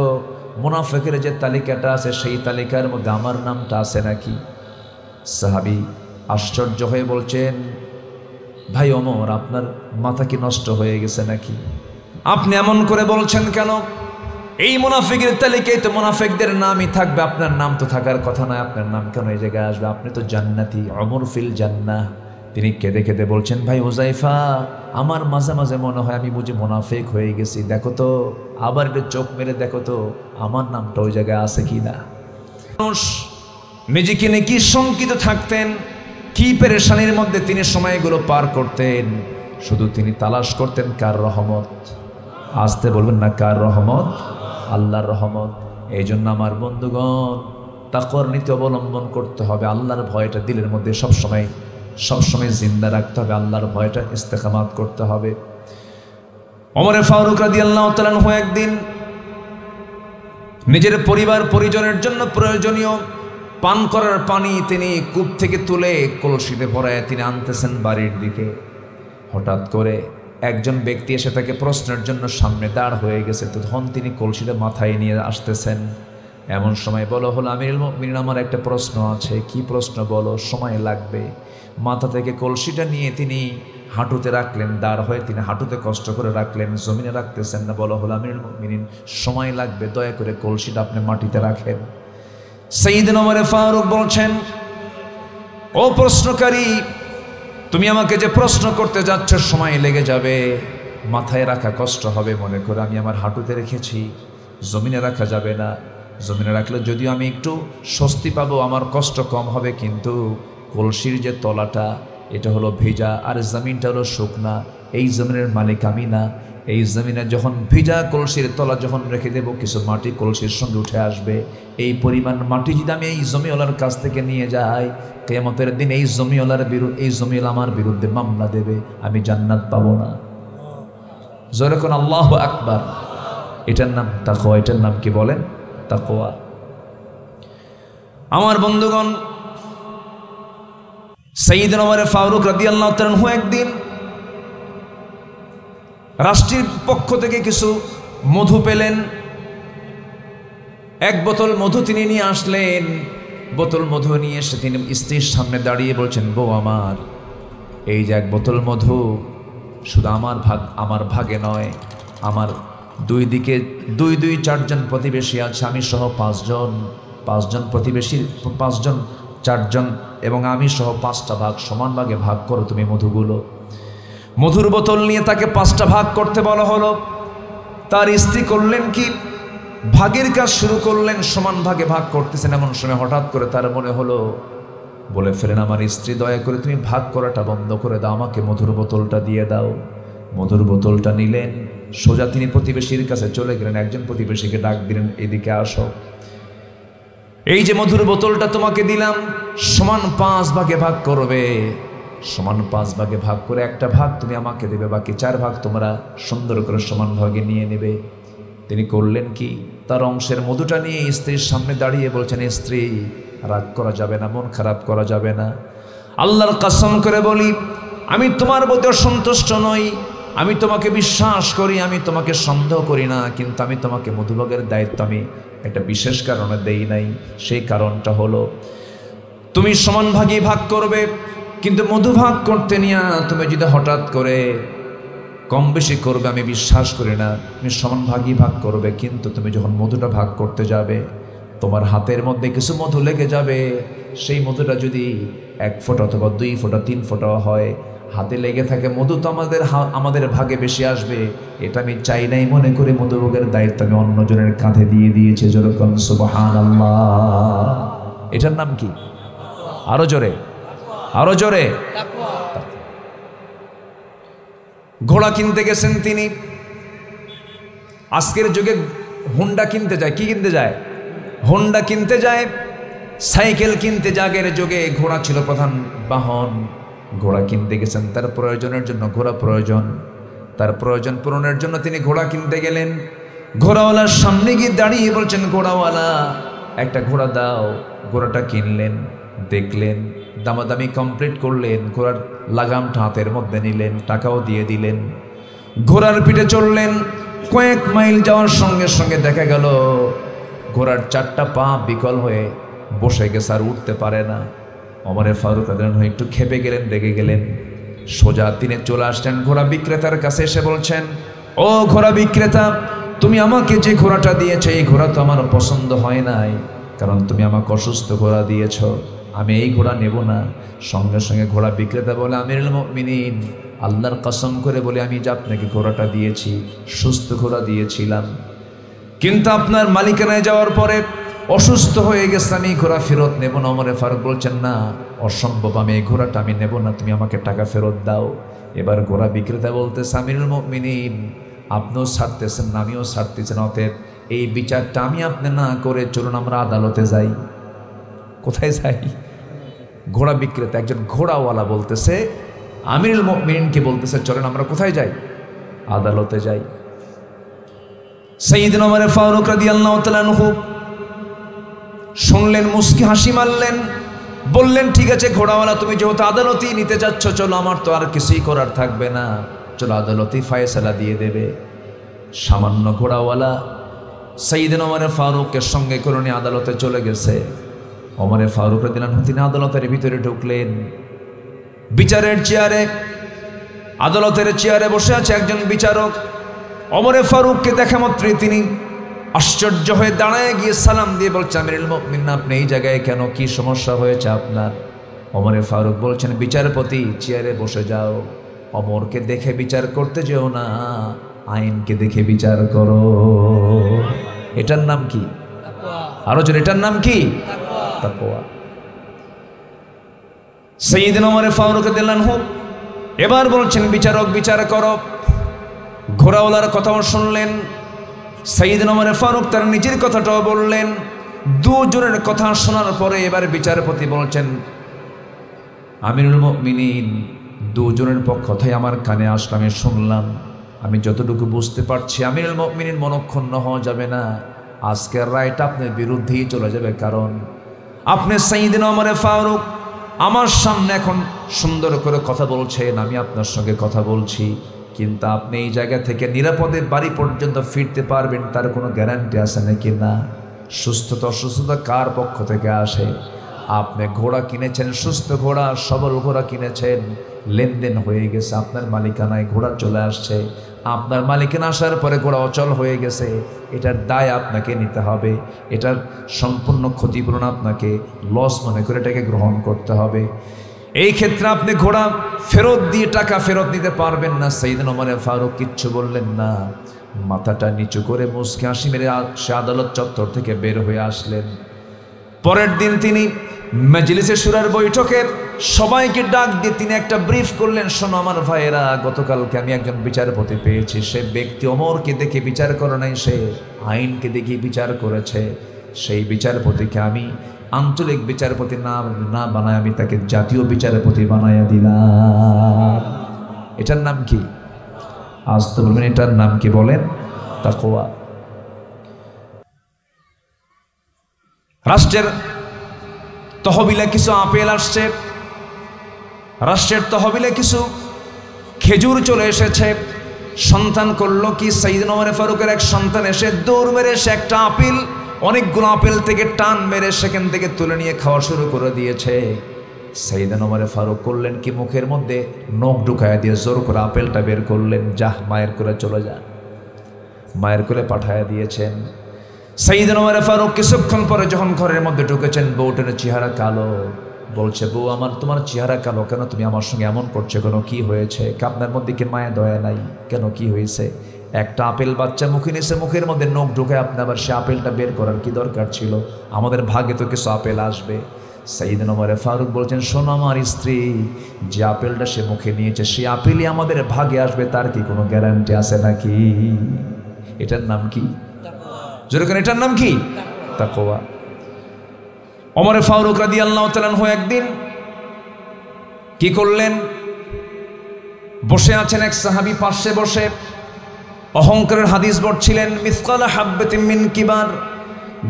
A: মুনাফিকের যে তালিকাটা আছে সেই তালিকার মধ্যে আমার নামটা আছে নাকি? সাহাবী আশ্চর্য হয়ে বলছেন, ভাই ওমর, আপনার মাথা কি নষ্ট হয়ে গেছে নাকি? আপনি এমন করে বলছেন কেন? এই মুনাফিকের তালিকায় তো মুনাফিকদের নামই থাকবে, আপনার নাম তো থাকার কথা নয়। আপনার নাম কেন এই জায়গায় আসবে? আপনি তো জান্নাতি, ওমর ফিল জান্নাহ। তিনি কেঁদে কেঁদে বলছেন, ভাই হুযায়ফা, আমার মাঝে মাঝে মনে হয় আমি বুঝি মুনাফিক হয়ে গেছি। দেখো তো, আবার একটু চোখ মেরে দেখো তো আমার নামটা ওই জায়গায় আছে কি না। মানুষ নিজেকে নিয়ে কি শঙ্কিত থাকতেন, কি পেরেশানির মধ্যে তিনি সময়গুলো পার করতেন। শুধু তিনি তালাশ করতেন কার রহমত। আসতে বলবেন না, কার রহমত? আল্লাহর রহমত। এই জন্য আমার বন্ধুগণ, তাকওয়ার নীতি অবলম্বন করতে হবে। আল্লাহর ভয়টা দিলের মধ্যে সবসময় জিন্দা রাখতে হবে। আল্লাহর ভয়টা ইস্তেকামাত করতে হবে। ওমর ফারুক রাদিয়াল্লাহু তাআলা আনহু একদিন নিজের পরিবার পরিজনের জন্য প্রয়োজনীয় পান করার পানি তিনি কূপ থেকে তুলে কলসিতে ভরায় তিনি আনতেছেন বাড়ির দিকে। হঠাৎ করে একজন ব্যক্তি এসে তাকে প্রশ্নের জন্য সামনে দাঁড় হয়ে গেছে। তখন তিনি কলসিটা মাথায় নিয়ে আসতেছেন। এমন সময় বলো হলো, আমিরুল মুমিনিন, আমার একটা প্রশ্ন আছে। কি প্রশ্ন বলো? সময় লাগবে। মাথা থেকে কলসিটা নিয়ে তিনি হাঁটুতে রাখলেন, দাঁড় হয়ে তিনি হাঁটুতে কষ্ট করে রাখলেন, জমিনে রাখতেছেন না। বলো হলো, আমিরুল মুমিনিন, সময় লাগবে, দয়া করে কলসিটা আপনি মাটিতে রাখেন। সাইয়েদনা ওমর ফারুক বলছেন, ও প্রশ্নকারী, তুমি আমাকে যে প্রশ্ন করতে যাচ্ছ সময় লেগে যাবে, মাথায় রাখা কষ্ট হবে মনে করে আমি আমার হাঁটুতে রেখেছি, জমিনে রাখা যাবে না। জমিনে রাখলে যদিও আমি একটু স্বস্তি পাবো, আমার কষ্ট কম হবে, কিন্তু কলসির যে তলাটা এটা হলো ভেজা আর জমিনটা হলো শুকনা। এই জমিনের মালিক আমি না। এই জমিনে যখন ভিজা কলসির তলা যখন রেখে দেব, কিছু মাটি কলসির সঙ্গে উঠে আসবে। এই পরিমাণ মাটি যদি আমি এই জমিওয়ালার কাছ থেকে নিয়ে যাই, কিয়ামতের দিন এই জমিওয়ালা আমার বিরুদ্ধে মামলা দেবে, আমি জান্নাত পাবো না। জোরে কোন আল্লাহু আকবার। এটার নাম তাকওয়া। এটার নাম কি বলেন? তাকওয়া। আমার বন্ধুগণ, সাইয়েদনা ওমর ফারুক রাদিয়াল্লাহু তাআলা আনহু একদিন রাষ্ট্রের পক্ষ থেকে কিছু মধু পেলেন। এক বোতল মধু তিনি নিয়ে আসলেন। বোতল মধু নিয়ে এসে তিনি স্ত্রীর সামনে দাঁড়িয়ে বলছেন, বউ আমার, এই যে এক বোতল মধু, শুধু আমার ভাগে নয়, আমার দুই দিকে দুই চারজন প্রতিবেশী আছে, আমি সহ পাঁচজন প্রতিবেশীর 4জন এবং আমি সহ 5টা ভাগ, সমান ভাগে ভাগ করো তুমি মধুগুলো। মধুর বোতল নিয়ে তাকে 5টা ভাগ করতে বলা হলো। তার স্ত্রী করলেন কি, ভাগের কাজ শুরু করলেন, সমান ভাগে ভাগ করতেছেন। এমন সময় হঠাৎ করে তার মনে হলো, বলে ফেলেন, আমার স্ত্রী, দয়া করে তুমি ভাগ করাটা বন্ধ করে দাও, আমাকে মধুর বোতলটা দিয়ে দাও। মধুর বোতলটা নিলেন, সোজা তিনি প্রতিবেশীর কাছে চলে গেলেন। একজন প্রতিবেশীকে ডাক দিলেন, এদিকে আসো, এই যে মধুর বোতলটা তোমাকে দিলাম, সমান 5 ভাগে ভাগ করবে। সমান 5 ভাগে ভাগ করে একটা ভাগ তুমি আমাকে দেবে, বাকি 4 ভাগ তোমরা সুন্দর করে সমান ভাগে নিয়ে নেবে। তিনি করলেন কি, তার অংশের মধুটা নিয়ে স্ত্রীর সামনে দাঁড়িয়ে বলছেন, স্ত্রী, রাগ করা যাবে না, মন খারাপ করা যাবে না। আল্লাহর কসম করে বলি, আমি তোমার প্রতি অসন্তুষ্ট নই, আমি তোমাকে বিশ্বাস করি, আমি তোমাকে সন্দেহ করি না, কিন্তু আমি তোমাকে মধুভাগের দায়িত্ব আমি একটা বিশেষ কারণে দেই নাই। সেই কারণটা হলো, তুমি সমান ভাগে ভাগ করবে, কিন্তু মধু ভাগ করতে নিয়ে তুমি যদি হঠাৎ করে কম বেশি করবে, আমি বিশ্বাস করি না। তুমি সমান ভাগই ভাগ করবে, কিন্তু তুমি যখন মধুটা ভাগ করতে যাবে, তোমার হাতের মধ্যে কিছু মধু লেগে যাবে। সেই মধুটা যদি 1 ফোঁটা অথবা 2 ফোঁটা 3 ফোঁটা হয়, হাতে লেগে থাকে, মধু তো আমাদের ভাগে বেশি আসবে। এটা আমি চাই নাই মনে করে মধুভাগের দায়িত্ব আমি অন্যজনের কাঁধে দিয়ে দিয়েছি। যেরকম সুবহানাল্লাহ। এটার নাম কি? আরো জোরে, আরো জোরে। ঘোড়া কিনতে গেছেন তিনি। আজকের যুগে হুন্ডা কিনতে যায়, কি কিনতে যায়? হুন্ডা কিনতে যায়, সাইকেল কিনতে যায়। আগের যুগে ঘোড়া ছিল প্রধান বাহন। ঘোড়া কিনতে গেছেন, তার প্রয়োজনের জন্য ঘোড়া প্রয়োজন, তার প্রয়োজন পূরণের জন্য তিনি ঘোড়া কিনতে গেলেন। ঘোড়াওয়ালার সামনে গিয়ে দাঁড়িয়ে বলছেন, ঘোড়াওয়ালা একটা ঘোড়া দাও। ঘোড়াটা কিনলেন, দেখলেন, দামাদামি কমপ্লিট করলেন, ঘোড়ার লাগামটা হাতের মধ্যে নিলেন, টাকাও দিয়ে দিলেন, ঘোড়ার পিঠে চললেন। কয়েক মাইল যাওয়ার সঙ্গে সঙ্গে দেখা গেল ঘোড়ার চারটা পা বিকল হয়ে বসে গেছে, আর উঠতে পারে না। ওমরে ফারুক রাদিয়াল্লাহু আনহু একটু খেপে গেলেন, রেগে গেলেন। সোজা তিনি চলে আসলেন ঘোড়া বিক্রেতার কাছে, এসে বলছেন, ও ঘোড়া বিক্রেতা, তুমি আমাকে যে ঘোড়াটা দিয়েছো এই ঘোড়া তো আমার পছন্দ হয় নাই, কারণ তুমি আমাকে অসুস্থ ঘোড়া দিয়েছ, আমি এই ঘোড়া নেব না। সঙ্গে সঙ্গে ঘোড়া বিক্রেতা বলে, আমিরুল মুমিনিন, আল্লাহর কসম করে বলে আমি যে আপনাকে ঘোড়াটা দিয়েছি সুস্থ ঘোড়া দিয়েছিলাম, কিন্তু আপনার মালিকানায় যাওয়ার পরে অসুস্থ হয়ে গেছে, আমি ঘোড়া ফেরত নেব না। ওমরে ফারুক বলছেন, না, অসম্ভব, আমি এই ঘোড়াটা আমি নেব না, তুমি আমাকে টাকা ফেরত দাও। এবার ঘোড়া বিক্রেতা বলতেছে, আমিরুল মুমিনিন, আপনিও ছাড়তেছেন না আমিও ছাড়তেছেন, অতএব এই বিচারটা আমি আপনি না করে চলুন আমরা আদালতে যাই। কোথায় যাই? ঘোড়া বিক্রেতা একজন ঘোড়াওয়ালা বলতেছে আমিরুল মুমিনিনকে বলতেছে, চলেন আমরা কোথায় যাই? আদালতে যাই। সাইয়েদনা ওমর ফারুক রাদিয়াল্লাহু তাআলা আনহু শুনলেন, মুস্কি হাসি মারলেন, বললেন, ঠিক আছে ঘোড়াওয়ালা, তুমি যেহেতু আদালতেই নিতে যাচ্ছ, চলো, আমার তো আর কিছুই করার থাকবে না, চলো আদালতেই ফায়সালা দিয়ে দেবে। সামান্য ঘোড়াওয়ালা সাইয়েদনা ওমর ফারুকের সঙ্গে করে নিয়ে আদালতে চলে গেছে। ওমর ফারুক রাদিয়াল্লাহু আনহু তিনি আদালতের ভিতরে ঢুকলেন। বিচারের চেয়ারে, আদালতের চেয়ারে বসে আছে একজন বিচারক। ওমর ফারুককে দেখা মাত্রই তিনি আশ্চর্য হয়ে দাঁড়ায় গিয়ে সালাম দিয়ে বলছে, আমিরুল মুমিনিন, আপনি এই জায়গায় কেন, কি সমস্যা হয়েছে আপনার? ওমর ফারুক বলছেন, বিচারপতি চেয়ারে বসে যাও, ওমরকে দেখে বিচার করতে যেও না, আইনকে দেখে বিচার করো। এটার নাম কি? আরো জন, এটার নাম কি? তাকওয়া। সাইয়েদনা ওমর ফারুক রাদিয়াল্লাহু আনহু এবার বলছেন, বিচারক বিচার করো। ঘোড়াওয়ালার কথাও শুনলেন, সাইয়েদনা ওমর ফারুক তার নিজের কথাটাও বললেন। দুজনের কথা শোনার পরে এবার বিচারপতি বলছেন, আমিরুল মুমিনিন, দুজনের কথাই আমার কানে আসলো, আমি শুনলাম, আমি যতটুকু বুঝতে পারছি আমিরুল মুমিনিন মনক্ষুণ্ণ হওয়া যাবে না, আজকের রায়টা আপনার বিরুদ্ধেই চলে যাবে, কারণ আপনি সাইয়েদনা ওমর ফারুক আমার সামনে এখন সুন্দর করে কথা বলছেন, আমি আপনার সঙ্গে কথা বলছি, কিন্তু আপনি এই জায়গা থেকে নিরাপদে বাড়ি পর্যন্ত ফিরতে পারবেন তার কোনো গ্যারান্টি আছে নাকি? না। সুস্থতা অসুস্থতা কার পক্ষ থেকে আসে? আপনি ঘোড়া কিনেছেন, সুস্থ ঘোড়া, সবল ঘোড়া কিনেছেন, লেনদেন হয়ে গেছে, আপনার মালিকানায় ঘোড়া চলে আসছে, আপনার মালিকানা আসার পরে ঘোড়া অচল হয়ে গেছে, এটার দায় আপনাকে নিতে হবে, এটার সম্পূর্ণ ক্ষতিপূরণ আপনাকে লস মনে করে এটাকে গ্রহণ করতে হবে। এই ক্ষেত্রে আপনি ঘোড়া ফেরত দিয়ে টাকা ফেরত নিতে পারবেন না। সাইয়েদনা ওমর ফারুক কিচ্ছু বললেন না, মাথাটা নিচু করে মুস্কি হাসি মেরে সে আদালত চত্বর থেকে বের হয়ে আসলেন। পরের দিন তিনি মজলিসে শুরার বৈঠকে সবাইকে ডাক দিয়ে তিনি একটা ব্রিফ করলেন, শোনো আমার ভাইয়েরা, গতকালকে আমি একজন বিচারপতি পেয়েছি, সে ব্যক্তি ওমরকে দেখে বিচার করে নাই, সে আইনকে দেখে বিচার করেছে। সেই বিচারপতিকে আমি আঞ্চলিক বিচারপতি না বানায় আমি তাকে জাতীয় বিচারপতি বানাইয়া দিলাম। এটার নাম কি? আজ তো বলবেন, এটার নাম কি? বলেন, তাকওয়া। রাষ্ট্রের তহবিলে কিছু আপেল আসছে, রাষ্ট্রের তহবিলে কিছু খেজুর চলে এসেছে। সন্তান করলো কি, সাইয়েদনা ওমর ফারুকের এক সন্তান এসে দৌড় মেরে সে একটা আপেল, অনেকগুলো আপেল থেকে টান মেরে সেখান থেকে তুলে নিয়ে খাওয়া শুরু করে দিয়েছে। সাইয়েদনা ওমর ফারুক করলেন কি, মুখের মধ্যে নখ ঢুকায়া দিয়ে জোর করে আপেলটা বের করলেন, যাহ মায়ের করে চলে যা, মায়ের করে পাঠায়া দিয়েছেন। সাইয়েদনা ওমর ফারুক কিছুক্ষণ পরে যখন ঘরের মধ্যে ঢুকেছেন, বউটার চেহারা কালো। বলছে, বউ আমার, তোমার চেহারা কালো কেন? তুমি আমার সঙ্গে এমন করছো কেন? কি হয়েছে? আপনার মধ্যে কি মায়া দয়া নাই? কেন, কি হয়েছে? একটা আপেল বাচ্চা মুখে নিয়েছে, মুখের মধ্যে নখ ঢুকায় আপনি আবার সে আপেলটা বের করার কি দরকার ছিল? আমাদের ভাগে তো কিছু আপেল আসবে। সাইয়েদনা ওমর ফারুক বলছেন, শোনো আমার স্ত্রী, যে আপেলটা সে মুখে নিয়েছে সেই আপেলই আমাদের ভাগে আসবে, তার কি কোনো গ্যারান্টি আছে নাকি? এটার নাম কি? যেরকম এটার নাম কি? তাকওয়া। ওমর ফারুক রাদিয়াল্লাহু তাআলা আনহু একদিন কি করলেন, বসে আছেন এক সাহাবী পাশে বসে, অহংকারের হাদিস বলছিলেন মিসকাল হাব্বাতিন মিন কিবার,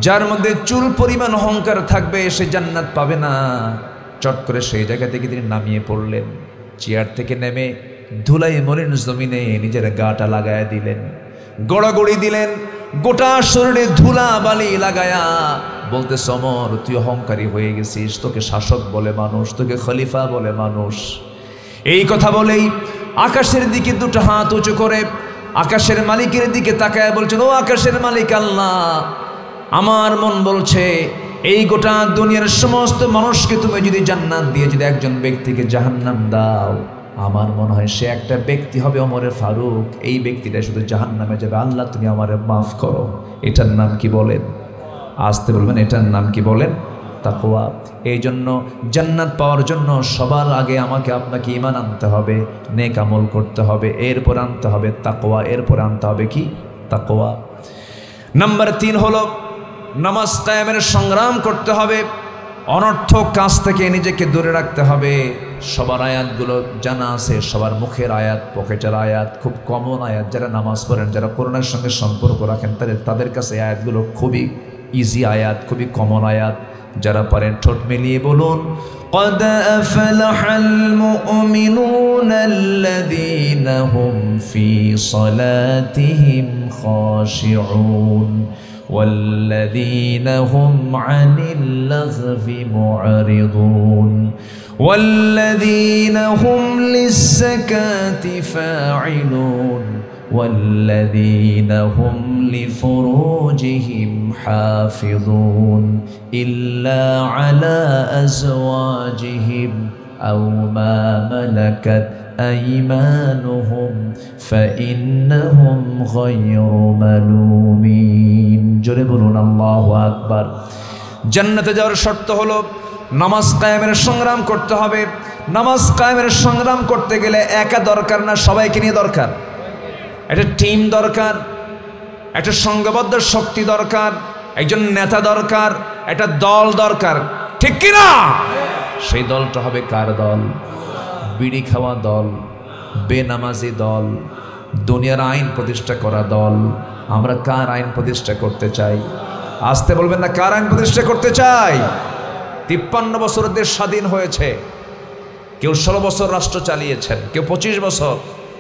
A: যার মধ্যে চুল পরিমাণ অহংকার থাকবে সে জান্নাত পাবে না। চট করে সেই জায়গা থেকে তিনি নামিয়ে পড়লেন, চেয়ার থেকে নেমে ধুলাই মলিন জমিনে নিজের গাটা লাগায়া দিলেন, গড়াগড়ি দিলেন, গোটা শরীরে ধুলা বালি লাগায়া বলতে, সমর তুই অহংকারী হয়ে গেছিস, তোকে শাসক বলে মানুষ, তোকে খলিফা বলে মানুষ। এই কথা বলেই আকাশের দিকে দুটো হাত উঁচু করে আকাশের মালিকের দিকে তাকায় বলছেন, ও আকাশের মালিক আল্লাহ, আমার মন বলছে এই গোটা দুনিয়ার সমস্ত মানুষকে তুমি যদি জান্নাত দিয়ে যদি একজন ব্যক্তিকে জাহান্নাম দাও, আমার মনে হয় সে একটা ব্যক্তি হবে ওমরে ফারুক। এই ব্যক্তিটা শুধু জাহান্নামে যাবে। আল্লাহ তুমি আমারে মাফ করো। এটার নাম কি বলেন? আসতে বলবেন, এটার নাম কি বলেন? তাকওয়া। এই জন্য জান্নাত পাওয়ার জন্য সবার আগে আমাকে আপনাকে ঈমান আনতে হবে, নেক আমল করতে হবে, এরপর আনতে হবে তাকওয়া, এরপর আনতে হবে কি? তাকওয়া। নাম্বার 3 হলো নামাজ কায়েমের সংগ্রাম করতে হবে, অনর্থক কাজ থেকে নিজেকে দূরে রাখতে হবে। সবার আয়াতগুলো জানা আছে, সবার মুখের আয়াত, পকেটের আয়াত, খুব কমন আয়াত। যারা নামাজ পড়েন, যারা কোরআনের সঙ্গে সম্পর্ক রাখেন, তাদের কাছে আয়াতগুলো খুবই ইজি আয়াত, খুবই কমন আয়াত। যারা পারেন ঠোঁট মিলিয়ে বলুন, قد أفلح المؤمنون الذين هم في صلاتهم خاشعون والذين هم عن اللغو معرضون والذين هم للزكاة فاعلون والذين هم لفروجهم حافظون إلا على أزواجهم أو ما ملكت أيمانهم فإنهم غير ملومين। জোরে বলুন আল্লাহু আকবার। জান্নাতে যাওয়ার শর্ত হলো নামাজ কায়েমের সংগ্রাম করতে হবে। নামাজ কায়েমের সংগ্রাম করতে গেলে একা দরকার না, সবাইকে নিয়ে দরকার। একটা টিম দরকার, একটা সংঘবদ্ধ শক্তি দরকার, একজন নেতা দরকার, একটা দল দরকার, ঠিক কি না? সেই দলটা হবে কার দল? বিড়ি খাওয়া দল, বেনামাজি দল, দুনিয়ার আইন প্রতিষ্ঠা করা দল। আমরা কার আইন প্রতিষ্ঠা করতে চাই? আসতে বলবেন না, কার আইন প্রতিষ্ঠা করতে চাই? 53 বছর দেশ স্বাধীন হয়েছে। কেউ 16 বছর রাষ্ট্র চালিয়েছেন, কেউ 25 বছর,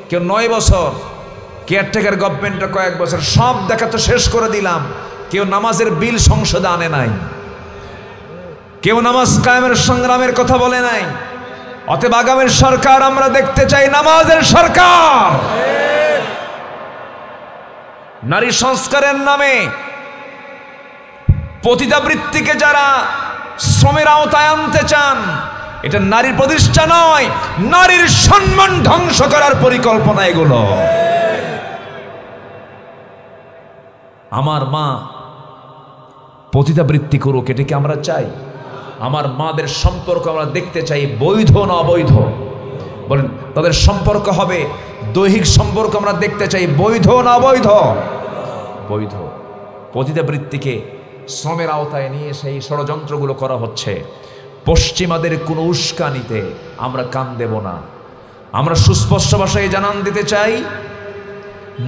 A: কেউ 9 বছর, কেয়ারটেকার গভর্নমেন্টটা কয়েক বছর। সব দেখা তো শেষ করে দিলাম। কেউ নামাজের বিল সংসদে আনে নাই, কেউ নামাজ কায়েমের সংগ্রামের কথা বলে নাই। অতএব আগামীর সরকার আমরা দেখতে চাই নামাজের সরকার। নারী সংস্কারের নামে পতিতাবৃত্তিকে যারা শ্রমের আওতায় আনতে চান, এটা নারীর প্রতিষ্ঠা নয়, নারীর সম্মান ধ্বংস করার পরিকল্পনা এগুলো। আমার মা পতিতাবৃত্তি করুক, এটাকে আমরা চাই? আমার মাদের সম্পর্ক আমরা দেখতে চাই বৈধ না অবৈধ? বলেন, তাদের সম্পর্ক হবে দৈহিক সম্পর্ক আমরা দেখতে চাই বৈধ না অবৈধ? বৈধ। পতিতাবৃত্তিকে শ্রমের আওতায় নিয়ে সেই ষড়যন্ত্রগুলো করা হচ্ছে। পশ্চিমাদের কোনো উস্কানিতে আমরা কান দেব না। আমরা সুস্পষ্ট ভাষায় জানান দিতে চাই,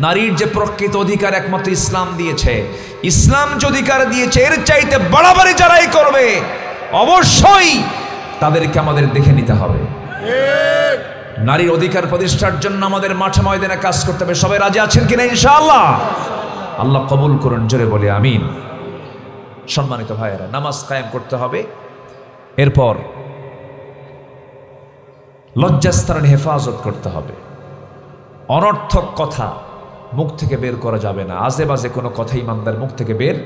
A: নারীর যে প্রকৃত অধিকার একমাত্র ইসলাম দিয়েছে। ইসলাম যে অধিকার দিয়েছে এর চাইতে বাড়াবাড়ি যারাই করবে অবশ্যই তাদেরকে আমাদের দেখে নিতে হবে। নারীর অধিকার প্রতিষ্ঠার জন্য আমাদের মাঠে ময়দানে কাজ করতে হবে। সবাই রাজি আছেন কিনা ইনশাআল্লাহ? আল্লাহ কবুল করুন, জোরে বলে আমিন। সম্মানিত ভাইয়েরা, নামাজ কায়েম করতে হবে। এরপর লজ্জাস্থানের হেফাজত করতে হবে। অনর্থক কথা মুখ থেকে বের করা যাবে না। আজে বাজে কোনো কথা ইমানদার মুখ থেকে বের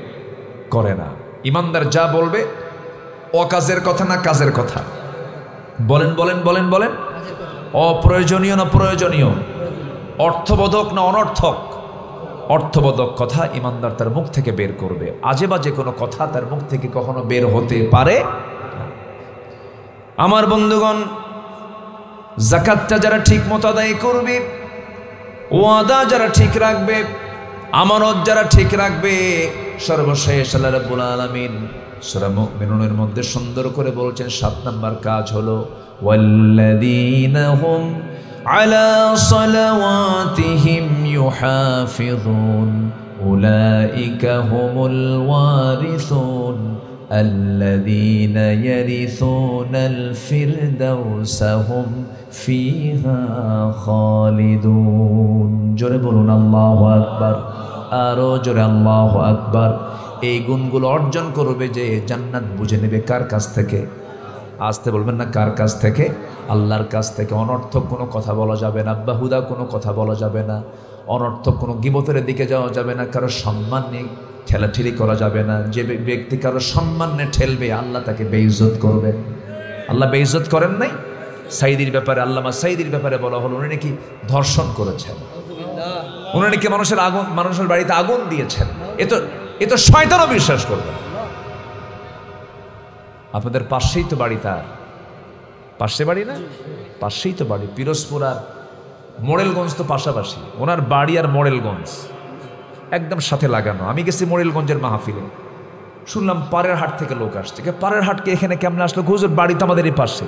A: করে না। ইমানদার যা বলবে অকাজের কথা না কাজের কথা। বলেন বলেন বলেন বলেন, অপ্রয়োজনীয় না প্রয়োজনীয়, অর্থবোধক না অনর্থক? অর্থবোধক কথা ইমানদার তার মুখ থেকে বের করবে। আজে বাজে কোনো কথা তার মুখ থেকে কখনো বের হতে পারে না। আমার বন্ধুগণ, যাকাতটা যারা ঠিক মতো আদায় করবে, ওয়াদা যারা ঠিক রাখবে, আমানত যারা ঠিক রাখবে, সর্বশেষ আল্লাহ রাব্বুল আলামিন সূরা মুমিনুনের মধ্যে সুন্দর করে বলছেন 7 নম্বর কাজ হলো ওয়াল্লাযীনা হুম على صلواتهم يحافظون أولئك هم الوارثون الذين يرثون الفردوس هم فيها خالدون জোরে বলুন আল্লাহু আকবার আরো জোরে আল্লাহু আকবার এই গুণগুলো অর্জন করবে যে জান্নাত বুঝে নেবে কার কাছ থেকে আসতে বলবেন না কার কাছ থেকে আল্লাহর কাছ থেকে অনর্থক কোনো কথা বলা যাবে না বাহুদা কোনো কথা বলা যাবে না অনর্থক কোনো গীবতের দিকে যাওয়া যাবে না কারো সম্মান নিয়ে ঠেলাঠেলি করা যাবে না যে ব্যক্তি কারো সম্মান নিয়ে ঠেলবে আল্লাহ তাকে বেইজ্জত করবে আল্লাহ বেইজ্জত করেন নাই সাইদির ব্যাপারে আল্লামা সাইদির ব্যাপারে বলা হলো উনি নাকি ধর্ষণ করেছেন উনি নাকি মানুষের বাড়িতে আগুন দিয়েছেন এ তো শয়তানও বিশ্বাস করবে আপনাদের পাশেই তো বাড়ি তার পাশে বাড়ি না পাশেই তো বাড়ি পিরোজপুর আর মোড়েলগঞ্জ তো পাশাপাশি ওনার বাড়ি আর মোড়েলগঞ্জ একদম সাথে লাগানো আমি গেছি মোড়েলগঞ্জের মাহফিলে শুনলাম পাড়ের হাট থেকে লোক আসছে পাড়ের হাটকে এখানে কেমন আসলো হুজুর বাড়ি তো আমাদেরই পাশে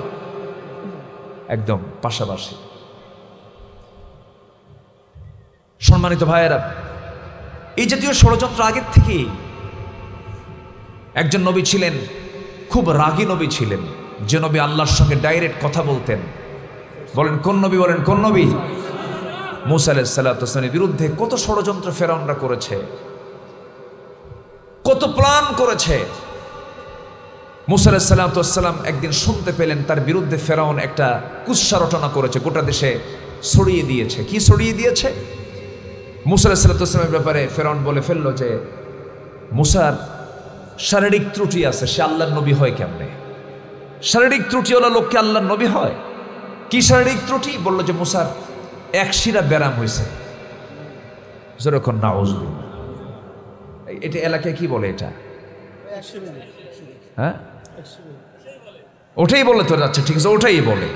A: একদম পাশাপাশি সম্মানিত ভাইয়েরা এই জাতীয় ষড়যন্ত্র আগের থেকেই একজন নবী ছিলেন খুব রাগী নবী ছিলেন যে নবী আল্লাহর সঙ্গে ডাইরেক্ট কথা বলতেন বলেন কোন নবী মুসা আলাইহিস সালামের বিরুদ্ধে কত ষড়যন্ত্র ফেরাউনরা করেছে কত প্ল্যান করেছে মুসা আলাইহিস সালাম একদিন শুনতে পেলেন তার বিরুদ্ধে ফেরাউন একটা কুৎসা রটনা করেছে গোটা দেশে ছড়িয়ে দিয়েছে কি ছড়িয়ে দিয়েছে মুসা আলাইহিস সালামের ব্যাপারে ফেরাউন বলে ফেললো যে মুসার শারীরিক ত্রুটি আছে সে আল্লাহর নবী হয় কেমনে শারীরিক ত্রুটিওয়ালা লোককে আল্লাহর নবী হয় কি শারীরিক ত্রুটি বললো যে মুসার এক শিরা ব্যারাম হয়েছে যেরকম নাউজুবিল্লাহ এটা এলাকায় কি বলে এটা হ্যাঁ ওটাই বলে তো যাচ্ছে ঠিক আছে ওটাই বলে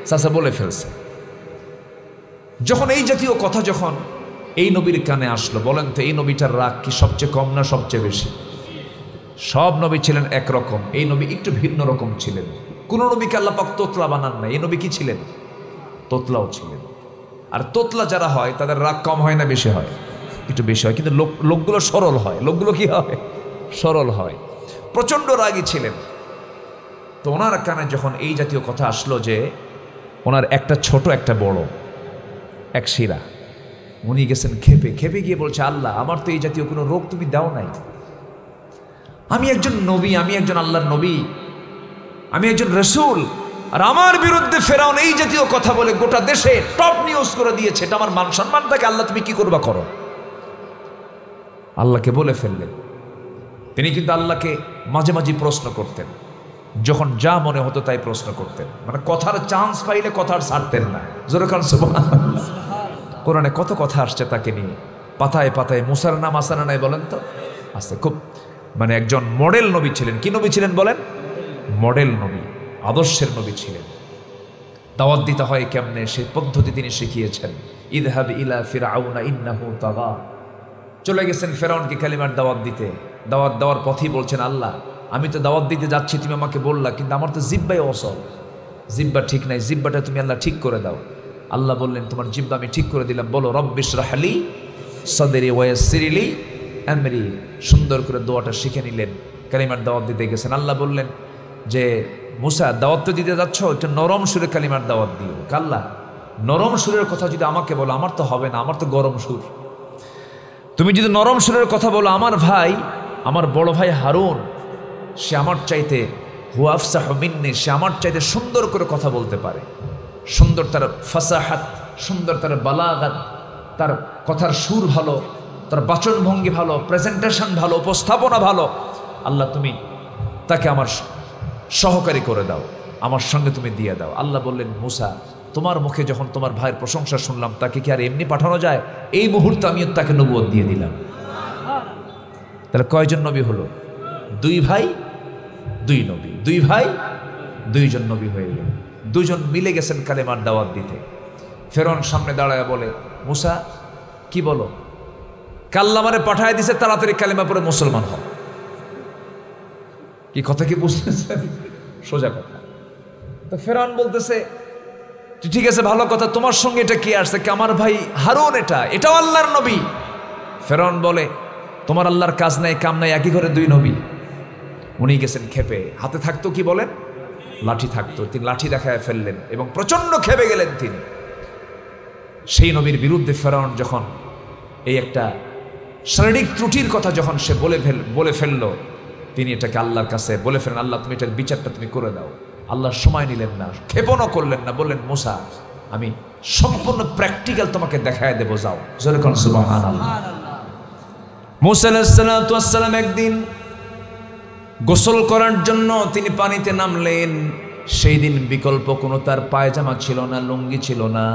A: চাচা বলে ফেলছে যখন এই জাতীয় কথা যখন এই নবীর কানে আসলো বলেন তো এই নবীটার রাগ কি সবচেয়ে কম না সবচেয়ে বেশি সব নবী ছিলেন একরকম এই নবী একটু ভিন্ন রকম ছিলেন কোন নবীকে আল্লাহ পাক তোতলা বানান না এই নবী কি ছিলেন তোতলাও ছিলেন আর তোতলা যারা হয় তাদের রাগ কম হয় না বেশি হয় একটু বেশি হয় কিন্তু লোকগুলো সরল হয় লোকগুলো কি হয় সরল হয় প্রচণ্ড রাগী ছিলেন তো ওনার কানে যখন এই জাতীয় কথা আসলো যে ওনার একটা ছোট একটা বড় এক শিরা উনি গেছেন খেপে গিয়ে বলছে আল্লাহ আমার তো এই জাতীয় কোনো রোগ তুমি দাও নাই আমি একজন নবী আমি একজন আল্লাহর নবী আমি একজন রসুল আর আমার বিরুদ্ধে ফেরাউন এই জাতীয় কথা বলে গোটা দেশে টপ নিউজ করে দিয়েছে এটা আমার মান সম্মানটাকে আল্লাহ তুমি কি করবা করো আল্লাহকে বলে ফেললেন তিনি কিন্তু আল্লাহকে মাঝে মাঝে প্রশ্ন করতেন যখন যা মনে হতো তাই প্রশ্ন করতেন মানে কথার চান্স পাইলে কথার ছাড়তেন না জোরকান সুবহানাল্লাহ কোরআনে কত কথা আসছে তাকে নিয়ে পাতায় পাতায় মুসার নাম আসানা নাই বলেন তো আছে খুব মানে একজন মডেল নবী ছিলেন কি নবী ছিলেন বলেন মডেল নবী আদর্শের নবী ছিলেন দাওয়াত দিতে হয় কেমনে সেই পদ্ধতি তিনি শিখিয়েছেন ইযহাব ইলা ফিরআউনা ইন্নাহু তাগা চলে গেছেন ফেরাউনকে কালিমার দাওয়াত দিতে দাওয়াত দেওয়ার পথই বলছেন আল্লাহ আমি তো দাওয়াত দিতে যাচ্ছি তুমি আমাকে বললা কিন্তু আমার তো জিহ্বাই অসল জিহ্বা ঠিক নাই জিহ্বাটা তুমি আল্লাহ ঠিক করে দাও আল্লাহ বললেন তোমার জিহ্বা আমি ঠিক করে দিলাম বলো রব্বিশরাহ লি সাদরি ওয়া ইয়াসসির লি আমরি সুন্দর করে দোয়াটা শিখে নিলেন কালিমার দাওয়াত দিতে গেছেন আল্লাহ বললেন যে মুসা দাওয়াত তো দিতে যাচ্ছ একটু নরম সুরে কালিমার দাওয়াত দিও আল্লাহ নরম সুরের কথা যদি আমাকে বলো আমার তো হবে না আমার তো গরম সুর তুমি যদি নরম সুরের কথা বলো আমার ভাই আমার বড় ভাই হারুন সে আমার চাইতে হুয়া আফসাহু মিন্নি সে আমার চাইতে সুন্দর করে কথা বলতে পারে সুন্দর তার ফাসাহাত সুন্দর তার বালাগাত তার কথার সুর ভালো তার বাচনভঙ্গি ভালো প্রেজেন্টেশন ভালো উপস্থাপনা ভালো আল্লাহ তুমি তাকে আমার সহকারী করে দাও আমার সঙ্গে তুমি দিয়ে দাও আল্লাহ বললেন মুসা তোমার মুখে যখন তোমার ভাইয়ের প্রশংসা শুনলাম তাকে কি আর এমনি পাঠানো যায় এই মুহূর্তে আমি তাকে নবুয়ত দিয়ে দিলাম তাহলে কয়জন নবী হলো দুই ভাই দুই নবী দুই ভাই দুইজন নবী হয়ে গেল দুজন মিলে গেছেন কালেমার দাওয়াত দিতে ফেরাউন সামনে দাঁড়ায় বলে মুসা কি বলো কাল্লা মানে পাঠায় দিছে তাড়াতাড়ি কালেমা পড়ে মুসলমান হও কি কথা কি বুঝতেছেন সোজা কথা তো ফেরাউন বলতেছে ঠিক আছে, ভালো কথা, তোমার সঙ্গে এটা কে আসছে? আমার ভাই হারুন, এটাও আল্লাহর নবী। ফেরাউন বলে, তোমার আল্লাহর কাজ নাই কাম নাই, একই ঘরে দুই নবী। উনি গেছেন খেপে, হাতে থাকতো কি বলেন, লাঠি থাকতো, তিনি লাঠি দেখায় ফেললেন এবং প্রচন্ড খেপে গেলেন তিনি। সেই নবীর বিরুদ্ধে ফেরাউন যখন এই একটা শারীরিক ত্রুটির কথা যখন সে বলে ফেললো, তিনি এটাকে আল্লাহর কাছে বলে ফেলেন, আল্লাহ তুমি এটার বিচারটা তুমি করে দাও। আল্লাহ সময় নিলেন না, ক্ষেপণও করলেন না, বললেন মুসা আমি সম্পূর্ণ প্র্যাকটিক্যাল তোমাকে দেখায় দেবো, যাও। যেরকম সুবহানাল্লাহ। মুসা আলাইহিস সালাম একদিন গোসল করার জন্য তিনি পানিতে নামলেন। সেই দিন বিকল্প কোনো তার পায়জামা ছিল না, লুঙ্গি ছিল না।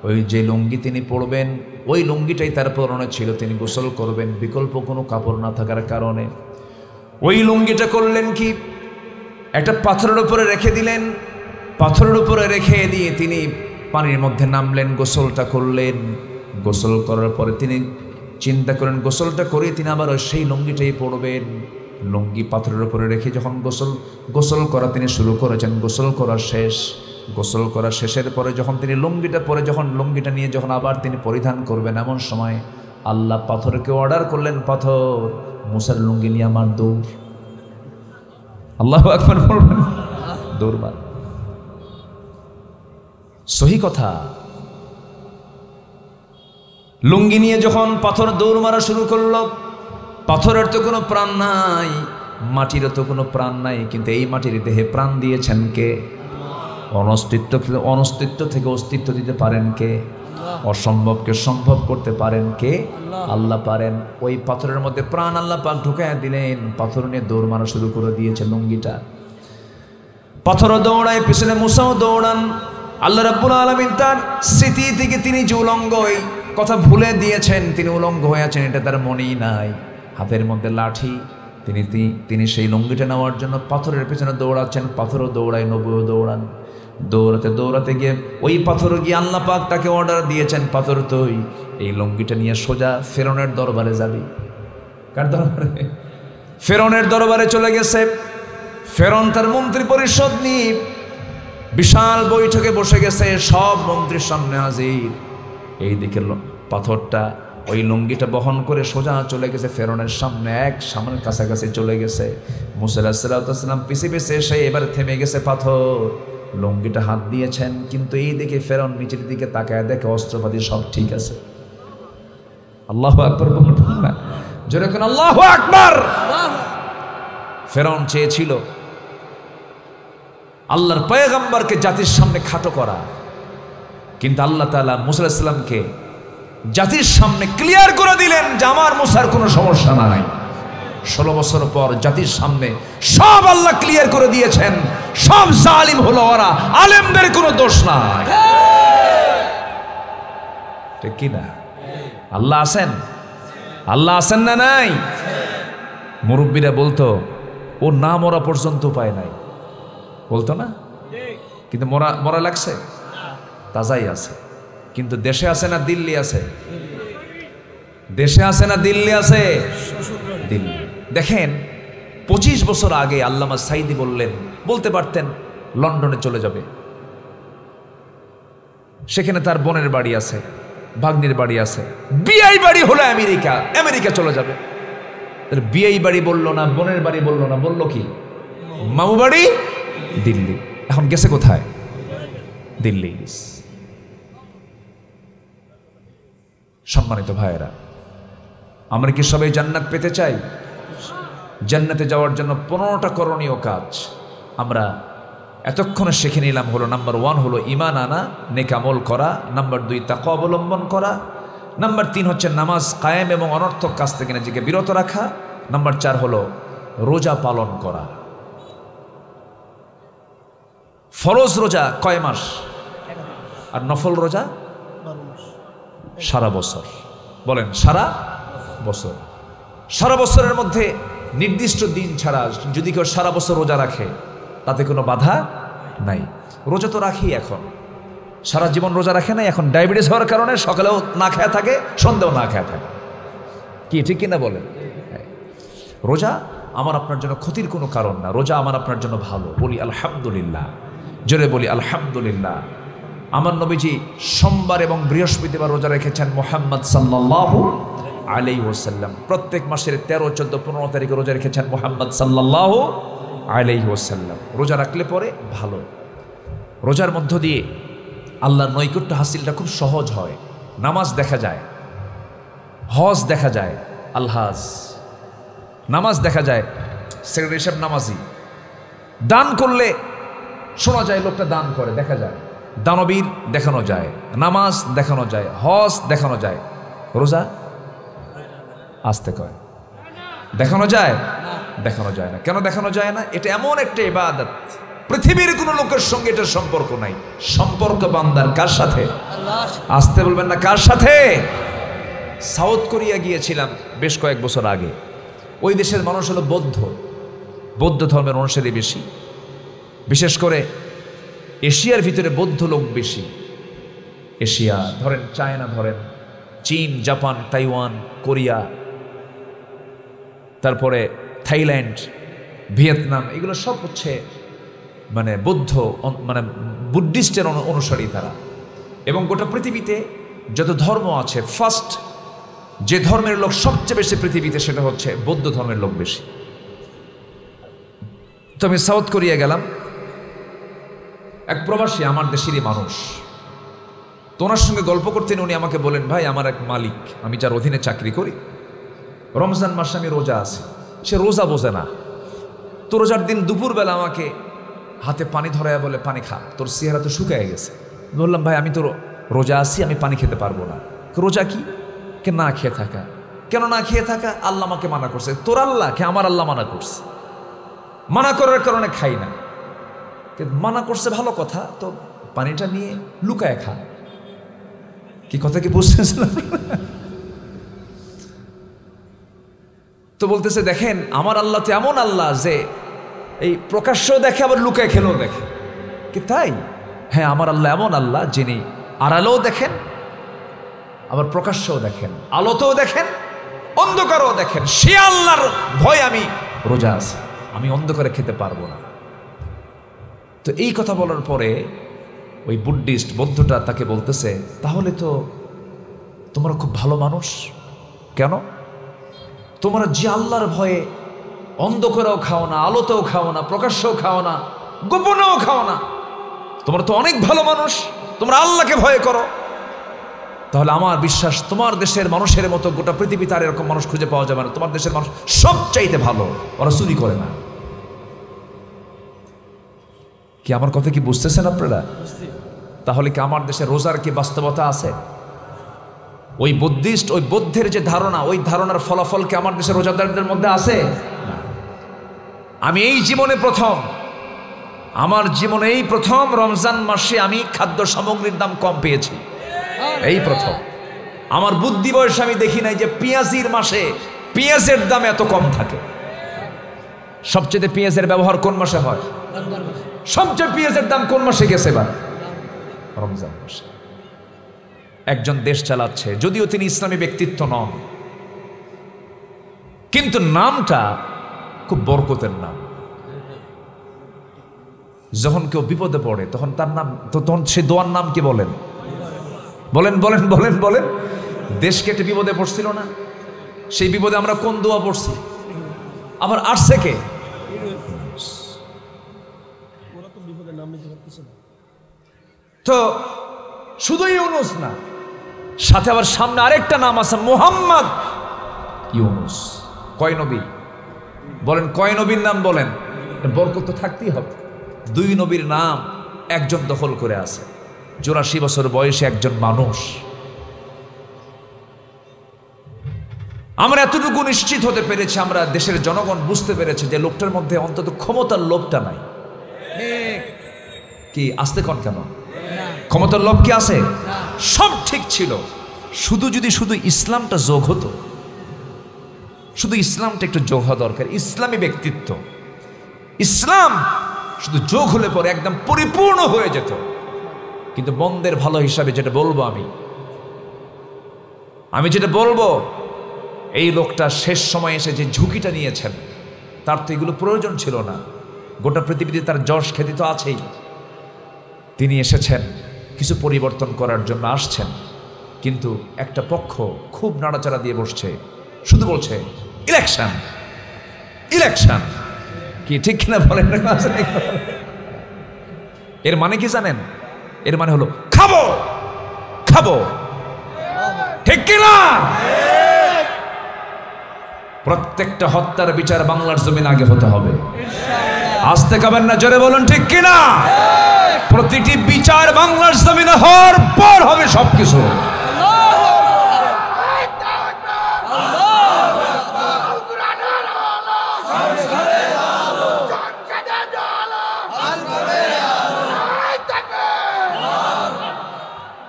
A: ওই যে লুঙ্গি তিনি পরবেন, ওই লুঙ্গিটাই তার পরনে ছিল। তিনি গোসল করবেন, বিকল্প কোনো কাপড় না থাকার কারণে ওই লুঙ্গিটা করলেন কি, একটা পাথরের উপরে রেখে দিলেন। পাথরের উপরে রেখে দিয়ে তিনি পানির মধ্যে নামলেন, গোসলটা করলেন। গোসল করার পরে তিনি চিন্তা করেন, গোসলটা করে তিনি আবার সেই লুঙ্গিটাই পরবেন। লুঙ্গি পাথরের উপরে রেখে যখন গোসল করা তিনি শুরু করেছেন, গোসল করা শেষের পরে যখন তিনি লুঙ্গিটা পরে যখন লুঙ্গিটা নিয়ে যখন আবার তিনি পরিধান করবেন, এমন সময় আল্লাহ পাথরকে অর্ডার করলেন, পাথর মুসার লুঙ্গি নিয়ে আমার দৌড়। আল্লাহু আকবার বলবেন, দৌড় মার। সহি কথা। লুঙ্গি নিয়ে যখন পাথর দৌড় মারা শুরু করলো, পাথরের তো কোনো প্রাণ নাই, মাটিরও তো কোনো প্রাণ নাই, কিন্তু এই মাটির দেহে প্রাণ দিয়েছেন কে? অনস্তিত্ব থেকে অস্তিত্ব দিতে পারেন কে? অসম্ভবকে সম্ভব করতে পারেন কে? আল্লাহ পারেন। ওই পাথরের মধ্যে প্রাণ আল্লাহ পাক ঢুকাইয়া দিলেন, পাথর নিয়ে দৌড় মারা শুরু করে দিয়েছে লুঙ্গিটা। পাথরও দৌড়ায়, পিছনে মুসাও দৌড়ান। আল্লাহ রাব্বুল আলামিন তার স্মৃতি থেকে তিনি যে উলঙ্গ, এই কথা ভুলে দিয়েছেন, তিনি উলঙ্গ হয়ে আছেন, এটা তার মনেই নাই। হাতের মধ্যে লাঠি, তিনি সেই লুঙ্গিটা নেওয়ার জন্য পাথরের পেছনে দৌড়াচ্ছেন। পাথরও দৌড়ায়, নবীও দৌড়ান। দৌড়াতে গিয়ে ওই পাথর গিয়ে আল্লাহ পাক তাকে অর্ডার দিয়েছেন, পাথর তুই এই লুঙ্গিটা নিয়ে সোজা ফেরাউনের দরবারে যাবি। কার দরবারে? ফেরাউনের দরবারে চলে গেছে। ফেরাউন তার মন্ত্রী পরিষদ নিয়ে বিশাল বৈঠকে বসে গেছে, সব মন্ত্রীর সামনে হাজির। এইদিকে পাথরটা ওই লুঙ্গিটা বহন করে সোজা চলে গেছে ফেরাউনের সামনে, সামনের কাছাকাছি চলে গেছে। মুসা আলাইহিস সালাম পিছে এসে এবার থেমে গেছে পাথর। লুঙ্গিটা হাত দিয়েছেন, কিন্তু এই দিকে ফেরাউন নিচের দিকে তাকায় দেখে অস্ত্রপাতি সব ঠিক আছে। আল্লাহু আকবার বলুন না, জোরে কোন আল্লাহু আকবার। ফেরাউন চেয়েছিল আল্লাহর পয়গম্বরকে জাতির সামনে খাটো করা, কিন্তু আল্লাহ তাআলা মুসা আলাইহিস সালামকে জাতির সামনে ক্লিয়ার করে দিলেন যে আমার মুসার কোনো সমস্যা নাই। 16 বছর পর জাতির সামনে সব আল্লাহ ক্লিয়ার করে দিয়েছেন, সব জালিম হলো ওরা, আলেমদের কোনো দোষ নাই। ঠিক কি না? আল্লাহ আছেন না নাই? মুরব্বীরা বলতো ও না মরা পর্যন্ত পায় নাই, বলতো না? কিন্তু মরা লাগছে, তাজাই আছে। কিন্তু দেশে আছে না দিল্লি আছে? দেশে আছে না দিল্লি আছে? দিল্লি। দেখেন 25 বছর আগে আল্লামা সাইদি বলতে পারতেন লন্ডনে চলে যাবে, সেখানে তার বোনের বাড়ি আছে, ভাগ্নির বাড়ি আছে। বিআই বাড়ি হলো আমেরিকা চলে যাবে। তার বিআই বাড়ি বললো না, বোনের বাড়ি বললো না, বললো কি মামু বাড়ি দিল্লি। এখন গেছে কোথায়? দিল্লি। সম্মানিত ভাইয়েরা, আমরা কি সবাই জান্নাত পেতে চাই? জান্নাতে যাওয়ার জন্য 15টা করণীয় কাজ আমরা এতক্ষণে শিখে নিলাম। হলো নাম্বার 1 হলো ঈমান আনা, নেক আমল করা। নাম্বার 2 তাকওয়া অবলম্বন করা। নাম্বার 3 হচ্ছে নামাজ কায়েম এবং অনর্থক কাজ থেকে নিজেকে বিরত রাখা। নাম্বার 4 হলো রোজা পালন করা। ফরজ রোজা কয় মাস? আর নফল রোজা সারা বছর। বলেন সারা বছর। সারা বছরের মধ্যে নির্দিষ্ট দিন ছাড়া যদি কেউ সারা বছর রোজা রাখে তাতে কোনো বাধা নাই। রোজা তো রাখি, এখন সারা জীবন রোজা রাখে না, এখন ডায়াবেটিস হওয়ার কারণে সকালেও না খেয়ে থাকে, সন্ধ্যাও না খেয়ে থাকে। কি ঠিক কিনা বলেন? রোজা আমার আপনার জন্য ক্ষতির কোনো কারণ না, রোজা আমার আপনার জন্য ভালো। বলি আলহামদুলিল্লাহ, জোরে বলি আলহামদুলিল্লাহ। আমার নবীজি সোমবার এবং বৃহস্পতিবার রোজা রেখেছেন মুহাম্মদ সাল্লাল্লাহু আলাইহি ওয়াসাল্লাম। প্রত্যেক মাসের 13, 14, 15 তারিখে রোজা রেখেছেন মুহাম্মদ সাল্লাল্লাহু আলাইহি ওয়াসাল্লাম। রোজা রাখলে পরে ভালো, রোজার মধ্য দিয়ে আল্লাহর নৈকট্য হাসিলটা খুব সহজ হয়। নামাজ দেখা যায়, হজ দেখা যায়, আলহাজ নামাজ দেখা যায়, সেক্রেটারি সাহেব নামাজি, দান করলে শোনা যায় লোকটা দান করে, দেখা যায়, দানবীর দেখানো যায়, নামাজ দেখানো যায়, হজ দেখানো যায়, রোজা আসতে কয় দেখানো যায়, দেখানো যায় না। কেন দেখানো যায় না? এটা এমন একটা ইবাদত, পৃথিবীর কোনো লোকের সঙ্গে এটার সম্পর্ক নাই। সম্পর্ক বান্দার কার সাথে? আসতে বলবেন না, কার সাথে? সাউথ কোরিয়া গিয়েছিলাম বেশ কয়েক বছর আগে। ওই দেশের মানুষ হলো বৌদ্ধ ধর্মের অনুসারী বেশি, বিশেষ করে এশিয়ার ভিতরে বৌদ্ধ লোক বেশি। এশিয়া ধরেন, চায়না ধরেন, চীন, জাপান, তাইওয়ান, কোরিয়া, তারপরে থাইল্যান্ড, ভিয়েতনাম, এগুলো সব হচ্ছে মানে বৌদ্ধ, মানে বুদ্ধিস্টের অনুসারী তারা। এবং গোটা পৃথিবীতে যত ধর্ম আছে, ফার্স্ট যে ধর্মের লোক সবচেয়ে বেশি পৃথিবীতে সেটা হচ্ছে বৌদ্ধ ধর্মের লোক বেশি। তো আমি সাউথ কোরিয়া গেলাম, এক প্রবাসী আমার দেশেরই মানুষ, তো ওনার সঙ্গে গল্প করতেন। উনি আমাকে বলেন, ভাই আমার এক মালিক, আমি যার অধীনে চাকরি করি, রমজান মাসে আমি রোজা আছি, সে রোজা বোঝে না। তো রোজার দিন দুপুরবেলা আমাকে হাতে পানি ধরাইয়া বলে, পানি খা, তোর চেহারা তো শুকায় গেছে। বললাম, ভাই আমি তো রোজা আছি, আমি পানি খেতে পারবো না। রোজা কি? কে না খেয়ে থাকা। কেন না খেয়ে থাকা? আল্লাহ আমাকে মানা করছে। তোর আল্লাহ কে? আমার আল্লাহ মানা করছে, মানা করার কারণে খাই না। মানা করছে ভালো কথা, তো পানিটা নিয়ে লুকায় খা। কি কথা কি বুঝতেছেন? তো বলতেছে, দেখেন আমার আল্লাহ তো এমন আল্লাহ যে এই প্রকাশ্যও দেখে আবার লুকায় খেলেও দেখে। কি তাই? হ্যাঁ, আমার আল্লাহ এমন আল্লাহ যিনি আড়ালেও দেখেন, আবার প্রকাশ্যও দেখেন, আলোতেও দেখেন, অন্ধকারও দেখেন। সে আল্লাহর ভয় আমি রোজা আছি, আমি অন্ধকারে খেতে পারবো না। তো এই কথা বলার পরে ওই বৌদ্ধটা তাকে বলতেছে, তাহলে তো তোমরা খুব ভালো মানুষ। কেন? তোমরা যে আল্লাহর ভয়ে অন্ধকারেও খাও না, আলোতেও খাও না, প্রকাশ্যেও খাও না, গোপনেও খাও না, তোমরা তো অনেক ভালো মানুষ, তোমরা আল্লাহকে ভয় করো। তাহলে আমার বিশ্বাস তোমার দেশের মানুষের মতো গোটা পৃথিবীতে আর এরকম মানুষ খুঁজে পাওয়া যাবে না। তোমার দেশের মানুষ সবচাইতে ভালো, ওরা চুরি করে না। কি আমার কথা কি বুঝতেছেন আপনারা? তাহলে কি আমার দেশে রোজার কি বাস্তবতা আছে? ওই বুদ্ধিস্ট, ওই বৌদ্ধের যে ধারণা, ওই ধারণার ফলাফল কি আমার দেশের রোজাদারদের মধ্যে আছে? আমি এই জীবনে প্রথম, আমার জীবনে এই প্রথম রমজান মাসে আমি খাদ্য সামগ্রীর দাম কম পেয়েছি, এই প্রথম। আমার বুদ্ধি বয়সে আমি দেখি নাই যে পেঁয়াজির মাসে পেঁয়াজের দাম এত কম থাকে। সবচেয়ে পেঁয়াজের ব্যবহার কোন মাসে হয়? সবচেয়ে পেঁয়াজের দাম কোন মাসে গেছে? বা রমজান মাসে। একজন দেশ চালাচ্ছে, যদিও তিনি ইসলামী ব্যক্তিত্ব নন, কিন্তু নামটা খুব বরকতের নাম। যখন কেউ বিপদে পড়ে তখন তার নাম, তখন সে দোয়ার নাম কি বলেন? বলেন বলেন বলেন বলেন। দেশ কেটে বিপদে পড়ছিল না, সেই বিপদে আমরা কোন দোয়া পড়ছি? আবার আসছে কে? তো শুধু ইউনুস না, সাথে আবার সামনে আরেকটা নাম আছে, মুহাম্মদ ইউনুস। কয় নবী বলেন? কয় নবীর নাম বলেন? বরকত তো থাকতেই হবে। 2 নবীর নাম একজন দখল করে আছে, 84 বছর বয়সে একজন মানুষ। আমরা এতটুকু নিশ্চিত হতে পেরেছি, আমরা দেশের জনগণ বুঝতে পেরেছে যে লোকটার মধ্যে অন্তত ক্ষমতার লোভটা নাই। কি আসতে কন কেন? ক্ষমতার লোভ কি আছে? সব ঠিক ছিল, শুধু যদি শুধু ইসলামটা যোগ হতো, শুধু ইসলামটা একটু যোগ হওয়া দরকার। ইসলামী ব্যক্তিত্ব, ইসলাম শুধু যোগ হলে পরে একদম পরিপূর্ণ হয়ে যেত। কিন্তু মন্দের ভালো হিসাবে যেটা বলবো, আমি যেটা বলবো, এই লোকটা শেষ সময় এসে যে ঝুঁকিটা নিয়েছেন, তার তো এগুলো প্রয়োজন ছিল না। গোটা পৃথিবীতে তার যশ খ্যাতি তো আছেই। তিনি এসেছেন কিছু পরিবর্তন করার জন্য আসছেন, কিন্তু একটা পক্ষ খুব নাড়াচাড়া দিয়ে বসছে, শুধু বলছে ইলেকশন ইলেকশন। কি ঠিক কিনা বলেন? এর মানে কি জানেন? এর মানে হলো খাবো খাবো, ঠিক কিনা? প্রত্যেকটা হত্যার বিচার বাংলার জমিন আগে হতে হবে। আসতে খাবেন না, জোরে বলুন ঠিক কিনা? প্রতিটি বিচার বাংলার জমিনে হওয়ার পর হবে সবকিছু।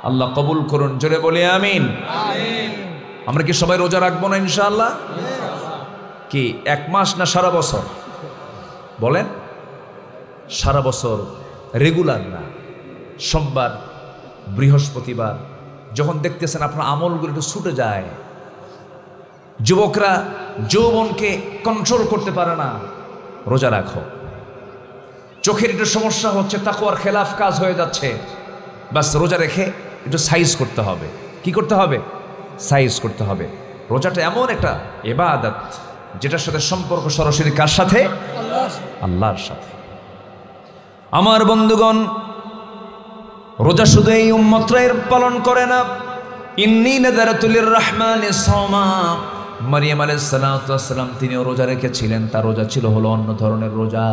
A: আল্লাহ কবুল করুন, জোরে বলি আমিন। আমরা কি সবাই রোজা রাখবো না ইনশাআল্লাহ? কি এক মাস না সারা বছর? বলেন, সারা বছর রেগুলার না। সোমবার, বৃহস্পতিবার যখন দেখতেছেন আপনার আমলগুলো একটু ছুটে যায়, যুবকরা যৌবনকে কন্ট্রোল করতে পারে না, রোজা রাখো। চোখের একটু সমস্যা হচ্ছে, তাকওয়ার খেলাফ কাজ হয়ে যাচ্ছে, বাস রোজা রেখে একটু সাইজ করতে হবে। কি করতে হবে? সাইজ করতে হবে। রোজাটা এমন একটা ইবাদত যেটার সাথে সম্পর্ক সরাসরি কার সাথে? আল্লাহর সাথে। আমার বন্ধুগণ, রোজা শুধু এই উম্মতরাই পালন করে না। ইন্নী নাযারাতু লিররহমানি সাওমা, মারিয়াম আলাইহিস সালাতু ওয়াস সালাম তিনিও রোজা রেখেছিলেন। তার রোজা ছিল হলো অন্য ধরনের রোজা,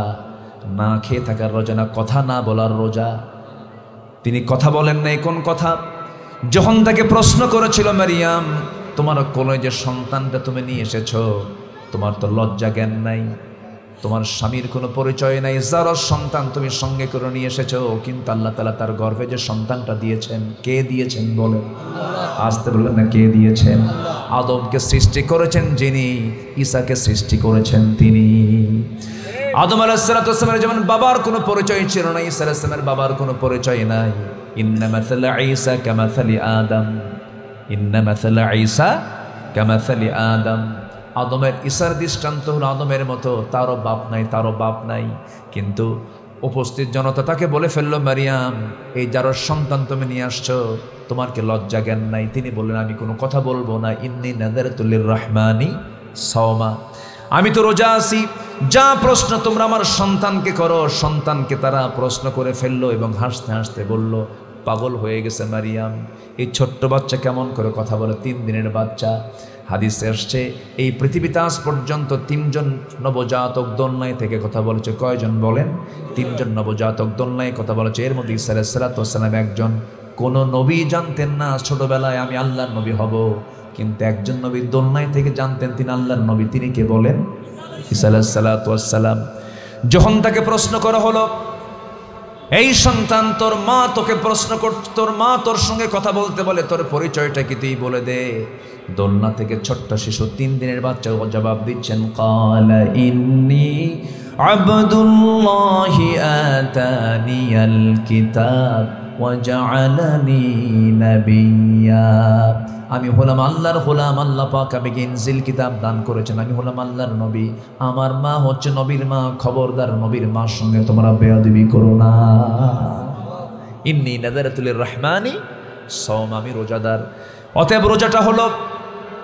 A: না খেয়ে থাকার রোজা, না কথা না বলার রোজা। তিনি কথা বলেন নাই। কোন কথা? যখন তাকে প্রশ্ন করেছিল, মারিয়াম তোমার কোলে যে সন্তানটা তুমি নিয়ে এসেছো, তোমার তো লজ্জা জ্ঞান নাই, তোমার স্বামীর কোনো পরিচয় নাই, যার সন্তান তুমি সঙ্গে করে নিয়ে এসেছো, কিন্তু আল্লাহ তাআলা তার গর্ভে যে সন্তানটা দিয়েছেন, কে দিয়েছেন বলেন? আসতে বললেন না, কে দিয়েছেন? আদমকে সৃষ্টি করেছেন যিনি, ঈসাকে সৃষ্টি করেছেন তিনি। আদম আলাইহিস সালাতু ওয়াস সালামের যেমন বাবার কোনো পরিচয় ছিল না, ঈসা আলাইহিস সালামের বাবার কোনো পরিচয় নাই। ইন্না মাসালা ঈসা কামাসালি আদম, ইন্না মাসালা ঈসা কামাসালি আদম। আদমের ঈসার দৃষ্টান্ত হলো আদমের মতো, তারও বাপ নাই, তারও বাপ নাই। কিন্তু উপস্থিত জনতা তাকে বলে ফেললো, মারিয়াম এই যার সন্তান তুমি নিয়ে আসছো, তোমার কি লজ্জা জ্ঞান নাই? তিনি বললেন, আমি কোনো কথা বলবো না। ইন্নী নাযারাতু লিররহমানি সাওমা, আমি তো রোজা আছি। যা প্রশ্ন তোমরা আমার সন্তানকে করো। সন্তানকে তারা প্রশ্ন করে ফেললো এবং হাসতে হাসতে বলল, পাগল হয়ে গেছে মারিয়াম, এই ছোট্ট বাচ্চা কেমন করে কথা বলে? 3 দিনের বাচ্চা। হাদিসে আসছে এই পৃথিবীতে আজ পর্যন্ত 3 জন নবজাতক দোলনায় থেকে কথা বলেছে। কয়জন বলেন? 3 জন নবজাতক দোলনায় কথা বলেছে। এর মধ্যে ঈসা আলাইহিস সালাতু ওয়াস সালাম একজন। কোন নবী জানতেন না ছোটবেলায় আমি আল্লাহর নবী হব, কিন্তু একজন নবী দোলনায় থেকে জানতেন তিনি আল্লাহর নবী। তিনি কে বলেন? ঈসা আলাইহিস সালাতু ওয়াস সালাম। যখন তাকে প্রশ্ন করা হলো, এই সন্তান তোর মা তোকে প্রশ্ন করছে, তোর মা তোর সঙ্গে কথা বলতে বলে, তোর পরিচয়টা কি তুই বলে দে। দোলনা থেকে ছোট্ট শিশু 3 দিনের বাচ্চা জবাব দিচ্ছেন, ক্বালা ইন্নী আবদুল্লাহি আতানিয়াল কিতাব ওয়া জাআলানি নাবিয়্যা। আমি হলাম আল্লাহর গোলাম, আল্লাহ পাক আমাকে ইনজিল কিতাব দান করেছেন, আমি হলাম আল্লাহর নবী। আমার মা হচ্ছে নবীর মা, খবরদার নবীর মার সঙ্গে তোমরা বেয়াদবি করো না। ইন্নী নাযারাতু লিররহমানি সাওম, আমি রোজাদার। অতএব রোজাটা হলো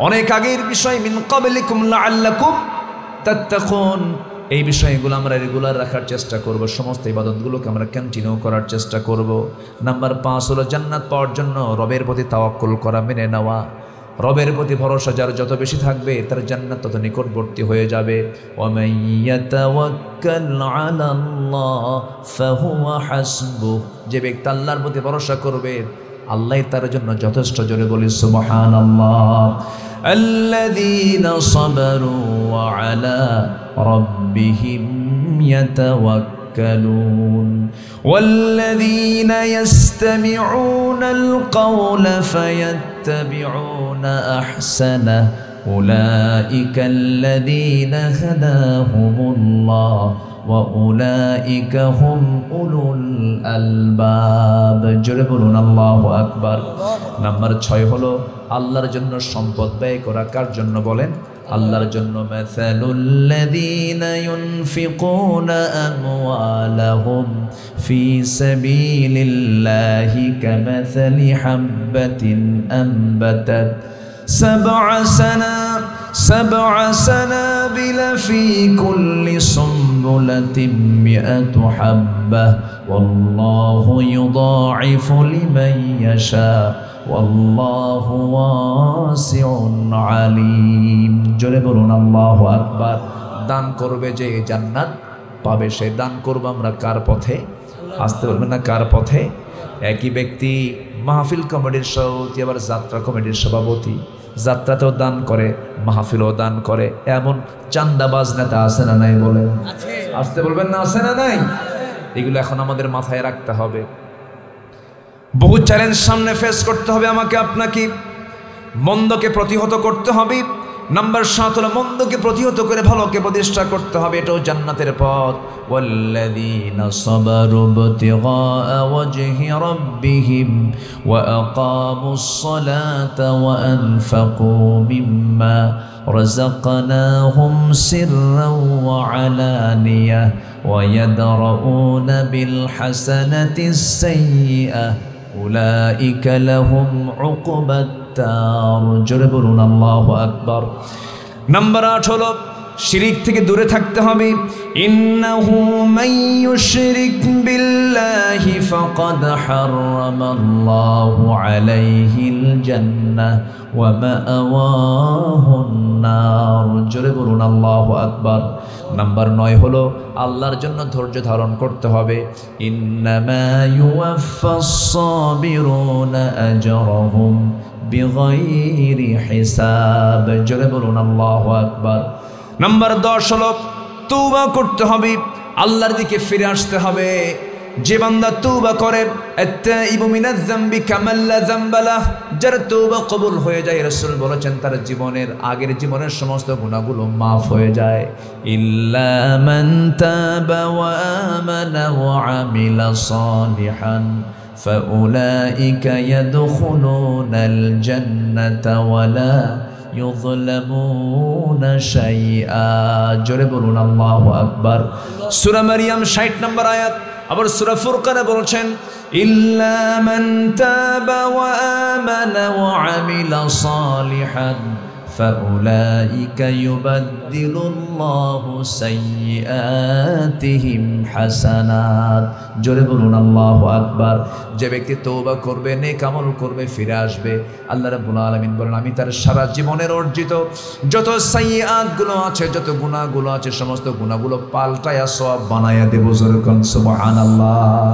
A: অনেক আগের বিষয়। মিন ক্বাবলিকুম লাআল্লাকুম তাত্তাকুন, এই বিষয়গুলো আমরা রেগুলার রাখার চেষ্টা করব। সমস্ত ইবাদতগুলোকে আমরা কন্টিনিউ করার চেষ্টা করব। নাম্বার 5 হলো জান্নাত পাওয়ার জন্য রবের প্রতি তাওয়াক্কুল করা, মেনে নেওয়া। রবের প্রতি ভরসা যার যত বেশি থাকবে, তার জান্নাত তত নিকটবর্তী হয়ে যাবে। ওয়া মান ইয়াতাওয়াক্কাল আলাল্লাহ ফাহুয়া হাসবুহ, যে ব্যক্তি আল্লাহর প্রতি ভরসা করবে, আল্লাহই তার জন্য যথেষ্ট। জোরে বলি সুবহানাল্লাহ। আল্লাযীনা সাবারু ওয়া আলা রাব্বিহিম ইয়াতাওয়াক্কালুন ওয়াল্লাযীনা ইসতামিউনাল কাওলা ফায়াত্তাবিউনা আহসানাহু উলাইকাল্লাযীনা হাদাহুমুল্লাহ ওয়া উলাইকা হুম উলুল আলবাব। জোরে বলুন আল্লাহু আকবার। নাম্বার 6 হলো আল্লাহর জন্য সম্পদ ব্যয় করা। কার জন্য বলেন? আল্লাহর জন্য। মাসালুল্লাযীনা ইউনফিকুনা আমওয়ালাহুম ফি সাবিলিল্লাহি কামাসালি হাববাতিন আনবাতাত সাবআ সানাবিলা ফি কুল্লি সুনবুলাতিন মিআতু হাব্বাহ ওয়াল্লাহু ইউদাঈফু লিমান ইয়াশা ওয়াল্লাহু ওয়াসিউন আলীম। জোরে বলুন আল্লাহু আকবার। দান করবে যে জান্নাত পাবে, সে দান করব আমরা কার পথে? আসতে বলবেন না কার পথে? একই ব্যক্তি মাহফিল কমিটির সভাপতি, আবার যাত্রা কমিটির সভাপতি, যাত্রাতেও দান করে, মাহফিলও দান করে। এমন চান্দাবাজ নেতা আছে না নাই? বলেন আসতে বলবেন না আছে না নাই? এগুলো এখন আমাদের মাথায় রাখতে হবে। বহু চ্যালেঞ্জ সামনে ফেস করতে হবে আমাকে আপনাকে। মন্দকে প্রতিহত করতে হবে। নাম্বার 7 হলো মন্দকে প্রতিহত করে ভালোকে প্রতিষ্ঠা করতে হবে। এটাও জান্নাতের পথ। ওয়াল্লাযীনা সাবারু ইবতিগাআ ওয়াজহি রাব্বিহিম ওয়া আকামুস সালাতা ওয়া আনফাকু মিম্মা রাযাকনাহুম সিররাও ওয়া আলানিয়াহ ওয়া ইয়াদরাউনা বিল হাসানাতিস সাইয়্যিআহ উলাইকা লাহুম উকবাত দার। জোরে বলুন আল্লাহু আকবার। নাম্বার 8 হলো শিরিক থেকে দূরে থাকতে হবে। ইন্নাহু মান ইউশরিক বিল্লাহি ফাকাদ হারামাল্লাহু আলাইহিল জান্নাহ ওয়া মাআওয়াহুন নার। জোরে বলুন আল্লাহু আকবার। নাম্বার 9 হলো আল্লাহর জন্য ধৈর্য ধারণ করতে হবে। ইন্নামা ইউওয়াফাস সাবিরুনা আজরাহুম বিগাইরি হিসাব। জোরে বলুন আল্লাহু আকবার। নাম্বার 10 হলো তওবা করতে হবে, আল্লাহর দিকে ফিরে আসতে হবে। যে বান্দা তওবা করে, আত-তাইবু মিনাজ যামবি কামান লা যামবা লাহ, যার তওবা কবুল হয়ে যায়, রাসূল বলেছেন তার জীবনের আগের জীবনের সমস্ত গুনাহগুলো মাফ হয়ে যায়। ইল্লা মান তাবা ওয়া আমানা ওয়া আমিলা সালিহান ফাউলাইকা ইয়াদখুলুনাল জান্নাতা ওয়া লা ইউযলামুনা শাইআ। জোরে বলুন আল্লাহু আকবার। সূরা মারইয়াম 60 নম্বর আয়াত। আবার সূরা ফুরকানে বলছেন ইল্লা মান তাবা ওয়া আমানা ওয়া আমিলা সালিহান ফাউলাইকা ইউবাদদিলুল্লাহু সাইয়্যাতিহিম হাসানাত। জোরে বলুন আল্লাহু আকবার। যে ব্যক্তি তওবা করবে, নেক আমল করবে, ফিরে আসবে, আল্লাহ রাব্বুল আলামিন বলেন আমি তার সারা জীবনের অর্জিত যত সাইয়্যাতগুলো আছে, যত গুনাহগুলো আছে, সমস্ত গুনাহগুলো পাল্টায়া সওয়াব বানায়া দেব। জোরে কোন সুবহানাল্লাহ।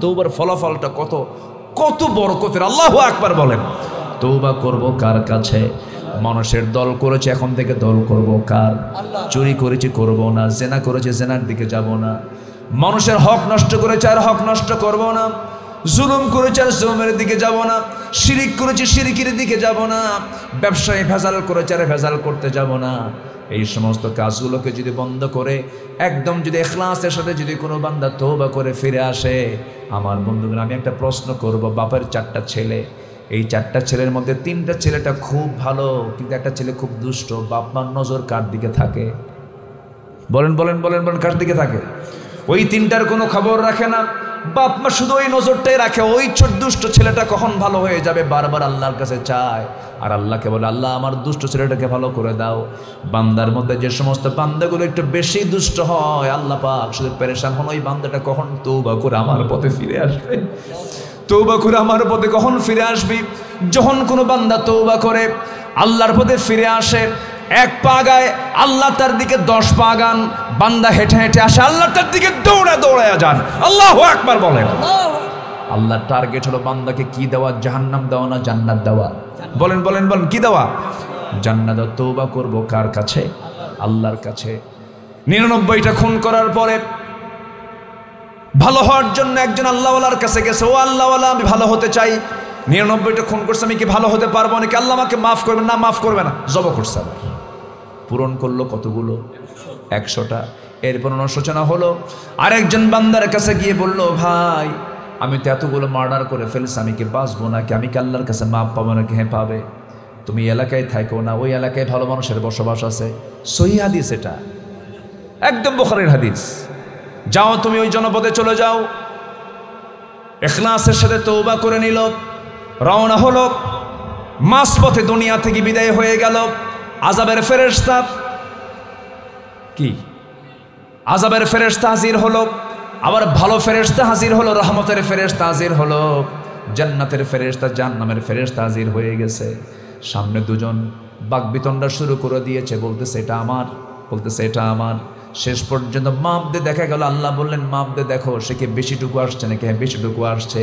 A: তওবার ফলাফলটা কত কত বরকতের, আল্লাহু আকবার বলেন। তওবা করব কার কাছে? মানুষের দল করেছে, এখন থেকে দল করব কার? চুরি করেছি করব না, জেনা করেছে জেনার দিকে যাব না, মানুষের হক নষ্ট করেছে আর হক নষ্ট করব না, জুলুম করেছে আর জুলুমের দিকে যাব না, শিরিক করেছে শিরিকের দিকে যাব না, ব্যবসায় ভেজাল করেছে আর ভেজাল করতে যাব না। এই সমস্ত কাজগুলোকে যদি বন্ধ করে একদম যদি ইখলাসের সাথে যদি কোনো বান্দা তওবা করে ফিরে আসে, আমার বন্ধুরা আমি একটা প্রশ্ন করব। বাপের 4টা ছেলে, এই 4টা ছেলের মধ্যে 3টা ছেলেটা খুব ভালো, কিন্তু একটা ছেলে খুব দুষ্ট। বাপ মার নজর কার দিকে থাকে? বলেন বলেন বলেন বলেন, কার দিকে থাকে? ওই 3টার কোনো খবর রাখে না। বাপ মা শুধু ওই নজরটাই রাখে, ওই ছোট দুষ্ট ছেলেটা কখন ভালো হয়ে যাবে, বারবার আল্লাহর কাছে চায়। আর আল্লাহকে বলে আল্লাহ আমার দুষ্ট ছেলেটাকে ভালো করে দাও। বান্দার মধ্যে যে সমস্ত বান্দাগুলো একটু বেশি দুষ্ট হয়, আল্লাহ পাক শুধু পেরেশান হন, ওই বান্দাটা কখন তওবা করে আমার পথে ফিরে আসবে, তওবা করে আমার পথে কখন ফিরে আসবি। যখন কোনো বান্দা তওবা করে আল্লাহর পথে ফিরে আসে, 1 পা গায়, আল্লাহ তার দিকে 10 পা গান। বান্দা হেঁটে হেঁটে আসে, আল্লাহ তার দিকে দৌড়ে দৌড়ে যান। আল্লাহু আকবার বলেন। আল্লাহর টার্গেট হলো বান্দাকে কি দেওয়া? জাহান্নাম দেওয়া না জান্নাত দেওয়া? বলেন বলেন বলেন, কি দেওয়া? জান্নাত। তওবা করব কার কাছে? আল্লাহর কাছে। 99টা খুন করার পরে ভালো হওয়ার জন্য একজন আল্লাহওয়ালার কাছে গেছে, ও আল্লাহওয়ালা আমি ভালো হতে চাই, 99টা খুন করছে, আমি কি ভালো হতে পারবো নাকি? আল্লাহ আমাকে মাফ করবেন না? মাফ করবে না। জবা করছে, পূরণ করলো কতগুলো? 100টা। এরপর অনুশোচনা হলো, আরেকজন বান্দার কাছে গিয়ে বললো ভাই আমি তো এতগুলো মার্ডার করে ফেলছি, আমি কি বাঁচবো নাকি? আমি কি আল্লাহর কাছে মাফ পাবো নাকি? হ্যাঁ পাবে। তুমি এলাকায় থাকো না, ওই এলাকায় ভালো মানুষের বসবাস আছে। সহিহ হাদিস, এটা একদম বুখারীর হাদিস। যাও তুমি ওই জনপদে চলে যাও। ইখলাসের সাথে তওবা করে নিল, রওনা হলো, মাঝপথে দুনিয়া থেকে বিদায় হয়ে গেল। আযাবের ফেরেশতা, কি আযাবের ফেরেশতা হাজির হলো, আবার ভালো ফেরেশতা হাজির হলো, রহমতের ফেরেশতা হাজির হলো, জান্নাতের ফেরেশতা, জাহান্নামের ফেরেশতা হাজির হয়ে গেছে। সামনে দুজন বাকবিতণ্ডা শুরু করে দিয়েছে, বলতেছে এটা আমার, বলতেছে এটা আমার। শেষ পর্যন্ত মাপ দিয়ে দেখা গেল, আল্লাহ বললেন মাপ দিয়ে দেখো সে কি বেশিটুকু আসছে নাকি। হ্যাঁ বেশিটুকু আসছে।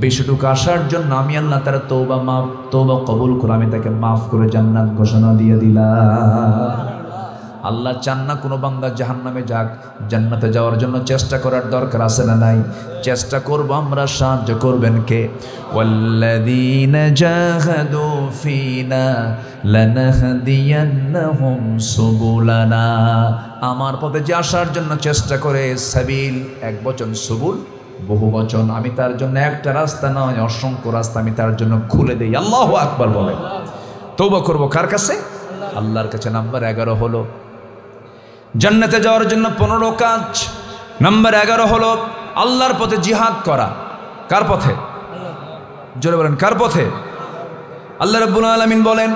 A: বেশিটুকু আসার জন্য আমি আল্লাহ তার তওবা কবুল করে আমি তাকে মাফ করে জান্নাত ঘোষণা দিয়ে দিলাম। আল্লাহ চান না কোনো বান্দা জাহান্নামে যাক, জান্নাতে যাওয়ার জন্য চেষ্টা করার দরকার আছে না নাই? চেষ্টা করব আমরা, সাহায্য করবেন কে? ওয়াল্লাযীনা জাহাদু ফীনা লানাহদিয়ান্নাহুম সুবুলানা। আমার পথে যে আসার জন্য চেষ্টা করে, সাবিল এক বচন, সুবুল বহু বচন, আমি তার জন্য একটা রাস্তা নয় অসংখ্য রাস্তা আমি তার জন্য খুলে দেই। আল্লাহু আকবার বলে। তওবা করব কার কাছে? আল্লাহর কাছে। নাম্বার 11 হলো জান্নাতে যাওয়ার জন্য 15 কাজ। নাম্বার 11 হলো আল্লাহর পথে জিহাদ করা। কার পথে? জোরে বলেন, কার পথে? আল্লাহ রাব্বুল আলামিন বলেন,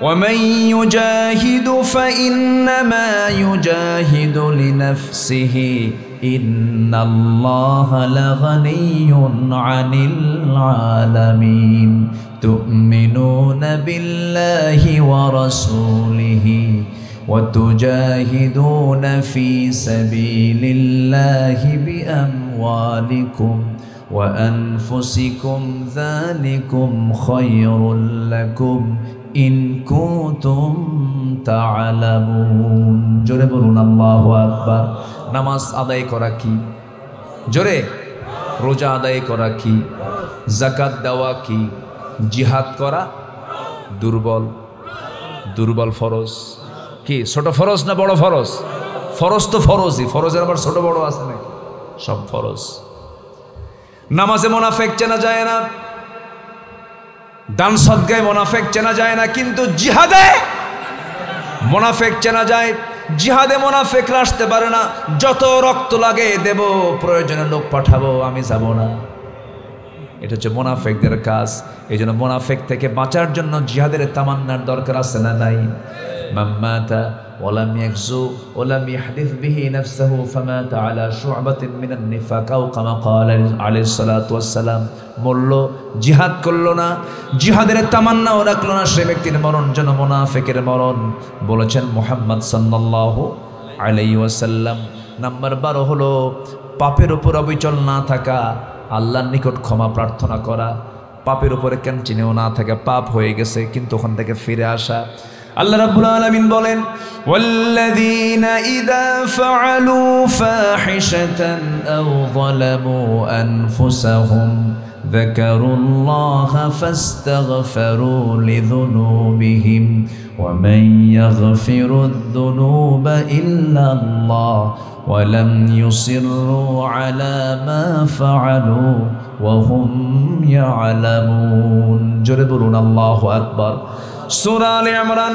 A: وَمَن يُجَاهِدُ فَإِنَّمَا يُجَاهِدُ لِنَفْسِهِ إِنَّ اللَّهَ لَغَنِيٌّ عَنِ الْعَالَمِينَ تُؤْمِنُونَ بِاللَّهِ وَرَسُولِهِ وَتُجَاهِدُونَ فِي سَبِيلِ اللَّهِ بِأَمْوَالِكُمْ وَأَنفُسِكُمْ ذَلِكُمْ خَيْرٌ لَكُمْ إِن كُنتُمْ تَعْلَمُونَ। জোরে বলুন আল্লাহু আকবার। নামাজ আদায় করা কি? জোরে। রোজা আদায় করা কি? যাকাত দেওয়া কি? জিহাদ করা দুর্বল ফরজ। কি ছোট ফরজ না বড় ফরজ? ফরজ তো ফরজই, ফরজের আবার ছোট বড় আছে না, সব ফরজ। নামাজে মুনাফিক চেনা যায় না, দান সদকায় মুনাফিক চেনা যায় না, কিন্তু জিহাদে মুনাফিক চেনা যায়। জিহাদে মুনাফিকরা আসতে পারে না। যত রক্ত লাগে দেব, প্রয়োজনে লোক পাঠাবো, আমি যাব না। এটা হচ্ছে মুনাফিকদের কাজ। এই জন্য মুনাফিক থেকে বাঁচার জন্য জিহাদের তামান্নার দরকার আছে না নাই? মাম্মাতা ওয়ালাম ইয়াগজু ওয়ালাম ইয়াহদিস বিহি নাফসাহু ফামাতা আলা শু'বাতিন মিনান নিফাক আও কামা ক্বালা আলাইহিস সালাতু ওয়াস সালাম। মরল, জিহাদ করলো না, জিহাদের তামান্নাও রাখলো না, সে ব্যক্তির মরণ যেন মুনাফিকের মরণ, বলেছেন মুহাম্মদ সাল্লাল্লাহু আলাইহি ওয়াসাল্লাম। নাম্বার 12 হলো পাপের উপর অবিচল না থাকা, আল্লাহর নিকট ক্ষমা প্রার্থনা করা। পাপের উপরে কন্টিনিউ না থাকা, পাপ হয়ে গেছে কিন্তু ওখান থেকে ফিরে আসা। আল্লাহ রাব্বুল আলামিন বলেন, ওয়াল্লাযীনা ইযা ফাআলু ফাহিশাতান আও যালামু আনফুসাহুম যাকারুল্লাহা ফাস্তাগফিরু লিযুনুবিহিম ওয়া মান ইয়াগফিরুদ যুনুবা ইল্লাল্লাহ ওয়া লাম ইউসিররু আলা মা ফাআলু ওয়া হুম ইয়ালামুন। জোরে বলুন আল্লাহু আকবার। সূরা আলে ইমরান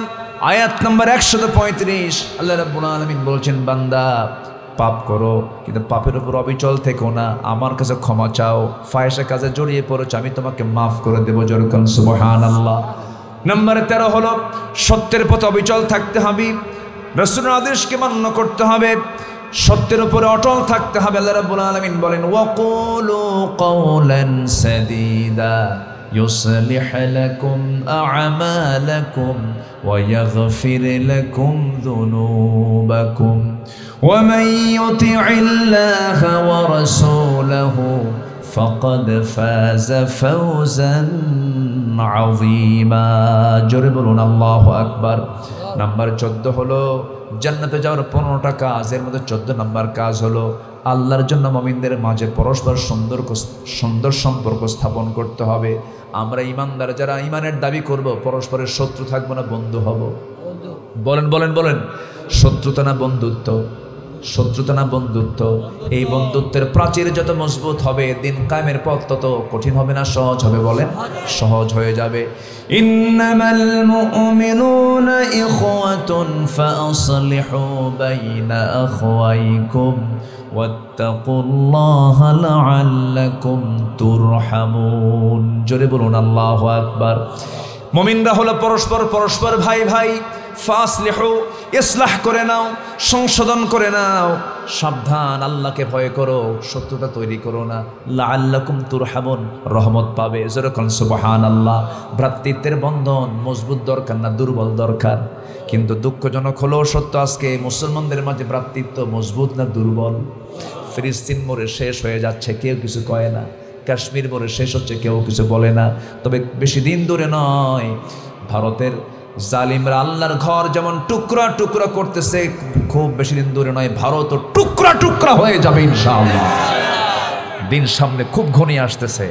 A: আয়াত নম্বর 135। আল্লাহ রাব্বুল আলামিন বলছেন, বান্দা পাপ করো কিন্তু পাপের উপর অবিচল থেকো না, আমার কাছে ক্ষমা চাও। ফাহিশা কাজে জড়িয়ে পড়েছো, আমি তোমাকে মাফ করে দেবো। জোরে বলুন সুবহানাল্লাহ। নম্বর 13 হলো সত্যের পথে অবিচল থাকতে হবে, রাসূলের আদেশকে মান্য করতে হবে, সত্যের উপরে অটল থাকতে হবে। আল্লাহ রাব্বুল আলামিন বলেন, ওয়াকুলু কওলান সাদীদা يصلح لكم أعمالكم ويغفر لكم ذنوبكم ومن يطع الله ورسوله فقد فاز فوزا عظيما। জোরে বলুন আল্লাহু আকবার। নাম্বার 14 হলো জান্নাতে যাওয়ার 15টা কাজ, এর মধ্যে 14 নাম্বার কাজ হলো আল্লাহর জন্য মুমিনদের মাঝে পরস্পর সুন্দর সম্পর্ক স্থাপন করতে হবে। আমরা ইমানদার যারা ইমানের দাবি করব, পরস্পরের শত্রু থাকবো না বন্ধু হব? বলেন বলেন বলেন, শত্রুতা না বন্ধুত্ব? শত্রুতা না বন্ধুত্ব? এই বন্ধুত্বের প্রাচীর যত মজবুত হবে, দিন কায়েমের পথ তত কঠিন হবে না সহজ হবে? বলেন, সহজ হয়ে যাবে। ইন্নামাল মুমিনুনা ইখওয়াতুন ফাআসলিহু বাইনা আখওয়াইকুম ওয়াত্তাকুল্লাহা লাআল্লাকুম তুরহামুন। জোরে বলুন আল্লাহু আকবার। মুমিনরা হলো পরস্পর ভাই ভাই। ফাসলিহু, ইসলাহ করে নাও, সংশোধন করে নাও। সাবধান, আল্লাহকে ভয় করো, শত্রুতা তৈরি করো না। লাআল্লাকুম তুরহামুন, রহমত পাবে। যেরকম সুবহানাল্লাহ। ভ্রাতৃত্বের বন্ধন মজবুত দরকার না দুর্বল দরকার? কিন্তু দুঃখজনক হলো সত্য, আজকে মুসলমানদের মাঝে ভ্রাতৃত্ব মজবুত না দুর্বল? ফিলিস্তিন মোড়ে শেষ হয়ে যাচ্ছে, কেউ কিছু কয় না। কাশ্মীর মোড়ে শেষ হচ্ছে, কেউ কিছু বলে না। তবে বেশি দিন দূরে নয়, ভারতের জালিমরা আল্লাহর ঘর যেমন টুকরা টুকরা করতেছে, খুব বেশি দিন দূরে নয়, ভারতও টুকরা টুকরা হয়ে যাবে ইনশাআল্লাহ। দিন সামনে খুব ঘনিয়ে আসতেছে,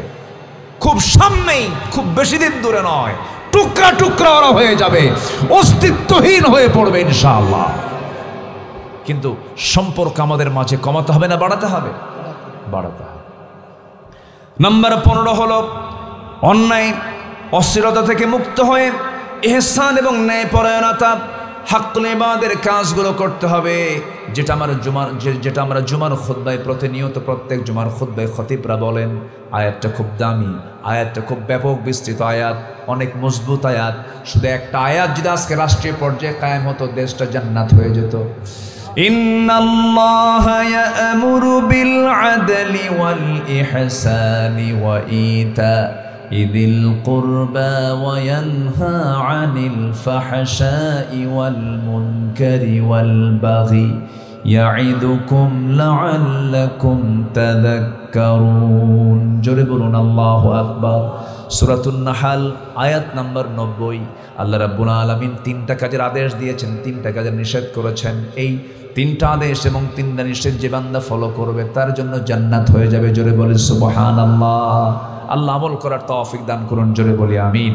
A: খুব সামনেই, খুব বেশি দিন দূরে নয়, টুকরা টুকরা ওরা হয়ে যাবে, অস্তিত্বহীন হয়ে পড়বে ইনশাআল্লাহ। কিন্তু সম্পর্ক আমাদের মাঝে কমাতে হবে না বাড়াতে হবে? বাড়াতে হবে। নাম্বার 15 হলো অন্যায় অশ্লীলতা থেকে মুক্ত হয়ে ইহসান এবং ন্যায়পরায়ণতা, হাক্কুল ইবাদের কাজগুলো করতে হবে। যেটা আমরা জুমার খুতবায় প্রতিনিয়ত, প্রত্যেক জুমার খুতবায় খতিবরা বলেন। আয়াতটা খুব দামি, আয়াতটা খুব ব্যাপক বিস্তৃত আয়াত, অনেক মজবুত আয়াত। শুধু একটা আয়াত যদি আজকে রাষ্ট্রীয় পর্যায়ে কায়েম হতো, দেশটা জান্নাত হয়ে যেত। ইন্নাল্লাহা ইয়া'মুরু বিল আদলি ওয়াল ইহসানি ওয়া ইতা'যিল কুরবা ওয়া ইয়ানহা আনিল ফাহশাই ওয়াল মুনকারি ওয়াল বাগি ইয়া'iদুকুম লা'আল্লাকুম তাযাক্কারুন। জোরে বলুন আল্লাহু আকবার। সূরাতুন নাহাল আয়াত নাম্বার 90। আল্লাহ রাব্বুল আলামিন 3টা কাজের আদেশ দিয়েছেন, 3টা কাজের নিষেধ করেছেন। এই 3টা আদেশ এবং 3টা নিষেধ যে বান্দা ফলো করবে তার জন্য জান্নাত হয়ে যাবে। জোরে বলি সুবহানাল্লাহ। আল্লাহ আমল করার তৌফিক দান করুন। জোরে বলি আমিন।